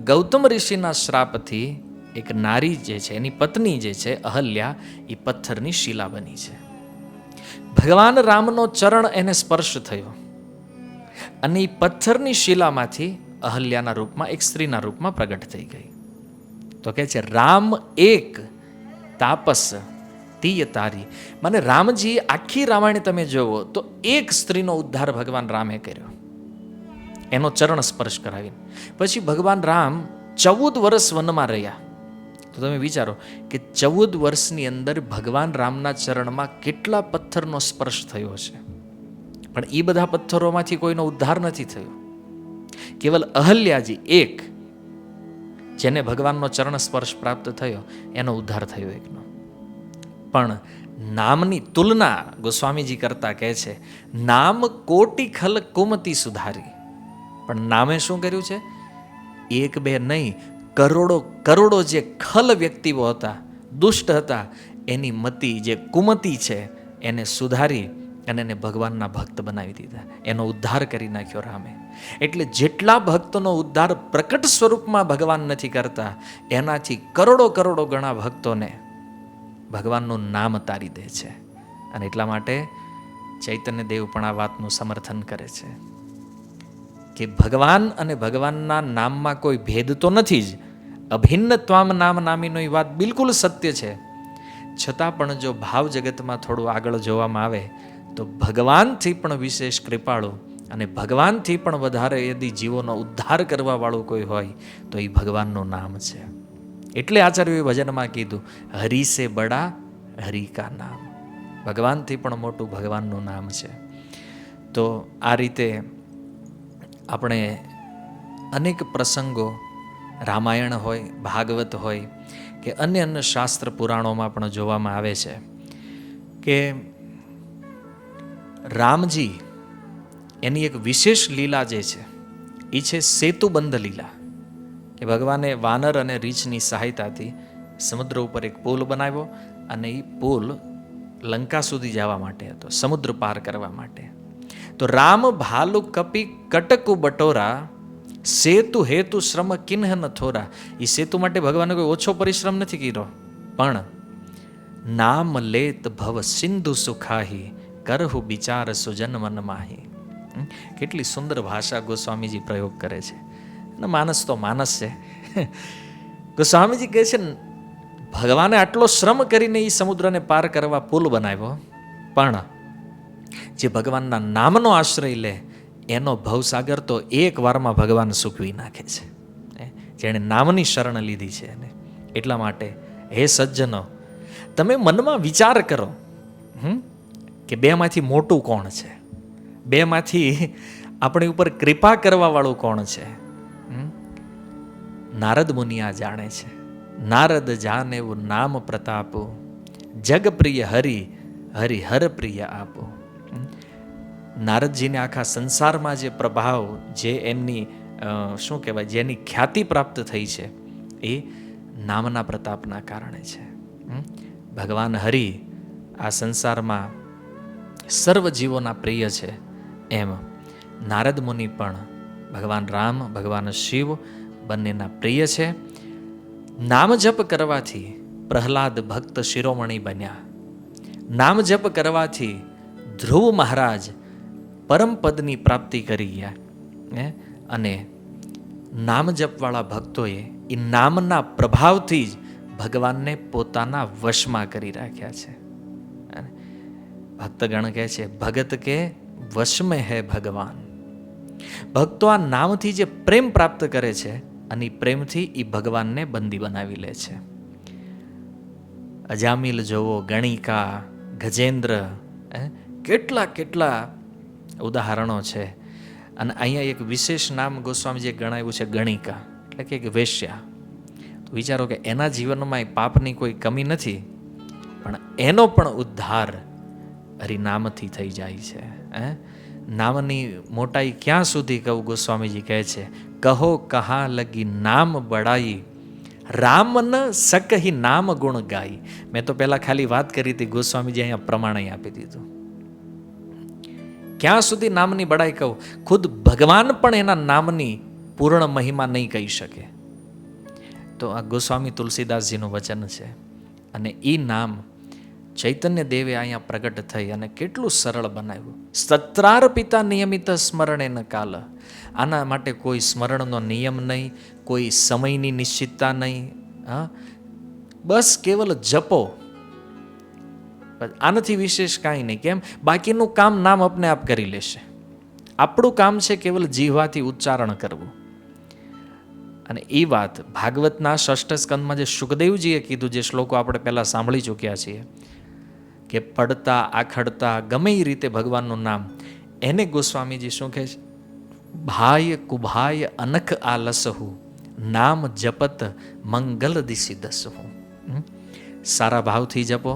ગૌતમ ઋષિના શ્રાપથી એક નારી જે છે, એની પત્ની જે છે અહલ્યા, એ પથ્થરની શિલા બની છે. ભગવાન રામનો ચરણ એને સ્પર્શ થયો, અને એ પથ્થરની શિલામાંથી અહલ્યાના રૂપમાં એક સ્ત્રીના રૂપમાં પ્રગટ થઈ ગઈ. તો કહે છે રામ એક તાપસ તીય તારી. મને રામજી આખી રામાયણ તમે જોવો તો એક સ્ત્રીનો ઉદ્ધાર ભગવાન રામે કર્યો, એનો ચરણ સ્પર્શ કરાવીને. પછી ભગવાન રામ 14 વર્ષ વનમાં રહ્યા. તો તમે વિચારો કે 14 વર્ષની અંદર ભગવાન રામના ચરણમાં કેટલા પથ્થરનો સ્પર્શ થયો છે, પણ એ બધા પથ્થરોમાંથી કોઈનો ઉદ્ધાર નથી થયો. કેવલ અહલ્યાજી એક, જેને ભગવાનનો ચરણ સ્પર્શ પ્રાપ્ત થયો, એનો ઉદ્ધાર થયો એકનો. પણ નામની તુલના ગોસ્વામીજી કરતા કહે છે, નામ કોટી ખલ કુમતી સુધારી. પણ નામે શું કર્યું છે? એક બે નહીં, કરોડો જે ખલ વ્યક્તિઓ હતા, દુષ્ટ હતા, એની મતિ જે કુમતી છે એને સુધારી અને એને ભગવાનના ભક્ત બનાવી દીધા, એનો ઉદ્ધાર કરી નાખ્યો રામે. એટલે જેટલા ભક્તોનો ઉદ્ધાર પ્રકટ સ્વરૂપમાં ભગવાન નથી કરતા, એનાથી કરોડો ગણા ભક્તોને ભગવાનનું નામ તારી દે છે. અને એટલા માટે ચૈતન્ય દેવ પણ આ વાતનું સમર્થન કરે છે કે ભગવાન અને ભગવાનના નામમાં કોઈ ભેદ તો નથી જ, અભિન્ન ત્વામ નામ નામીનો એ વાત બિલકુલ સત્ય છે. છતાં પણ જો ભાવ જગતમાં થોડું આગળ જોવામાં આવે તો ભગવાનથી પણ વિશેષ કૃપાળુ અને ભગવાનથી પણ વધારે યદી જીવોનો ઉદ્ધાર કરવા વાળું કોઈ હોય તો એ ભગવાનનું નામ છે. એટલે આચાર્યોએ ભજનમાં કીધું, હરિ સે બડા હરિ કા નામ. ભગવાનથી પણ મોટું ભગવાનનું નામ છે. તો આ રીતે આપણે અનેક પ્રસંગો, રામાયણ હોય, ભાગવત હોય કે અન્ય શાસ્ત્ર પુરાણોમાં પણ જોવામાં આવે છે કે રામજી એની એક વિશેષ લીલા જે છે એ છે સેતુબંધ લીલા, કે ભગવાને વાનર અને રીછની સહાયતાથી સમુદ્ર ઉપર એક પુલ બનાવ્યો અને એ પુલ લંકા સુધી જવા માટે હતો, સમુદ્ર પાર કરવા માટે. તો રામ ભાલુ કપી કટકુ બટોરા, સેતુ હેતુ શ્રમ કિન્હ ન થોરા. એ સેતુ માટે ભગવાને કોઈ ઓછો પરિશ્રમ નથી કર્યો, પણ નામ લેત ભવ સિંધુ સુખાહી, કરહુ વિચાર સુજન મન માહી. કેટલી સુંદર ભાષા ગોસ્વામીજી પ્રયોગ કરે છે. અને માનસ તો માનસ છે. ગોસ્વામીજી કહે છે ભગવાને આટલો શ્રમ કરીને એ સમુદ્રને પાર કરવા પુલ બનાવ્યો, પણ જે ભગવાનના નામનો આશ્રય લે એનો ભવસાગર તો એક વારમાં ભગવાન સૂકવી નાખે છે, જેણે નામની શરણ લીધી છે એને. એટલા માટે હે સજ્જનો, તમે મનમાં વિચાર કરો કે બેમાંથી મોટું કોણ છે, બેમાંથી આપણી ઉપર કૃપા કરવા વાળું કોણ છે. નારદ મુનિ આ જાણે છે. નારદ જાને એવું નામ પ્રતાપો, જગ પ્રિય હરિ હરિ હર પ્રિય આપો. નારદજીને આખા સંસારમાં જે પ્રભાવ, જે એમની શું કહેવાય, જેની ખ્યાતિ પ્રાપ્ત થઈ છે એ નામના પ્રતાપના કારણે છે. ભગવાન હરિ આ સંસારમાં સર્વ જીવોના પ્રિય છે, એમ નારદ મુનિ પણ ભગવાન રામ, ભગવાન શિવ બંનેના પ્રિય છે. નામ જપ કરવાથી પ્રહલાદ ભક્ત શિરોમણી બન્યા. નામ જપ કરવાથી ધ્રુવ મહારાજ પરમપદની પ્રાપ્તિ કરી ગયા. અને નામ જપવાળા ભક્તોએ એ નામના પ્રભાવથી જ ભગવાનને પોતાના વશમાં કરી રાખ્યા છે. ભક્તગણ કહે છે ભગત કે વશ મેં હૈ ભગવાન. ભક્તો આ નામથી જે પ્રેમ પ્રાપ્ત કરે છે અને પ્રેમથી એ ભગવાનને બંદી બનાવી લે છે. અજામિલ જોવો, ગણિકા, ગજેન્દ્ર, કેટલા કેટલા ઉદાહરણો છે. અને અહીંયા એક વિશેષ નામ ગોસ્વામીજીએ ગણાવ્યું છે, ગણિકા, એટલે કે એક વેશ્યા. તો વિચારો કે એના જીવનમાં પાપની કોઈ કમી નથી, પણ એનો પણ ઉદ્ધાર હરિનામથી થઈ જાય છે. નામની મોટાઈ ક્યાં સુધી કહું, ગોસ્વામીજી કહે છે કહો કહા લગી નામ બડાઈ, રામ ન સકહી નામ ગુણ ગાઈ. મેં તો પહેલા ખાલી વાત કરી હતી, ગોસ્વામીજી અહીંયા પ્રમાણે આપી દીધું. ક્યાં સુધી નામની બડાઈ કહું, ખુદ ભગવાન પણ એના નામની પૂર્ણ મહિમા નહીં કહી શકે. તો આ ગોસ્વામી તુલસીદાસજીનું વચન છે. અને એ નામ ચૈતન્ય દેવે અહીંયા પ્રગટ થઈ અને કેટલું સરળ બનાવ્યું. સત્રાર પિતા નિયમિત સ્મરણે ન કાલ. આના માટે કોઈ સ્મરણનો નિયમ નહીં, કોઈ સમયની નિશ્ચિતતા નહીં. બસ કેવલ જપો, આનાથી વિશેષ કાંઈ નહીં. કેમ? બાકીનું કામ નામ આપને આપ કરી લેશે. આપણું કામ છે કેવલ જીહવાથી ઉચ્ચારણ કરવું. અને એ વાત ભાગવતના 6ઠ સ્કંદમાં જે સુખદેવજીએ કીધું, જે શ્લોકો આપણે પહેલા સાંભળી ચૂક્યા છીએ, કે પડતા આખડતા ગમે એ રીતે ભગવાનનું નામ, એને ગોસ્વામીજી શું કહે છે, ભાય કુભાય અનખ આલસહુ, નામ જપત મંગલ દિશી દસહુ. સારા ભાવથી જપો,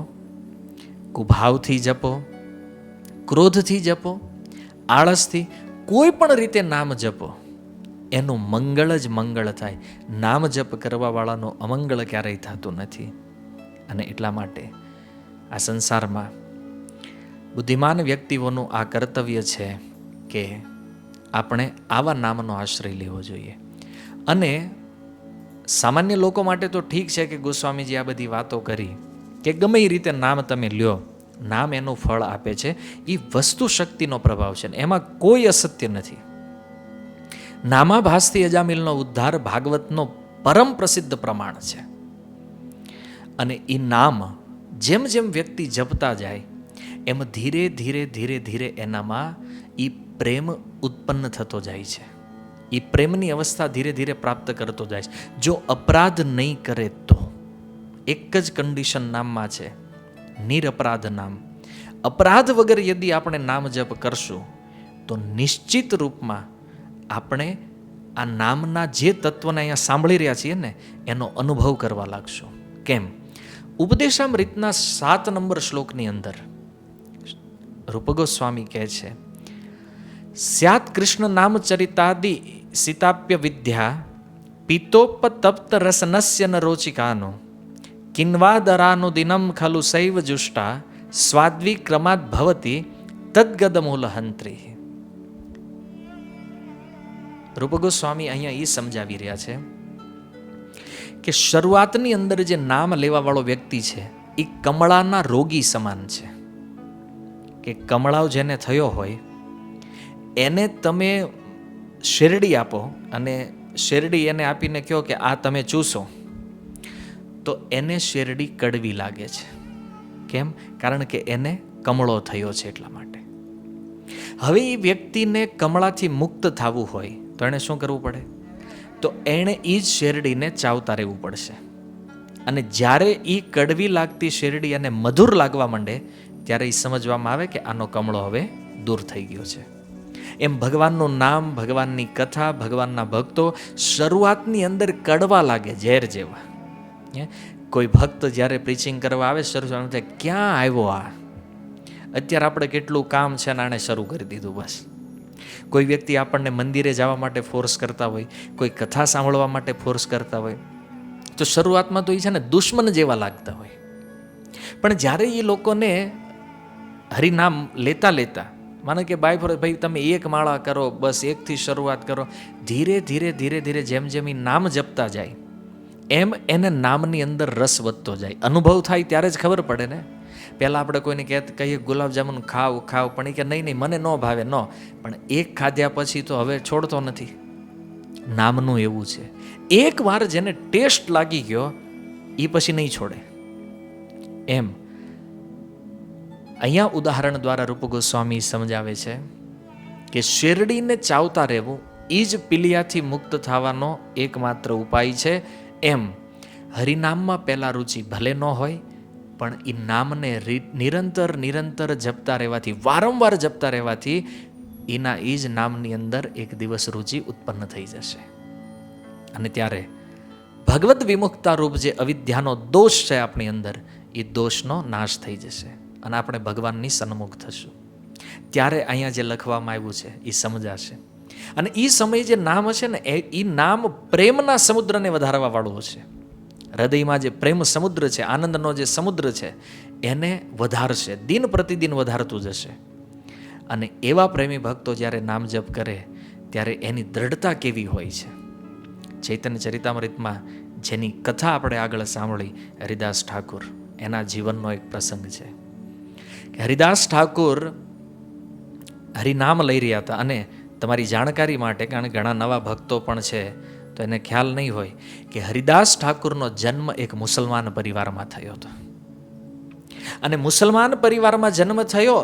કુભાવથી જપો, ક્રોધથી જપો, આળસથી, કોઈ પણ રીતે નામ જપો, એનું મંગળ જ મંગળ થાય. નામ જપ કરવાવાળાનું અમંગળ ક્યારેય થતું નથી. અને એટલા માટે આ સંસારમાં બુદ્ધિમાન વ્યક્તિઓનું આ કર્તવ્ય છે કે આપણે આવા નામનો આશ્રય લેવો જોઈએ. અને સામાન્ય લોકો માટે તો ઠીક છે કે ગોસ્વામીજી આ બધી વાતો કરી કે ગમે એ રીતે નામ તમે લ્યો, નામ એનું ફળ આપે છે. એ વસ્તુ શક્તિનો પ્રભાવ છે, એમાં કોઈ અસત્ય નથી. નામાભાસથી અજામિલનો ઉદ્ધાર ભાગવતનો પરમ પ્રસિદ્ધ પ્રમાણ છે. અને એ નામ જેમ જેમ વ્યક્તિ જપતા જાય એમ ધીરે ધીરે ધીરે ધીરે એનામાં એ પ્રેમ ઉત્પન્ન થતો જાય છે. એ પ્રેમની અવસ્થા ધીરે ધીરે પ્રાપ્ત કરતો જાય છે. જો અપરાધ નહીં કરે તો, એક જ કન્ડિશન નામમાં છે, નિરપરાધ નામ. અપરાધ વગર યદિ આપણે નામ જપ કરશું તો નિશ્ચિત રૂપમાં આપણે આ નામના જે તત્વને અહીંયા સાંભળી રહ્યા છીએ ને એનો અનુભવ કરવા લાગશું. કેમ? ઉપદેશામૃતના 7 નંબર શ્લોકની અંદર રૂપ ગોસ્વામી કહે છે સ્યાત કૃષ્ણ નામ ચરિતાદિ સીતાપ્ય વિદ્યા પિતોપતપ્ત રસનસ્ય ન રોચિકાનો કિન્વાદરાનો દિનમ ખલુ સૈવ જુષ્ટા સ્વાદ્વી ક્રમાદ ભવતી તદ્ગદમૂલહંત્રી. રૂપ ગોસ્વામી અહીંયા એ સમજાવી રહ્યા છે કે શરૂઆતની અંદર જે નામ લેવા વાળો વ્યક્તિ છે એ કમળાના રોગી સમાન છે. કે કમળાવ જેને થયો હોય એને તમે શેરડી આપો અને શેરડી એને આપીને કહો કે આ તમે ચૂસો, તો એને શેરડી કડવી લાગે છે. કેમ? કારણ કે એને કમળો થયો છે એટલા માટે. હવે એ વ્યક્તિને કમળાથી મુક્ત થવું હોય તો એણે શું કરવું પડે? તો એણે એ જ શેરડીને ચાવતા રહેવું પડશે. અને જ્યારે એ કડવી લાગતી શેરડી અને મધુર લાગવા માંડે ત્યારે એ સમજવામાં આવે કે આનો કમળો હવે દૂર થઈ ગયો છે. એમ ભગવાનનું નામ, ભગવાનની કથા, ભગવાનના ભક્તો શરૂઆતની અંદર કડવા લાગે, ઝેર જેવા. કોઈ ભક્ત જ્યારે પ્રીચિંગ કરવા આવે શરૂ થાય, ક્યાં આવ્યો આ? અત્યારે આપણે કેટલું કામ છે ને આણે શરૂ કરી દીધું બસ. કોઈ વ્યક્તિ આપણને મંદિરે જવા માટે ફોર્સ કરતા હોય, કોઈ કથા સાંભળવા માટે ફોર્સ કરતા હોય, તો શરૂઆતમાં તો એ છે ને દુશ્મન જેવા લાગતા હોય. પણ જ્યારે એ લોકોને હરિનામ લેતા લેતા, માનો કે ભાઈ તમે એક માળા કરો, બસ એકથી શરૂઆત કરો, ધીરે ધીરે ધીરે ધીરે જેમ જેમ એ નામ જપતા જાય એમ એને નામની અંદર રસ વધતો જાય. અનુભવ થાય ત્યારે જ ખબર પડે ને. પહેલાં આપણે કોઈને કહીએ ગુલાબજામુન ખાવ ખાવ, પણ એ કે નહીં મને ન ભાવે, ન. પણ એક ખાધ્યા પછી તો હવે છોડતો નથી. નામનું એવું છે, એક વાર જેને ટેસ્ટ લાગી ગયો એ પછી નહીં છોડે. એમ અહીંયા ઉદાહરણ દ્વારા રૂપ ગોસ્વામી સમજાવે છે કે શેરડીને ચાવતા રહેવું એ જ પીલિયાથી મુક્ત થવાનો એકમાત્ર ઉપાય છે. એમ હરિનામમાં પહેલાં રુચિ ભલે ન હોય, પણ એ નામને નિરંતર નિરંતર જપતા રહેવાથી, વારંવાર જપતા રહેવાથી એના એ જ નામની અંદર એક દિવસ રુચિ ઉત્પન્ન થઈ જશે. અને ત્યારે ભગવદ વિમુખતા રૂપ જે અવિદ્યાનો દોષ છે આપણી અંદર, એ દોષનો નાશ થઈ જશે અને આપણે ભગવાનની સન્મુખ થશું. ત્યારે અહીંયા જે લખવામાં આવ્યું છે એ સમજાશે. અને એ સમયે જે નામ હશે ને એ નામ પ્રેમના સમુદ્રને વધારવા વાળું હશે. હૃદયમાં જે પ્રેમ સમુદ્ર છે, આનંદનો જે સમુદ્ર છે, એને વધારશે, દિન પ્રતિદિન વધારતું જશે. અને એવા પ્રેમી ભક્તો જ્યારે નામ જપ કરે ત્યારે એની દ્રઢતા કેવી હોય છે. ચૈતન્ય ચરિતામૃતમાં જેની કથા આપણે આગળ સાંભળી, હરિદાસ ઠાકુર, એના જીવનનો એક પ્રસંગ છે કે હરિદાસ ઠાકુર હરિનામ લઈ રહ્યા હતા. અને તમારી જાણકારી માટે, કારણ કે ઘણા નવા ભક્તો પણ છે તો એને ખ્યાલ નહીં હોય કે હરિદાસ ઠાકુરનો જન્મ એક મુસલમાન પરિવારમાં થયો હતો. અને મુસલમાન પરિવારમાં જન્મ થયો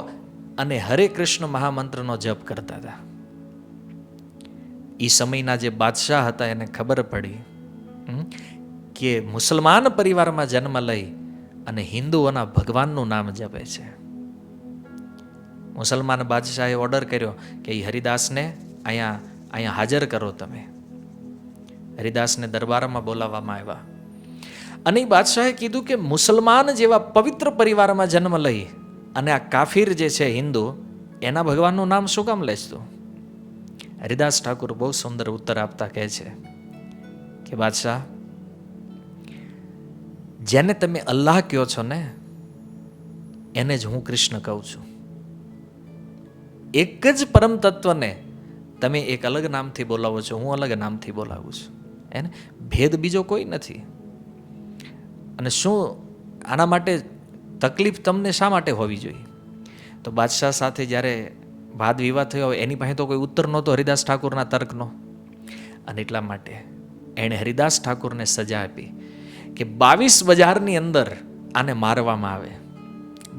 અને હરે કૃષ્ણ મહામંત્રનો જપ કરતા હતા. એ સમયના જે બાદશાહ હતા એને ખબર પડી કે મુસલમાન પરિવારમાં જન્મ લઈ અને હિન્દુઓના ભગવાનનું નામ જપે છે. મુસલમાન બાદશાહે ઓર્ડર કર્યો કે એ હરિદાસને અહીંયા હાજર કરો. તમે હરિદાસને દરબારમાં બોલાવવામાં આવ્યા અને એ બાદશાહે કીધું કે મુસલમાન જેવા પવિત્ર પરિવારમાં જન્મ લઈ અને આ કાફીર જે છે હિન્દુ, એના ભગવાનનું નામ શું કામ લેશ તું? હરિદાસ ઠાકુર બહુ સુંદર ઉત્તર આપતા કહે છે કે બાદશાહ, જેને તમે અલ્લાહ કહો છો ને એને જ હું કૃષ્ણ કહું છું. એક જ પરમ તત્વને તમે એક અલગ નામથી બોલાવો છો, હું અલગ નામથી બોલાવું છું. એને ભેદ બીજો કોઈ નથી. અને શું આના માટે તકલીફ તમને શા માટે હોવી જોઈએ? તો બાદશાહ સાથે જ્યારે વાદ વિવાદ થયો, એની પાસે તો કોઈ ઉત્તર નહોતો હરિદાસ ઠાકુરના તર્કનો. અને એટલા માટે એણે હરિદાસ ઠાકુરને સજા આપી કે 22 બજારની અંદર આને મારવામાં આવે.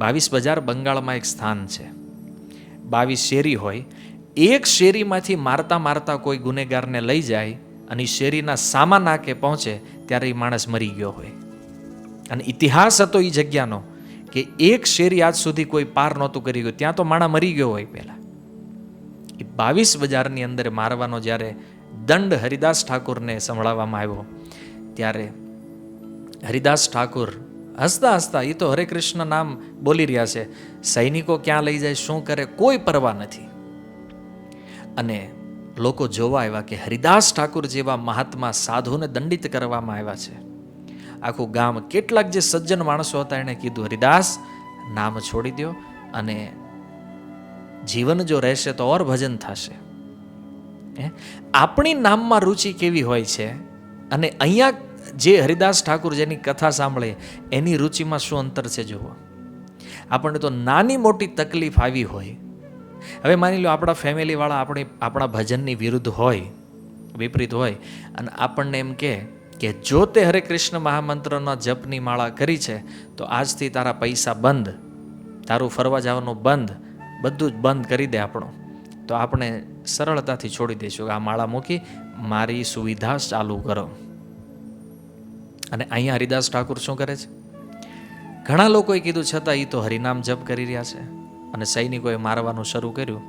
22 બજાર બંગાળમાં એક સ્થાન છે. 22 શેરી હોય, એક શેરીમાંથી મારતા મારતા કોઈ ગુનેગારને લઈ જાય અને શેરીના સામા નાકે પહોંચે ત્યારે એ માણસ મરી ગયો હોય. અને ઇતિહાસ હતો એ જગ્યાનો કે એક શેરી આજ સુધી કોઈ પાર નહોતું કરી ગયું, ત્યાં તો માણા મરી ગયો હોય પહેલા. એ 22 બજારની અંદર મારવાનો જ્યારે દંડ હરિદાસ ઠાકુરને સંભળાવવામાં આવ્યો ત્યારે હરિદાસ ઠાકુર હસતા હસતા, એ તો હરે કૃષ્ણ નામ બોલી રહ્યા છે, સૈનિકો ક્યાં લઈ જાય, શું કરે, કોઈ પરવા નથી. અને લોકો જોવા આવ્યા કે હરિદાસ ઠાકુર જેવા મહાત્મા સાધુને દંડિત કરવામાં આવ્યા છે. આખું ગામ, કેટલાક જે સજ્જન માણસો હતા એણે કીધું, હરિદાસ નામ છોડી દો અને જીવન જો રહેશે તો ઓર ભજન થશે. આપણી નામમાં રુચિ કેવી હોય છે અને અહીંયા જે હરિદાસ ઠાકુર જેની કથા સાંભળે એની રુચિમાં શું અંતર છે જુઓ. આપણને તો નાની મોટી તકલીફ આવી હોય, હવે માની લો આપણા ફેમિલીવાળા આપણા ભજનની વિરુદ્ધ હોય, વિપરીત હોય, અને આપણને એમ કે જો તે હરે કૃષ્ણ મહામંત્રના જપની માળા કરી છે તો આજથી તારા પૈસા બંધ, તારું ફરવા જવાનું બંધ, બધું જ બંધ કરી દે આપણું, તો આપણે સરળતાથી છોડી દઈશું કે આ માળા મૂકી મારી સુવિધા ચાલુ કરો. અને અહીંયા હરિદાસ ઠાકુર શું કરે છે? ઘણા લોકોએ કીધું છતાં એ તો હરિનામ જપ કરી રહ્યા છે. અને સૈનિકોએ મારવાનું શરૂ કર્યું.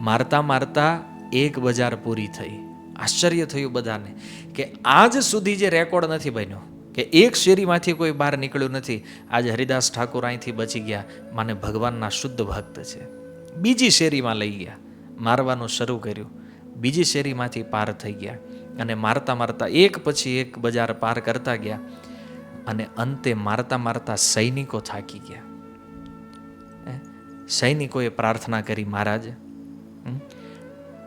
મારતા મારતા એક બજાર પૂરી થઈ. આશ્ચર્ય થયું બધાને કે આજ સુધી જે રેકોર્ડ નથી બન્યો કે એક શેરીમાંથી કોઈ બહાર નીકળ્યું નથી. આજે હરિદાસ ઠાકુર અહીંથી બચી ગયા, માને ભગવાનના શુદ્ધ ભક્ત છે. બીજી શેરીમાં લઈ ગયા, મારવાનું શરૂ કર્યું, બીજી શેરીમાંથી પાર થઈ ગયા અને મારતા મારતા એક પછી એક બજાર પાર કરતા ગયા અને અંતે મારતા મારતા સૈનિકો થાકી ગયા. સૈનિકોએ પ્રાર્થના કરી, મહારાજ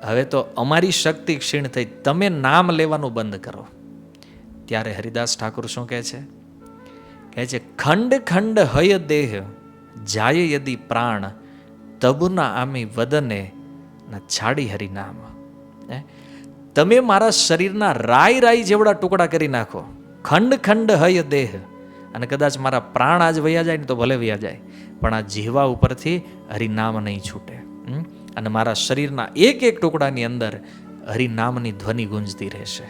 હવે તો અમારી શક્તિ ક્ષીણ થઈ, તમે નામ લેવાનું બંધ કરો. ત્યારે હરિદાસ ઠાકુર શું કહે છે? ખંડ ખંડ હય દેહ જાય યદિ પ્રાણ તબુના આમી વદને ના છાડી હરિનામ. તમે મારા શરીરના રાય રાય જેવડા ટુકડા કરી નાખો, ખંડ ખંડ હય દેહ, અને કદાચ મારા પ્રાણ આજ વયા જાય ને તો ભલે વયા જાય, પણ આ જીવા ઉપરથી હરિનામ નહીં છૂટે. અને મારા શરીરના એક એક ટુકડાની અંદર હરિનામની ધ્વનિ ગુંજતી રહેશે.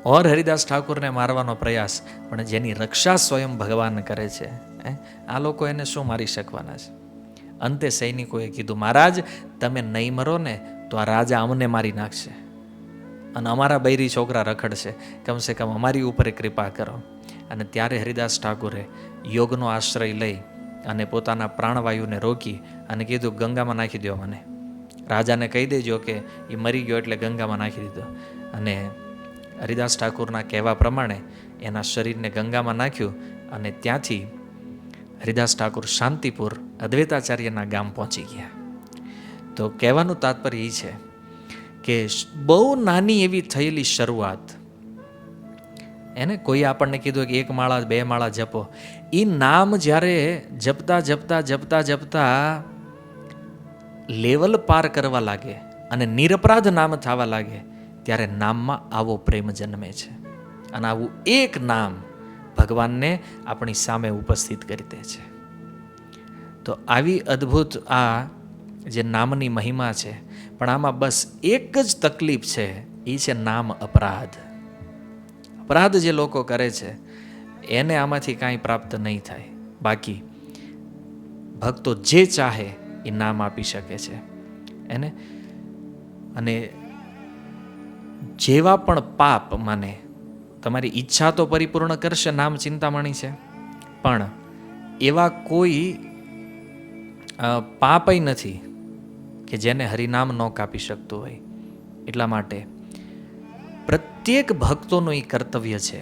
ઓર હરિદાસ ઠાકુરને મારવાનો પ્રયાસ, પણ જેની રક્ષા સ્વયં ભગવાન કરે છે, આ લોકો એને શું મારી શકવાના છે? અંતે સૈનિકોએ કીધું, મહારાજ તમે નહીં મરો ને તો આ રાજા અમને મારી નાખશે અને અમારા બૈરી છોકરા રખડશે, કમસે કમ અમારી ઉપર કૃપા કરો. અને ત્યારે હરિદાસ ઠાકુરે યોગનો આશ્રય લઈ અને પોતાના પ્રાણવાયુને રોકી અને કીધું, ગંગામાં નાખી દો મને. રાજાને કહી દેજો કે એ મરી ગયો એટલે ગંગામાં નાખી દીધો. અને હરિદાસ ઠાકુરના કહેવા પ્રમાણે એના શરીરને ગંગામાં નાખ્યું અને ત્યાંથી હરિદાસ ઠાકુર શાંતિપુર અદ્વૈતાચાર્યના ગામ પહોંચી ગયા. તો કહેવાનું તાત્પર્ય એ છે કે બહુ નાની એવી થયેલી શરૂઆત, એને કોઈ આપણને કીધું કે 1 માળા 2 માળા જપો, એ નામ જ્યારે જપતા જપતા જપતા જપતા લેવલ પાર કરવા લાગે અને નિરપરાધ નામ થવા લાગે, ત્યારે નામમાં આવો પ્રેમ જન્મે છે. અને આવું એક નામ ભગવાનને આપણી સામે ઉપસ્થિત કરી દે છે. તો આવી અદ્ભુત આ જે નામની મહિમા છે, પણ આમાં બસ એક જ તકલીફ છે, એ છે નામ અપરાધ. અપરાધ જે લોકો કરે છે એને આમાંથી કાંઈ પ્રાપ્ત નહીં થાય. બાકી ભક્તો જે ચાહે એ નામ આપી શકે છે એને. અને જેવા પણ પાપ, માને તમારી ઈચ્છા તો પરિપૂર્ણ કરશે, નામ ચિંતામણી છે, પણ એવા કોઈ પાપય નથી કે જેને હરિનામ ન કાપી શકતું હોય. એટલા માટે પ્રત્યેક ભક્તોનું એ કર્તવ્ય છે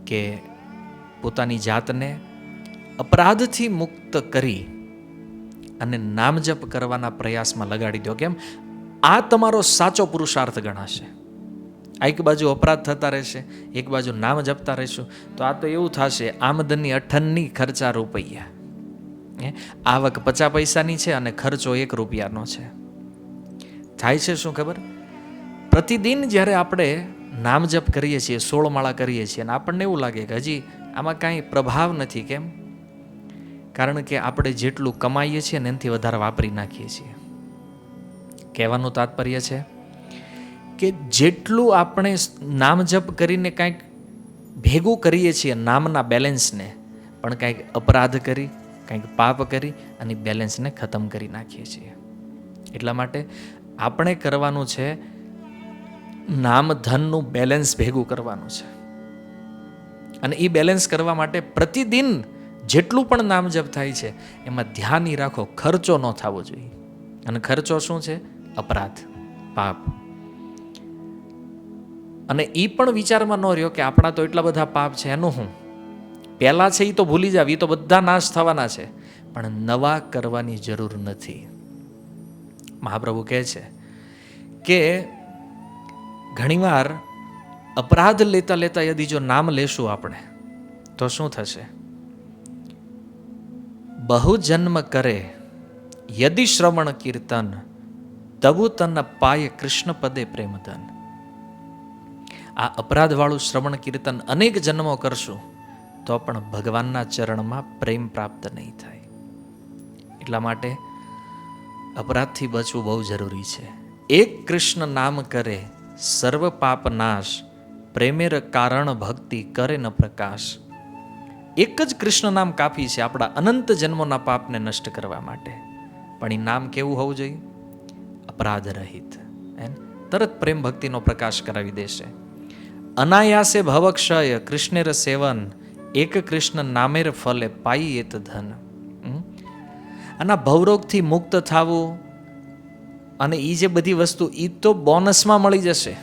કે પોતાની જાતને અપરાધથી મુક્ત કરી અને નામ જપ કરવાના પ્રયાસમાં લગાડી દો. કેમ? આ તમારો સાચો પુરુષાર્થ ગણાશે. એક બાજુ અપરાધ થતા રહેશે, એક બાજુ નામ જપતા રહેશું, તો આ તો એવું થશે, આમદની 58 ખર્ચા રૂપિયા. આવક 50 પૈસાની છે અને ખર્ચો 1 રૂપિયાનો છે. થાય છે શું ખબર? પ્રતિદિન જ્યારે આપણે નામ જપ કરીએ છીએ, 16 માળા કરીએ છીએ, અને આપણને એવું લાગે કે હજી આમાં કાંઈ પ્રભાવ નથી. કેમ? કારણ કે આપણે જેટલું કમાઈએ છીએ ને એનાથી વધારે વાપરી નાખીએ છીએ. કહેવાનું તાત્પર્ય છે કે જેટલું આપણે નામ જપ કરીને કાંઈક ભેગું કરીએ છીએ નામના બેલેન્સને, પણ કાંઈક અપરાધ કરી, કાંઈક પાપ કરી અને બેલેન્સને ખતમ કરી નાખીએ છીએ. એટલા માટે આપણે કરવાનું છે નામ ધનનું બેલેન્સ ભેગું કરવાનું છે. અને એ બેલેન્સ કરવા માટે પ્રતિદિન જેટલું પણ નામ જપ થાય છે એમાં ધ્યાન રાખો, ખર્ચો ન થવો જોઈએ. અને ખર્ચો શું છે? અપરાધ, પાપ. અને એ પણ વિચારમાં ન રહ્યો કે આપણા તો એટલા બધા પાપ છે, એનું હું પહેલાં છે એ તો ભૂલી જાવ, એ તો બધા નાશ થવાના છે, પણ નવા કરવાની જરૂર નથી. મહાપ્રભુ કહે છે કે ઘણીવાર અપરાધ લેતા લેતા યદિ જો નામ લેશું આપણે તો શું થશે? બહુ જન્મ કરે યદિ શ્રવણ કીર્તન તબુ તન પાય કૃષ્ણ પદે પ્રેમધન. આ અપરાધવાળું શ્રવણ કીર્તન અનેક જન્મો કરશું તો પણ ભગવાનના ચરણમાં પ્રેમ પ્રાપ્ત નહીં થાય. એટલા માટે અપરાધથી બચવું બહુ જરૂરી છે. એક કૃષ્ણ નામ કરે સર્વ પાપ નાશ, પ્રેમેર કારણ ભક્તિ કરે ન પ્રકાશ. એક જ કૃષ્ણ નામ કાફી છે આપણા અનંત જન્મોના પાપને નષ્ટ કરવા માટે. પણ એ નામ કેવું હોવું જોઈએ? અપરાધ રહિત. તરત પ્રેમ ભક્તિનો પ્રકાશ કરાવી દેશે. અનાયાસે ભવક્ષય કૃષ્ણેર સેવન, એક કૃષ્ણ નામેર ફલે પાઈ એત ધન. આના ભવરોગથી મુક્ત થવું અને એ જે બધી વસ્તુ એ તો બોનસમાં મળી જશે.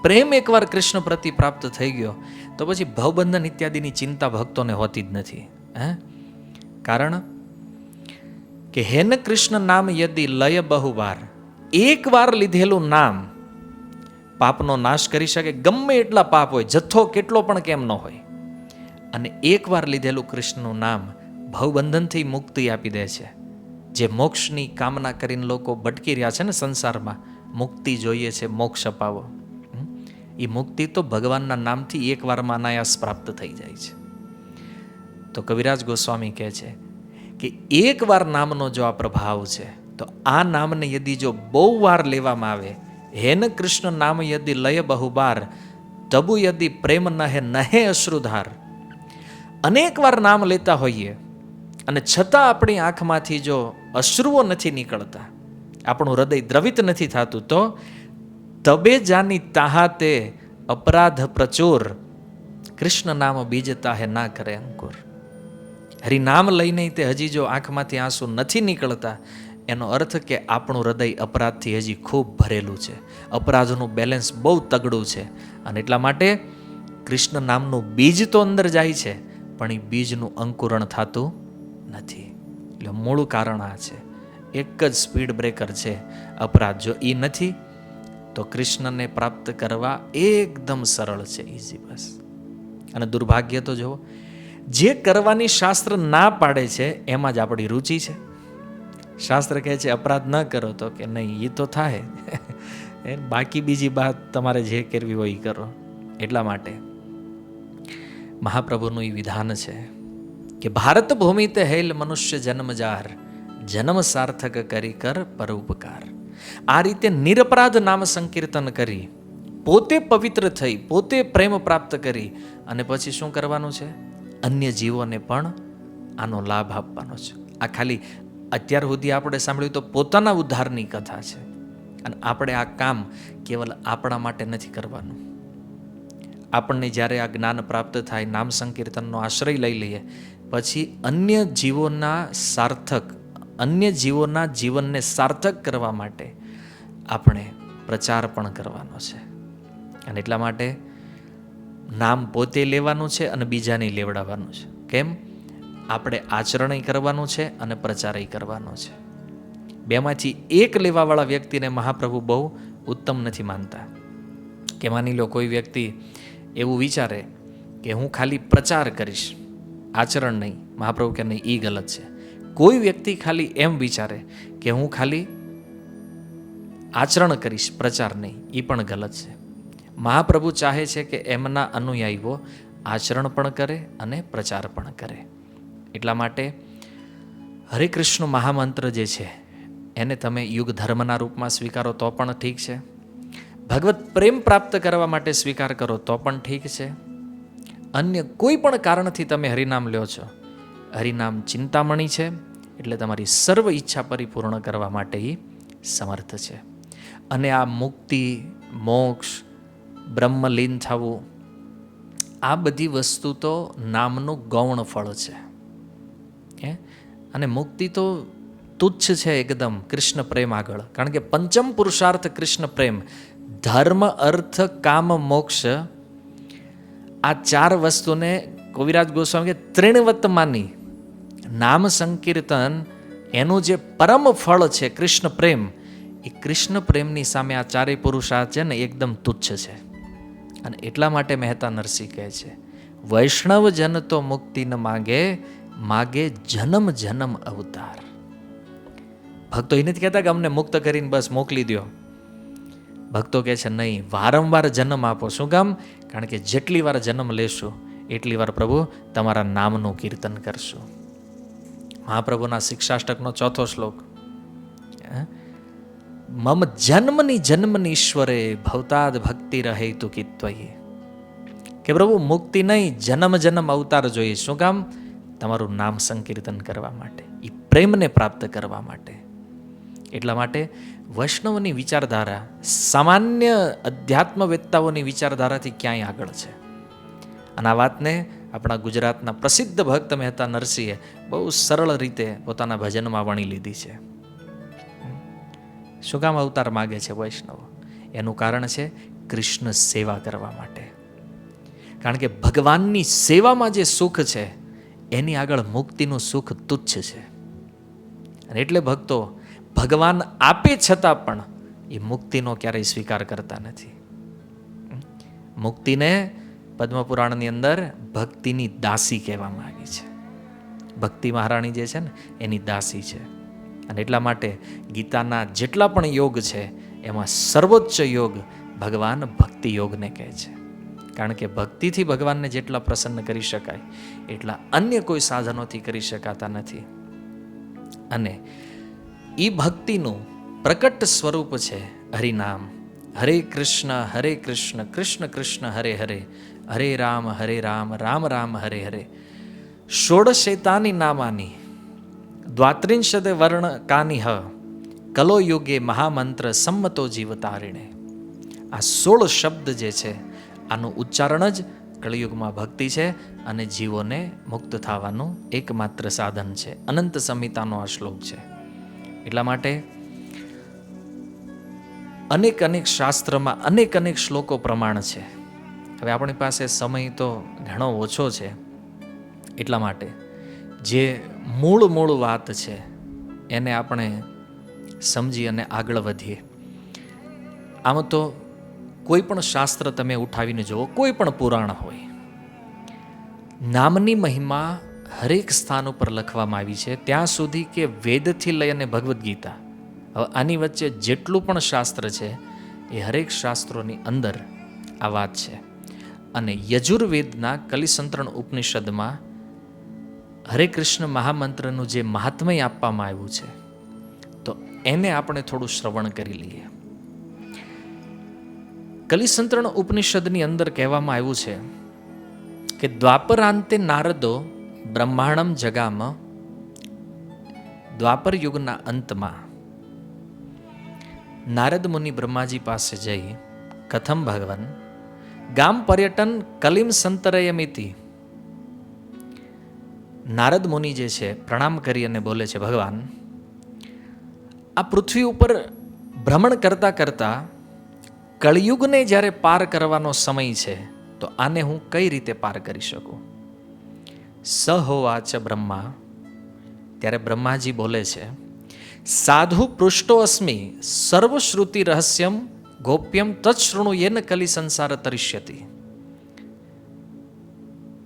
પ્રેમ એકવાર કૃષ્ણ પ્રતિ પ્રાપ્ત થઈ ગયો તો પછી ભવબંધન ઇત્યાદિની ચિંતા ભક્તોને હોતી જ નથી. કારણ કે હેન કૃષ્ણ નામ યદિ લય બહુવાર, એક વાર લીધેલું નામ પાપનો નાશ કરી શકે. ગમે એટલા પાપ હોય, જથ્થો કેટલો પણ કેમ ન હોય, અને એકવાર લીધેલું કૃષ્ણનું નામ ભવબંધનથી મુક્તિ આપી દે છે. જે મોક્ષની કામના કરીને લોકો ભટકી રહ્યા છે ને સંસારમાં, મુક્તિ જોઈએ છે, મોક્ષ અપાવો, એ મુક્તિ તો ભગવાનના નામથી એકવારમાં અનાયાસ પ્રાપ્ત થઈ જાય છે. તો કવિરાજ ગોસ્વામી કહે છે કે એકવાર નામનો જો આ પ્રભાવ છે તો આ નામને યદિ જો બહુ વાર લેવામાં આવે, હેન કૃષ્ણ નામ યદિ લય બહુબાર, તબુ યદિ પ્રેમ નહે નહે અશ્રુધાર. અનેક વાર નામ લેતા હોઈએ અને છતાં આપણી આંખમાંથી જો અશ્રુઓ નથી નીકળતા, આપણું હૃદય દ્રવિત નથી થતું, તો તબે જાની તાહાતે અપરાધ પ્રચુર, કૃષ્ણ નામ બીજતા હે ના કરે અંકુર. હરિનામ લઈને તે હજી જો આંખમાંથી આંસુ નથી નીકળતા, એનો અર્થ કે આપણું હૃદય અપરાધથી હજી ખૂબ ભરેલું છે, અપરાધનું બેલેન્સ બહુ તગડું છે. અને એટલા માટે કૃષ્ણ નામનું બીજ તો અંદર જાય છે પણ એ બીજનું અંકુરણ થતું નથી. એટલે મૂળ કારણ આ છે. એક જ સ્પીડ બ્રેકર છે અપરાધ. જો એ નથી તો કૃષ્ણને પ્રાપ્ત કરવા એકદમ સરળ છે, ઇઝી બસ. અને દુર્ભાગ્ય તો જુઓ, જે કરવાની શાસ્ત્ર ના પાડે છે એમાં જ આપણી રુચિ છે. શાસ્ત્ર કહે છે અપરાધ ન કરો, તો કે નહીં એ તો થાય, બાકી બીજી વાત તમારે જે કરવી હોય એ કરો. એટલા માટે મહાપ્રભુનું એ વિધાન છે કે ભારત ભૂમિ તે હેલ મનુષ્ય જન્મ જાર, જન્મ સાર્થક કરી કર પરોપકાર. આ રીતે નિરપરાધ નામ સંકીર્તન કરી, પોતે પવિત્ર થઈ, પોતે પ્રેમ પ્રાપ્ત કરી, અને પછી શું કરવાનું છે? અન્ય જીવોને પણ આનો લાભ આપવાનો છે. આ ખાલી અત્યાર સુધી આપણે સાંભળ્યું તો પોતાના ઉદ્ધારની કથા છે, અને આપણે આ કામ કેવલ આપણા માટે નથી કરવાનું. આપણને જ્યારે આ જ્ઞાન પ્રાપ્ત થાય, નામ સંકીર્તનનો આશ્રય લઈ લઈએ, પછી અન્ય જીવોના જીવનને સાર્થક કરવા માટે આપણે પ્રચાર પણ કરવાનો છે. અને એટલા માટે નામ પોતે લેવાનું છે અને બીજાને લેવડાવવાનું છે. કેમ? આપણે આચરણ કરવાનું છે અને પ્રચાર કરવાનો છે. બેમાંથી એક લેવાવાળા વ્યક્તિને મહાપ્રભુ બહુ ઉત્તમ નથી માનતા. કે માની લો કોઈ વ્યક્તિ એવું વિચારે કે હું ખાલી પ્રચાર કરીશ, આચરણ નહીં. મહાપ્રભુ કે નહીં, એ ગલત છે. કોઈ વ્યક્તિ ખાલી એમ વિચારે કે હું ખાલી આચરણ કરીશ, પ્રચાર નહીં, એ પણ ગલત છે. મહાપ્રભુ ચાહે છે કે એમના અનુયાયીઓ આચરણ પણ કરે અને પ્રચાર પણ કરે. એટલા માટે હરે કૃષ્ણ મહામંત્ર જે છે એને તમે યુગ ધર્મના રૂપમાં સ્વીકારો તો પણ ઠીક છે, ભગવત પ્રેમ પ્રાપ્ત કરવા માટે સ્વીકાર કરો તો પણ ઠીક છે. અન્ય કોઈ પણ કારણથી તમે હરિનામ લ્યો છો, હરિનામ ચિંતામણી છે, એટલે તમારી સર્વ ઈચ્છા પરિપૂર્ણ કરવા માટે એ સમર્થ છે. અને આ મુક્તિ, મોક્ષ, બ્રહ્મલીન થવું, આ બધી વસ્તુ તો નામનું ગૌણ ફળ છે. અને મુક્તિ તો તુચ્છ છે એકદમ કૃષ્ણ પ્રેમ આગળ. કારણ કે પંચમ પુરુષાર્થ કૃષ્ણ પ્રેમ, ધર્મ અર્થ કામ મોક્ષ, આ ચાર વસ્તુને કવિરાજ ગોસ્વામી કે ત્રિણવત માની નામ સંકીર્તન એનું જે પરમ ફળ છે કૃષ્ણ પ્રેમ, એ કૃષ્ણ પ્રેમની સામે આ ચારેય પુરુષાર્થ છે ને એકદમ તુચ્છ છે. અને એટલા માટે મહેતા નરસિંહ કહે છે, વૈષ્ણવ જન તો મુક્તિ ન માગે, માગે જન્મ જન્મ અવતાર. ભક્તો એ નથી કહેતા કે અમને મુક્ત કરીને બસ મોકલી દો. ભક્તો કહે છે નહીં, વારંવાર જન્મ આપો. શું કામ? કારણ કે જેટલી વાર જન્મ લેશું એટલી વાર પ્રભુ તમારા નામનું કીર્તન કરશું. મહાપ્રભુના શિક્ષાષ્ટકનો 4થો શ્લોક, મમ જન્મની જન્મની ઈશ્વરે ભવતાદ ભક્તિ રહે તુ કિત્વયે. કે પ્રભુ મુક્તિ નહીં, જન્મ જન્મ અવતાર જોઈએ. શું કામ? તમારું નામ સંકીર્તન કરવા માટે, એ પ્રેમને પ્રાપ્ત કરવા માટે. એટલા માટે વૈષ્ણવની વિચારધારા સામાન્ય અધ્યાત્મવેત્તાઓની વિચારધારાથી ક્યાંય આગળ છે. અને આ વાતને આપણા ગુજરાતના પ્રસિદ્ધ ભક્ત મહેતા નરસિંહે બહુ સરળ રીતે પોતાના ભજનમાં વણી લીધી છે. શું કામ અવતાર માગે છે વૈષ્ણવ? એનું કારણ છે કૃષ્ણ સેવા કરવા માટે. કારણ કે ભગવાનની સેવામાં જે સુખ છે એની આગળ મુક્તિનું સુખ તુચ્છ છે. અને એટલે ભક્તો ભગવાન આપે છતાં પણ એ મુક્તિનો ક્યારેય સ્વીકાર કરતા નથી. મુક્તિને પદ્મપુરાણની અંદર ભક્તિની દાસી કહેવામાં આવી છે. ભક્તિ મહારાણી જે છે ને એની દાસી છે. અને એટલા માટે ગીતાના જેટલા પણ યોગ છે એમાં સર્વોચ્ચ યોગ ભગવાન ભક્તિ યોગને કહે છે. કારણ કે ભક્તિથી ભગવાનને જેટલા પ્રસન્ન કરી શકાય એટલા અન્ય કોઈ સાધનોથી કરી શકાતા નથી. અને એ ભક્તિનું પ્રકટ સ્વરૂપ છે હરિનામ. હરે કૃષ્ણ કૃષ્ણ કૃષ્ણ હરે હરે, હરે રામ રામ રામ હરે હરે. ષોડશેતાની નામાની દ્વાત્રિંશદ વર્ણ કાની હ, કલો યુગે મહામંત્ર સંમતો જીવતારિણે. આ 16 શબ્દ જે છે આનું ઉચ્ચારણ જ કળિયુગમાં ભક્તિ છે અને જીવોને મુક્ત થવાનું એકમાત્ર સાધન છે. અનંત સંહિતાનો આ શ્લોક છે. એટલા માટે અનેક અનેક શાસ્ત્રમાં અનેક અનેક શ્લોકો પ્રમાણ છે. હવે આપણી પાસે સમય તો ઘણો ઓછો છે, એટલા માટે જે મૂળ વાત છે એને આપણે સમજી અને આગળ વધીએ. આમ તો કોઈ પણ શાસ્ત્ર તમે ઉઠાવીને જુઓ, કોઈ પણ પુરાણ હોય, નામની મહિમા હરેક સ્થાન ઉપર લખવામાં આવી છે, ત્યાં સુધી કે વેદથી લઈ અને ભગવદ્ ગીતા. હવે આની વચ્ચે જેટલું પણ શાસ્ત્ર છે એ હરેક શાસ્ત્રોની અંદર આ વાત છે. અને યજુર્વેદના કલિસંતરણ ઉપનિષદમાં હરે કૃષ્ણ મહામંત્રનું જે મહાત્મય આપવામાં આવ્યું છે તો એને આપણે થોડું શ્રવણ કરી લઈએ. કલિસંતરણ ઉપનિષદની અંદર કહેવામાં આવ્યું છે કે દ્વાપરાંતે નારદો બ્રહ્માંડમ જગામ. દ્વાપર યુગના અંતમાં નારદ મુનિ બ્રહ્માજી પાસે જઈ કથમ ભગવાન ગામ પર્યટન કલિમ સંતરયમિતિ. નારદ મુનિ જે છે પ્રણામ કરી અને બોલે છે, ભગવાન આ પૃથ્વી ઉપર ભ્રમણ કરતા કરતા કળિયુગને જ્યારે પાર કરવાનો સમય છે તો આને હું કઈ રીતે પાર કરી શકું? સહોવાચ બ્રહ્મા. ત્યારે બ્રહ્માજી બોલે છે, સાધુ પૃષ્ટો અસ્મિ સર્વશ્રુતિ રહસ્યમ ગોપ્યમ તત્શૃણુ યેન કલિ સંસાર તરિષ્યતિ.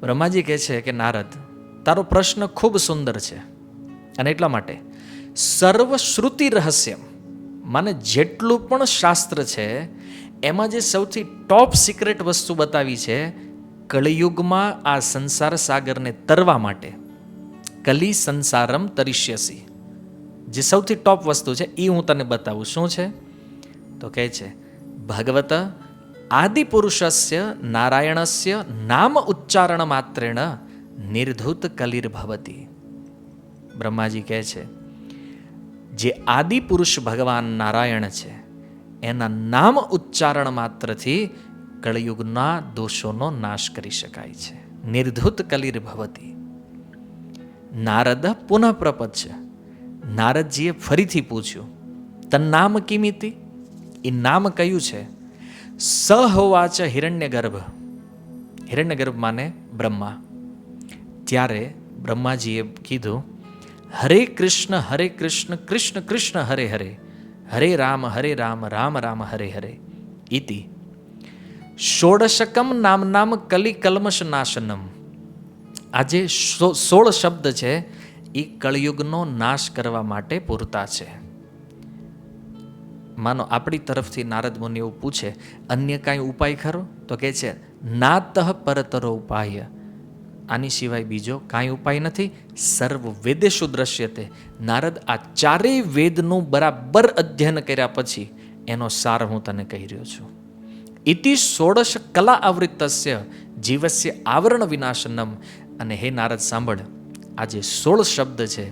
બ્રહ્માજી કહે છે કે નારદ, તારો પ્રશ્ન ખૂબ સુંદર છે અને એટલા માટે સર્વશ્રુતિ રહસ્યમ માને જેટલું પણ શાસ્ત્ર છે એમાં જે સૌથી ટોપ સિક્રેટ વસ્તુ બતાવી છે કળિયુગમાં આ સંસાર સાગરને તરવા માટે, કલિ સંસારમ તરિષ્યસી, જે સૌથી ટોપ વસ્તુ છે એ હું તને બતાવું. શું છે? તો કહે છે ભગવત આદિ પુરુષસ્ય નારાયણસ્ય નામ ઉચ્ચારણ માત્રેણ નિર્ધૂત કલિર્ભવતી. બ્રહ્માજી કહે છે જે આદિ પુરુષ ભગવાન નારાયણ છે એના નામ ઉચ્ચારણ માત્રથી કળિયુગના દોષોનો નાશ કરી શકાય છે. નિર્ધૂત કલિર્ભવતી. નારદ પુનઃ પ્રપંચ. નારદજીએ ફરીથી પૂછ્યું, તન નામ કિમિતિ? એ નામ કયું છે? સહોવાચ હિરણ્યગર્ભ. હિરણ્યગર્ભ માને બ્રહ્મા. ત્યારે બ્રહ્માજીએ કીધું, હરે કૃષ્ણ કૃષ્ણ કૃષ્ણ હરે હરે, હરે રામ રામ રામ હરે હરે. ઇતિ ષોડશકમ નામ કલિકલ્મશ નાશનમ. આ જે 16 શબ્દ છે એ કળિયુગનો નાશ કરવા માટે પૂરતા છે. માનો આપણી તરફથી નારદ મુનિ એવું પૂછે, અન્ય કાંઈ ઉપાય ખરો? તો કહે છે, નાતઃ પરતરો ઉપાય. આની સિવાય બીજો કાંઈ ઉપાય નથી. સર્વ વેદેશુ દ્રશ્યતે. નારદ આ ચારેય વેદનું બરાબર અધ્યયન કર્યા પછી એનો સાર હું તને કહી રહ્યો છું. ઇતિ ષોડશ કલા આવૃત્તસ્ય જીવસ્ય આવરણ વિનાશનમ. અને હે નારદ સાંભળ, આ જે 16 શબ્દ છે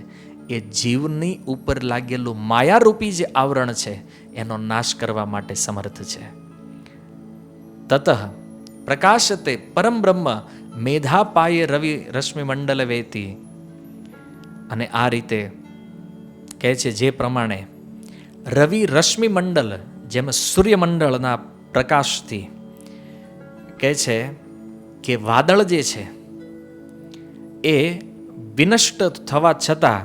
એ જીવની ઉપર લાગેલું માયારૂપી જે આવરણ છે એનો નાશ કરવા માટે સમર્થ છે. તતઃ પ્રકાશતે પરમ બ્રહ્મ મેધા પાયે રવિ રશ્મિ મંડલ વેતી. અને આ રીતે કહે છે, જે પ્રમાણે રવિ રશ્મિ મંડળ જેમ સૂર્યમંડળના પ્રકાશથી કહે છે કે વાદળ જે છે એ વિનષ્ટ થવા છતાં,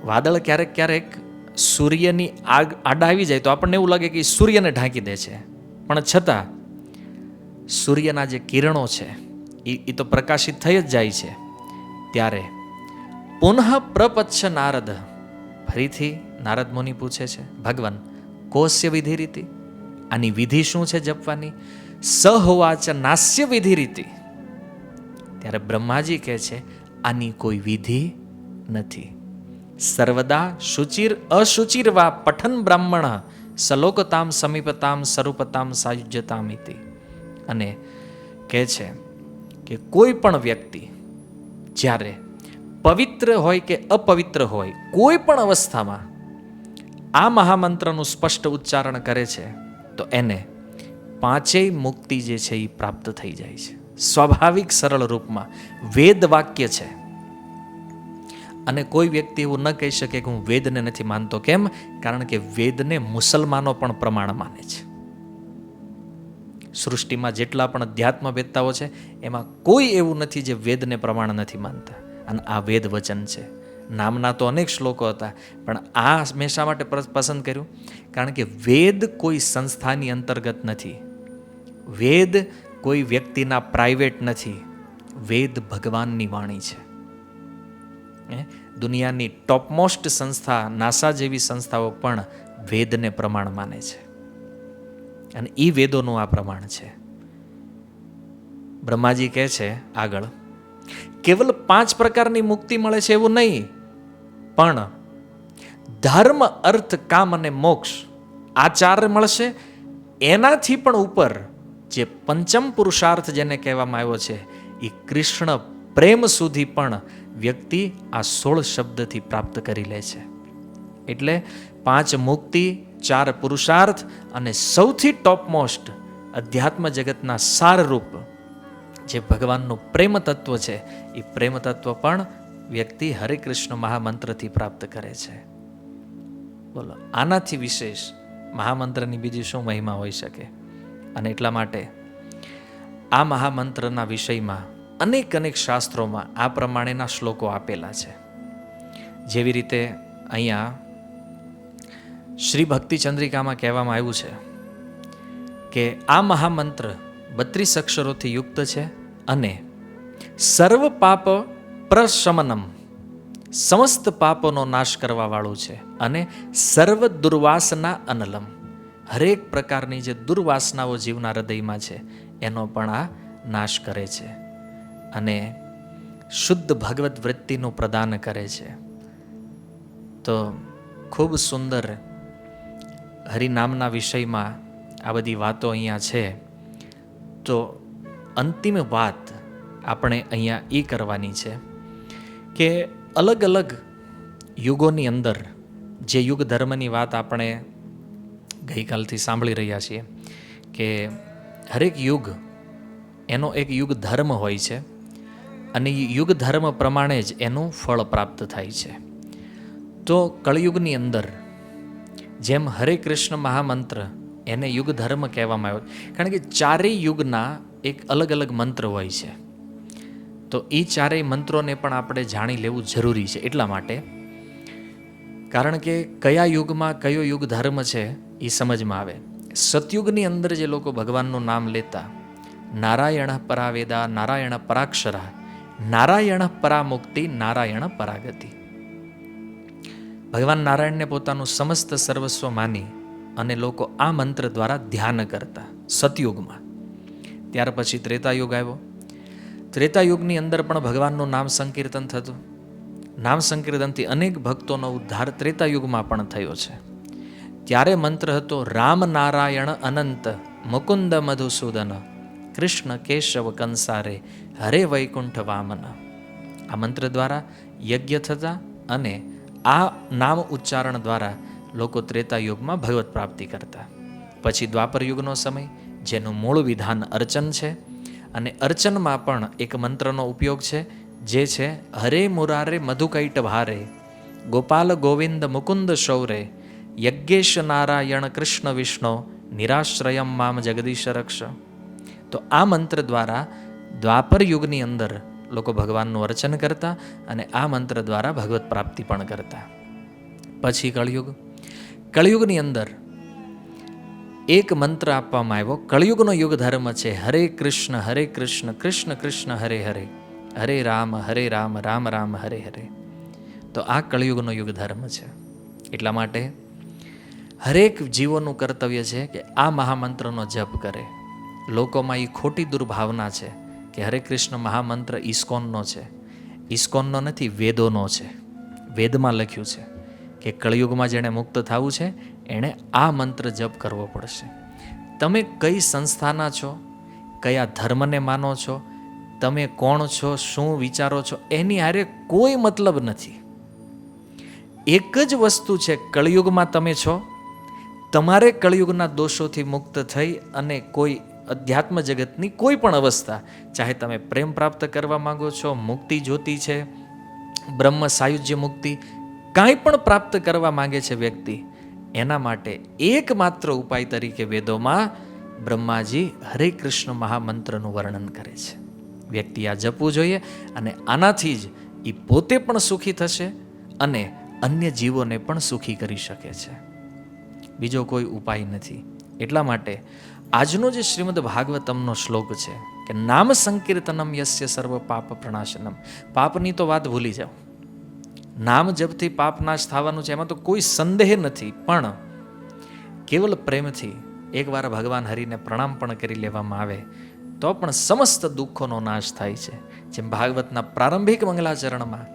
વાદળ ક્યારેક ક્યારેક સૂર્યની આડ આવી જાય તો આપણને એવું લાગે કે સૂર્યને ઢાંકી દે છે, પણ છતાં સૂર્યના જે કિરણો છે એ તો પ્રકાશિત થઈ જ જાય છે. ત્યારે પુનઃ પ્રપચ્છ નારદ. ફરીથી નારદ મુનિ પૂછે છે, ભગવાન કોસ્ય વિધિ રીતિ? આની વિધિ શું છે જપવાની? સહોવાચ નાસ્ય વિધિ રીતિ. ત્યારે બ્રહ્માજી કહે છે, આની કોઈ વિધિ નથી. સર્વદા શુચિર અશુચિર વા પઠન બ્રાહ્મણ સલોકતામ સમીપતામ સ્વરૂપતામ સાયુજ્યતામ ઇતિ. અને કહે છે કે કોઈ પણ વ્યક્તિ જ્યારે પવિત્ર હોય કે અપવિત્ર હોય, કોઈ પણ અવસ્થામાં આ મહામંત્રનું સ્પષ્ટ ઉચ્ચારણ કરે છે તો એને 5 મુક્તિ જે છે એ પ્રાપ્ત થઈ જાય છે. સ્વાભાવિક સરળ રૂપમાં વેદ વાક્ય છે. અને કોઈ વ્યક્તિ એવું ન કહી શકે કે હું વેદને નથી માનતો. કેમ? કારણ કે વેદને મુસલમાનો પણ પ્રમાણ માને છે. સૃષ્ટિમાં જેટલા પણ અધ્યાત્મ વેદતાઓ છે એમાં કોઈ એવું નથી જે વેદને પ્રમાણ નથી માનતા. અને આ વેદ વચન છે. નામના તો અનેક શ્લોકો હતા, પણ આ મેં શા માટે પસંદ કર્યું? કારણ કે વેદ કોઈ સંસ્થાની અંતર્ગત નથી. વેદ કોઈ વ્યક્તિના પ્રાઇવેટ નથી. વેદ ભગવાનની વાણી છે. દુનિયાની ટોપમોસ્ટ સંસ્થા નાસા જેવી સંસ્થાઓ પણ વેદને પ્રમાણ માને છે. અને એ વેદોનું આ પ્રમાણ છે. બ્રહ્માજી કહે છે આગળ, કેવલ 5 પ્રકારની મુક્તિ મળે છે એવું નહીં, પણ ધર્મ, અર્થ, કામ અને મોક્ષ આ 4 મળશે. એનાથી પણ ઉપર જે પંચમ પુરુષાર્થ જેને કહેવામાં આવ્યો છે એ કૃષ્ણ પ્રેમ સુધી પણ વ્યક્તિ આ 16 શબ્દથી પ્રાપ્ત કરી લે છે. એટલે 5 મુક્તિ, 4 પુરુષાર્થ અને સૌથી ટોપમોસ્ટ અધ્યાત્મ જગતના સારરૂપ જે ભગવાનનું પ્રેમ તત્વ છે એ પ્રેમ તત્વ પણ વ્યક્તિ હરે કૃષ્ણ મહામંત્રથી પ્રાપ્ત કરે છે. બોલો, આનાથી વિશેષ મહામંત્રની બીજી શું મહિમા હોઈ શકે? અને એટલા માટે આ મહામંત્રના વિષયમાં અનેક શાસ્ત્રોમાં આ પ્રમાણેના શ્લોકો આપેલા છે. જેવી રીતે અહીંયા શ્રી ભક્તિ ચંદ્રિકામાં કહેવામાં આવ્યું છે કે આ મહામંત્ર 32 અક્ષરોથી યુક્ત છે અને સર્વ પાપ પ્રશમનમ, સમસ્ત પાપોનો નાશ કરવા વાળું છે, અને સર્વ દુર્વાસના અનલમ, હરેક પ્રકારની જે દુર્વાસનાઓ જીવના હૃદયમાં છે એનો પણ આ નાશ કરે છે અને શુદ્ધ ભગવત વૃત્તિનું પ્રદાન કરે છે. તો ખૂબ સુંદર હરિનામના વિષયમાં આ બધી વાતો અહીંયા છે. તો અંતિમ વાત આપણે અહીંયા એ કરવાની છે કે અલગ અલગ યુગોની અંદર જે યુગ ધર્મની વાત આપણે ગઈકાલથી સાંભળી રહ્યા છીએ કે હરેક યુગ એનો એક યુગ ધર્મ હોય છે અને યુગ ધર્મ પ્રમાણે જ એનું ફળ પ્રાપ્ત થાય છે. તો કળિયુગની અંદર જેમ હરે કૃષ્ણ મહામંત્ર એને યુગ ધર્મ કહેવામાં આવ્યો, કારણ કે ચારેય યુગના એક અલગ અલગ મંત્ર હોય છે. તો એ ચારેય મંત્રોને પણ આપણે જાણી લેવું જરૂરી છે. એટલા માટે, કારણ કે કયા યુગમાં કયો યુગ ધર્મ છે એ સમજમાં આવે. સતયુગની અંદર જે લોકો ભગવાનનું નામ લેતા, નારાયણ પરાવેદા, નારાયણ પરાક્ષરા, નારાયણ પરામુક્તિ, નારાયણ પરાગતિ, ભગવાન નારાયણને પોતાનું સમસ્ત સર્વસ્વ માની અને લોકો આ મંત્ર દ્વારા ધ્યાન કરતા સતયુગમાં. ત્યાર પછી ત્રેતાયુગ આવ્યો. ત્રેતાયુગની અંદર પણ ભગવાનનું નામ સંકીર્તન થતું. નામ સંકીર્તનથી અનેક ભક્તોનો ઉદ્ધાર ત્રેતાયુગમાં પણ થયો છે. ત્યારે મંત્ર હતો રામ નારાયણ અનંત મુકુંદ મધુસૂદન કૃષ્ણ કેશવ કંસારે હરે વૈકુંઠ વામન. આ મંત્ર દ્વારા યજ્ઞ થતા અને આ નામ ઉચ્ચારણ દ્વારા લોકો ત્રેતાયુગમાં ભગવત પ્રાપ્તિ કરતા. પછી દ્વાપર યુગનો સમય, જેનું મૂળ વિધાન અર્ચન છે, અને અર્ચનમાં પણ એક મંત્રનો ઉપયોગ છે, જે છે હરે મુરારે મધુકૈટ ભારે ગોપાલ ગોવિંદ મુકુંદ શૌરે યજ્ઞેશ નારાયણ કૃષ્ણ વિષ્ણુ નિરાશ્રયમ મામ જગદીશ રક્ષ. તો આ મંત્ર દ્વારા દ્વાપર યુગની અંદર લોકો ભગવાનનું અર્ચન કરતા અને આ મંત્ર દ્વારા ભગવત પ્રાપ્તિ પણ કરતા. પછી કળિયુગ. કળિયુગની અંદર એક મંત્ર આપવામાં આવ્યો. કળિયુગનો યુગ ધર્મ છે હરે કૃષ્ણ કૃષ્ણ કૃષ્ણ હરે હરે, હરે રામ રામ રામ હરે હરે. તો આ કળિયુગનો યુગ ધર્મ છે. એટલા માટે હરેક જીવોનું કર્તવ્ય છે કે આ મહામંત્રનો જપ કરે. લોકોમાં એ ખોટી દુર્ભાવના છે કે હરે કૃષ્ણ મહામંત્ર ઇસ્કોનનો છે. ઇસ્કોનનો નથી, વેદોનો છે. વેદમાં લખ્યું છે કે કળિયુગમાં જેણે મુક્ત થવું છે એણે આ મંત્ર જપ કરવો પડશે. તમે કઈ સંસ્થાના છો, કયા ધર્મને માનો છો, તમે કોણ છો, શું વિચારો છો, એની હારે કોઈ મતલબ નથી. એક જ વસ્તુ છે, કળિયુગમાં તમે છો. તમારે કળિયુગના દોષોથી મુક્ત થઈ અને કોઈ અધ્યાત્મ જગતની કોઈ પણ અવસ્થા, ચાહે તમે પ્રેમ પ્રાપ્ત કરવા માંગો છો, મુક્તિ જોતી છે, બ્રહ્મ સાયુજ્ય મુક્તિ, કાંઈ પણ પ્રાપ્ત કરવા માંગે છે વ્યક્તિ, એના માટે એકમાત્ર ઉપાય તરીકે વેદોમાં બ્રહ્માજી હરે કૃષ્ણ મહામંત્રનું વર્ણન કરે છે. વ્યક્તિ આ જપવું જોઈએ અને આનાથી જ એ પોતે પણ સુખી થશે અને અન્ય જીવોને પણ સુખી કરી શકે છે. બીજો કોઈ ઉપાય નથી. એટલા માટે આજનો જે શ્રીમદ ભાગવતમનો શ્લોક છે કે નામ સંકીર્તનમ યસ્ય સર્વ પાપ પ્રણાશનમ, પાપની તો વાત ભૂલી જાઓ. નામ જપથી પાપ નાશ થવાનું છે, એમાં તો કોઈ સંદેહ નથી. પણ કેવલ પ્રેમથી એકવાર ભગવાન હરિને પ્રણામ પણ કરી લેવામાં આવે તો પણ સમસ્ત દુઃખોનો નાશ થાય છે. જેમ ભાગવતના પ્રારંભિક મંગલાચરણમાં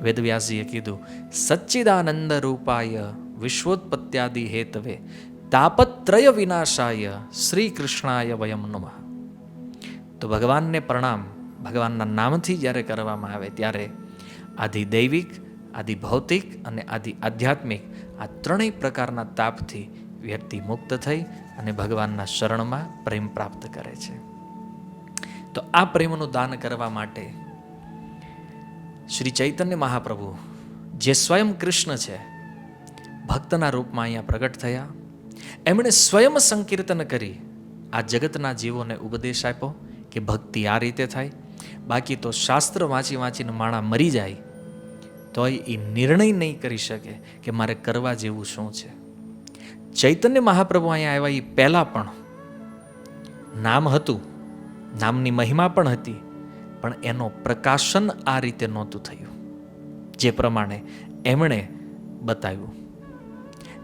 વેદવ્યાસજીએ કીધું, સચ્ચિદાનંદ રૂપાય વિશ્વોત્પત્યાદિ હેતવે તાપત્રય વિનાશાય શ્રી કૃષ્ણાય વયમ નમઃ. તો ભગવાનને પ્રણામ ભગવાનના નામથી જ્યારે કરવામાં આવે ત્યારે આદિ દૈવિક, આદિ ભૌતિક અને આદિ આધ્યાત્મિક આ ત્રણેય પ્રકારના તાપથી વ્યક્તિ મુક્ત થઈ અને ભગવાનના શરણમાં પ્રેમ પ્રાપ્ત કરે છે. તો આ પ્રેમનું દાન કરવા માટે શ્રી ચૈતન્ય મહાપ્રભુ, જે સ્વયં કૃષ્ણ છે, ભક્તના રૂપમાં અહીંયા પ્રગટ થયા. એમણે સ્વયં સંકીર્તન કરી આ જગતના જીવોને ઉપદેશ આપ્યો કે ભક્તિ આ રીતે થાય. બાકી તો શાસ્ત્ર વાંચીને માણા મરી જાય તોય એ નિર્ણય નહીં કરી શકે કે મારે કરવા જેવું શું છે. ચૈતન્ય મહાપ્રભુ અહીંયા આવ્યા એ પહેલાં પણ નામ હતું, નામની મહિમા પણ હતી, પણ એનો પ્રકાશન આ રીતે નહોતું થયું જે પ્રમાણે એમણે બતાવ્યું.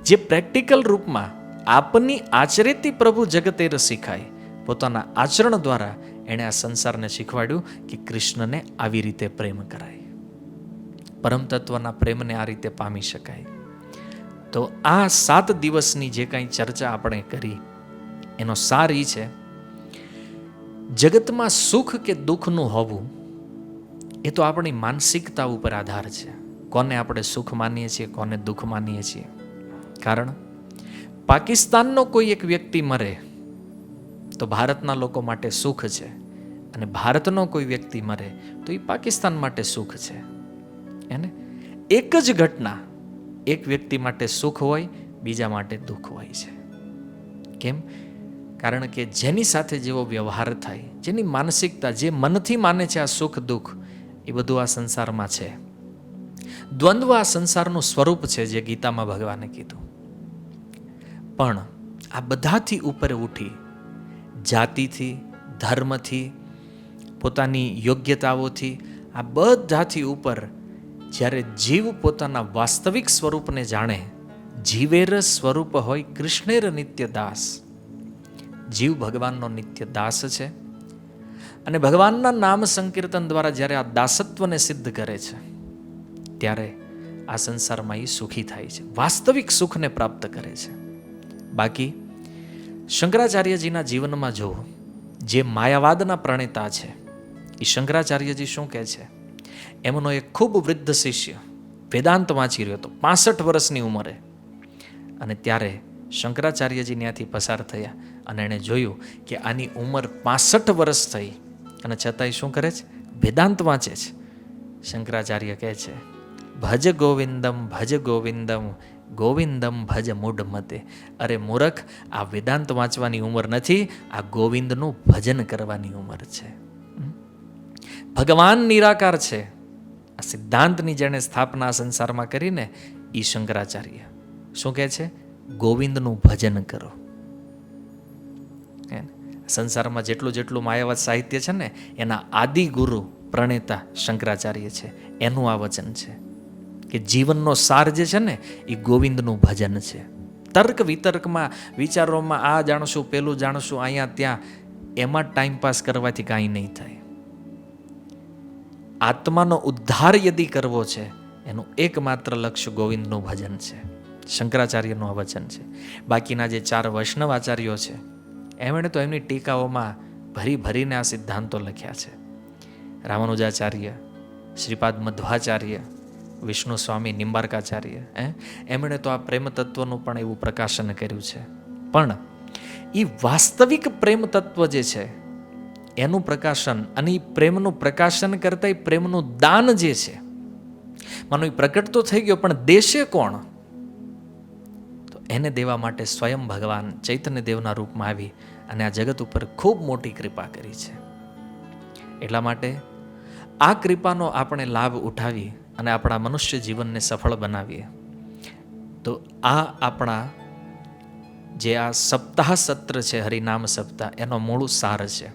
જે પ્રેક્ટિકલ રૂપમાં આપની આચરેથી પ્રભુ જગતેર શીખાય, પોતાના આચરણ દ્વારા એણે આ સંસારને શીખવાડ્યું કે કૃષ્ણને આવી રીતે પ્રેમ કરાય, પરમ તત્વના પ્રેમને આ રીતે પામી શકાય. તો આ 7 દિવસની જે કાંઈ ચર્ચા આપણે કરી એનો સાર એ છે, જગતમાં સુખ કે દુઃખનું હોવું એ તો આપણી માનસિકતા ઉપર આધાર છે. કોને આપણે સુખ માનીએ છીએ, કોને દુઃખ માનીએ છીએ. કારણ પાકિસ્તાનનો કોઈ એક વ્યક્તિ મરે તો ભારતના લોકો માટે સુખ છે, અને ભારતનો કોઈ વ્યક્તિ મરે તો એ પાકિસ્તાન માટે સુખ છે. એને એક જ ઘટના એક વ્યક્તિ માટે સુખ હોય, બીજા માટે દુઃખ હોય છે. કેમ? કારણ કે જેની સાથે જેવો વ્યવહાર થાય, જેની માનસિકતા, જે મનથી માને છે આ સુખ દુઃખ, એ બધું આ સંસારમાં છે. દ્વંદ્વ આ સંસારનું સ્વરૂપ છે, જે ગીતામાં ભગવાને કીધું. પણ આ બધાથી ઉપર ઉઠી, જાતિથી, ધર્મથી, પોતાની યોગ્યતાઓથી, આ બધાથી ઉપર જ્યારે જીવ પોતાના વાસ્તવિક સ્વરૂપને જાણે, જીવેર સ્વરૂપ હોય કૃષ્ણેર નિત્ય દાસ. જીવ ભગવાનનો નિત્ય દાસ છે અને ભગવાનના નામ સંકીર્તન દ્વારા જ્યારે આ દાસત્વને સિદ્ધ કરે છે, ત્યારે આ સંસારમાં એ સુખી થાય છે, વાસ્તવિક સુખને પ્રાપ્ત કરે છે. બાકી શંકરાચાર્યજીના જીવનમાં જો જે માયાવાદના પ્રણેતા છે, એ શંકરાચાર્યજી શું કહે છે? એમનો એક ખૂબ વૃદ્ધ શિષ્ય વેદાંત વાંચી રહ્યો હતો 65 વર્ષની ઉંમરે, અને ત્યારે શંકરાચાર્યજી ત્યાંથી પસાર થયા અને એણે જોયું કે આની ઉંમર 65 વર્ષ થઈ અને છતાંય શું કરે છે? વેદાંત વાંચે છે. શંકરાચાર્ય કહે છે, ભજ ગોવિંદમ ભજ ગોવિંદમ ગોવિંદમ ભજ મૂઢ મતે. અરે મૂર્ખ, આ વેદાંત વાંચવાની ઉંમર નથી, આ ગોવિંદનું ભજન કરવાની ઉંમર છે. ભગવાન નિરાકાર છે. આ સિદ્ધાંતની જેણે સ્થાપના સંસારમાં કરીને એ શંકરાચાર્ય શું કહે છે? ગોવિંદનું ભજન કરો. સંસારમાં જેટલું જેટલું માયાવાદ સાહિત્ય છે ને, એના આદિ ગુરુ પ્રણેતા શંકરાચાર્ય છે. એનું આ વચન છે કે જીવનનો સાર જે છે ને, એ ગોવિંદનું ભજન છે. તર્ક વિતર્કમાં, વિચારોમાં આ જાણશું, પેલું જાણશું, અહીંયા ત્યાં, એમાં ટાઈમ પાસ કરવાથી કાંઈ નહીં થાય. આત્માનો ઉદ્ધાર યદી કરવો છે, એનું એકમાત્ર લક્ષ્ય ગોવિંદનું ભજન છે. શંકરાચાર્યનું આ વચન છે. બાકીના જે 4 વૈષ્ણવ આચાર્યો છે, એમણે તો એમની ટીકાઓમાં ભરી ભરીને આ સિદ્ધાંતો લખ્યા છે. રામાનુજાચાર્ય, શ્રીપાદ મધ્વાચાર્ય, વિષ્ણુ સ્વામી નિંબાર્કાચાર્ય, એમણે તો આ પ્રેમ તત્વનું પણ એવું પ્રકાશન કર્યું છે. પણ એ વાસ્તવિક પ્રેમ તત્વ જે છે એનું પ્રકાશન, અને એ પ્રેમનું પ્રકાશન કરતા એ પ્રેમનું દાન જે છે, માનો એ પ્રકટ તો થઈ ગયો, પણ દેશે કોણ? તો એને દેવા માટે સ્વયં ભગવાન ચૈતન્ય દેવના રૂપમાં આવી અને આ જગત ઉપર ખૂબ મોટી કૃપા કરી છે. એટલા માટે આ કૃપાનો આપણે લાભ ઉઠાવી અને આપણા મનુષ્ય જીવનને સફળ બનાવીએ. તો આ આપણા જે આ સપ્તાહ સત્ર છે, હરિનામ સપ્તાહ, એનો મૂળ સાર છે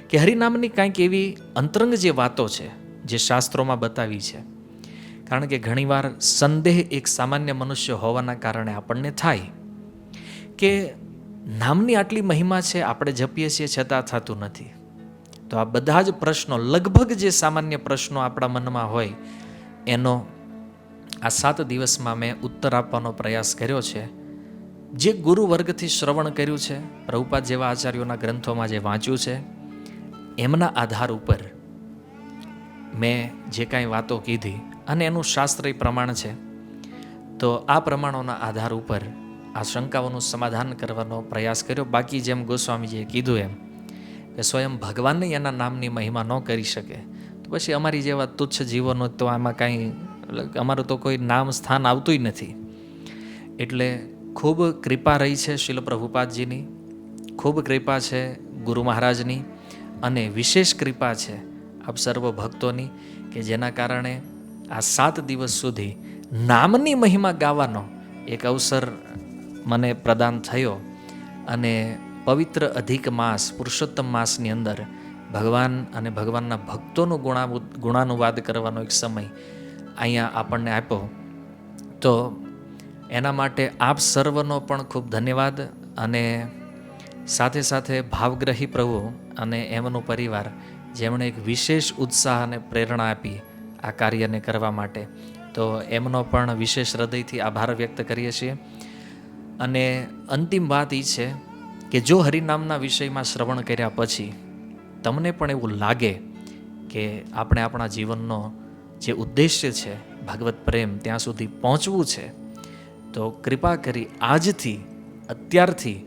કે હરિનામની કાંઈક એવી અંતરંગ જે વાતો છે, જે શાસ્ત્રોમાં બતાવી છે. કારણ કે ઘણીવાર સંદેહ એક સામાન્ય મનુષ્ય હોવાના કારણે આપણને થાય કે નામની આટલી મહિમા છે, આપણે જપીએ છીએ છતાં થતું નથી. તો આ બધા જ પ્રશ્નો, લગભગ જે સામાન્ય પ્રશ્નો આપણા મનમાં હોય, એનો આ 7 દિવસમાં મેં ઉત્તર આપવાનો પ્રયાસ કર્યો છે. જે ગુરુ વર્ગથી શ્રવણ કર્યું છે, પ્રભુપાદ જેવા આચાર્યોના ગ્રંથોમાં જે વાંચ્યું છે, એમના આધાર ઉપર મેં જે કાંઈ વાતો કીધી, અને એનું શાસ્ત્રીય પ્રમાણ છે, તો આ પ્રમાણોના આધાર ઉપર આ શંકાઓનું સમાધાન કરવાનો પ્રયાસ કર્યો. બાકી જેમ ગોસ્વામીજીએ કીધું એમ કે સ્વયં ભગવાનને એના નામની મહિમા ન કરી શકે, તો પછી અમારી જેવા તુચ્છ જીવોનો તો આમાં કાંઈ, અમારું તો કોઈ નામ સ્થાન આવતુંય નથી. એટલે ખૂબ કૃપા રહી છે શીલ પ્રભુપાદજીની, ખૂબ કૃપા છે ગુરુ મહારાજની, અને વિશેષ કૃપા છે આપ સર્વ ભક્તોની, કે જેના કારણે આ 7 દિવસ સુધી નામની મહિમા ગાવાનો એક અવસર મને પ્રદાન થયો. અને પવિત્ર અધિક માસ, પુરુષોત્તમ માસની અંદર ભગવાન અને ભગવાનના ભક્તોનું ગુણાનુવાદ કરવાનો એક સમય અહીંયા આપણને આપ્યો. તો એના માટે આપ સર્વનો પણ ખૂબ ધન્યવાદ. અને સાથે સાથે ભાવગ્રહી પ્રભુ અને એમનો પરિવાર, જેમણે એક વિશેષ ઉત્સાહ અને પ્રેરણા આપી આ કાર્યને કરવા માટે, તો એમનો પણ વિશેષ હૃદયથી આભાર વ્યક્ત કરીએ છીએ. અને અંતિમ વાત એ છે કે જો હરિનામના વિષયમાં શ્રવણ કર્યા પછી તમને પણ એવું લાગે કે આપણે આપણા જીવનનો જે ઉદ્દેશ્ય છે ભગવત પ્રેમ, ત્યાં સુધી પહોંચવું છે, તો કૃપા કરી આજથી, અત્યારથી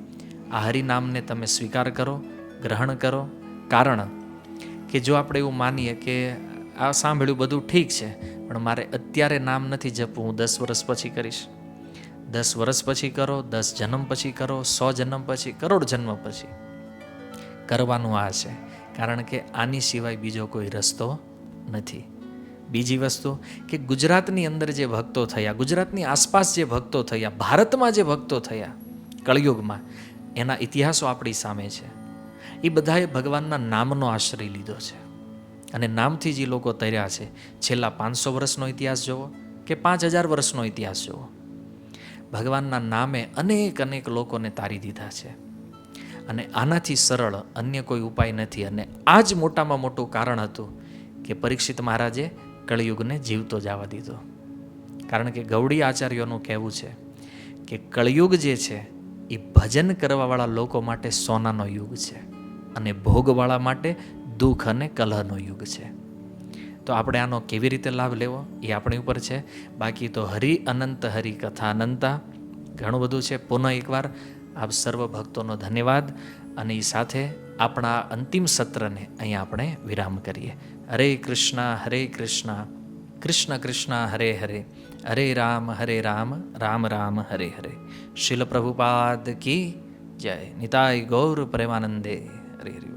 આ હરિનામને તમે સ્વીકાર કરો, ગ્રહણ કરો. કારણ કે જો આપણે એવું માનીએ કે આ સાંભળ્યું બધું ઠીક છે, પણ મારે અત્યારે નામ નથી જપવું, હું 10 વર્ષ પછી કરીશ. 10 વર્ષ પછી કરો, 10 જન્મ પછી કરો, 100 જન્મ પછી, કરોડ જન્મ પછી કરવાનું આ છે. કારણ કે આની સિવાય બીજો કોઈ રસ્તો નથી. બીજી વસ્તુ કે ગુજરાતની અંદર જે ભક્તો થયા, ગુજરાતની આસપાસ જે ભક્તો થયા, ભારતમાં જે ભક્તો થયા કળિયુગમાં, એના ઇતિહાસો આપણી સામે છે. એ બધાએ ભગવાનના નામનો આશ્રય લીધો છે અને નામથી જે લોકો તર્યા છે. છેલ્લા 500 વર્ષનો ઇતિહાસ જુઓ કે 5000 વર્ષનો ઇતિહાસ જુઓ, ભગવાનના નામે અનેક લોકોને તારી દીધા છે. અને આનાથી સરળ અન્ય કોઈ ઉપાય નથી. અને આ જ મોટામાં મોટું કારણ હતું કે પરીક્ષિત મહારાજે કળિયુગને જીવતો જવા દીધો. કારણ કે ગૌડી આચાર્યોનું કહેવું છે કે કળિયુગ જે છે એ ભજન કરવાવાળા લોકો માટે સોનાનો યુગ છે અને ભોગવાળા માટે દુઃખ અને કલહનો યુગ છે. તો આપણે આનો કેવી રીતે લાભ લેવો એ આપણી ઉપર છે. બાકી તો હરિ અનંત હરિ કથા અનંતા, ઘણું બધું છે. પુનઃ એકવાર આપ સર્વ ભક્તોનો ધન્યવાદ. અને એ સાથે આપણા અંતિમ સત્રને અહીંયા આપણે વિરામ કરીએ. હરે કૃષ્ણ, કૃષ્ણ કૃષ્ણ હરે હરે, હરે રામ, રામ રામ હરે હરે. શીલ પ્રભુપાદ કી જય. નિતાય ગૌર પ્રેમાનંદે. હરે હરે.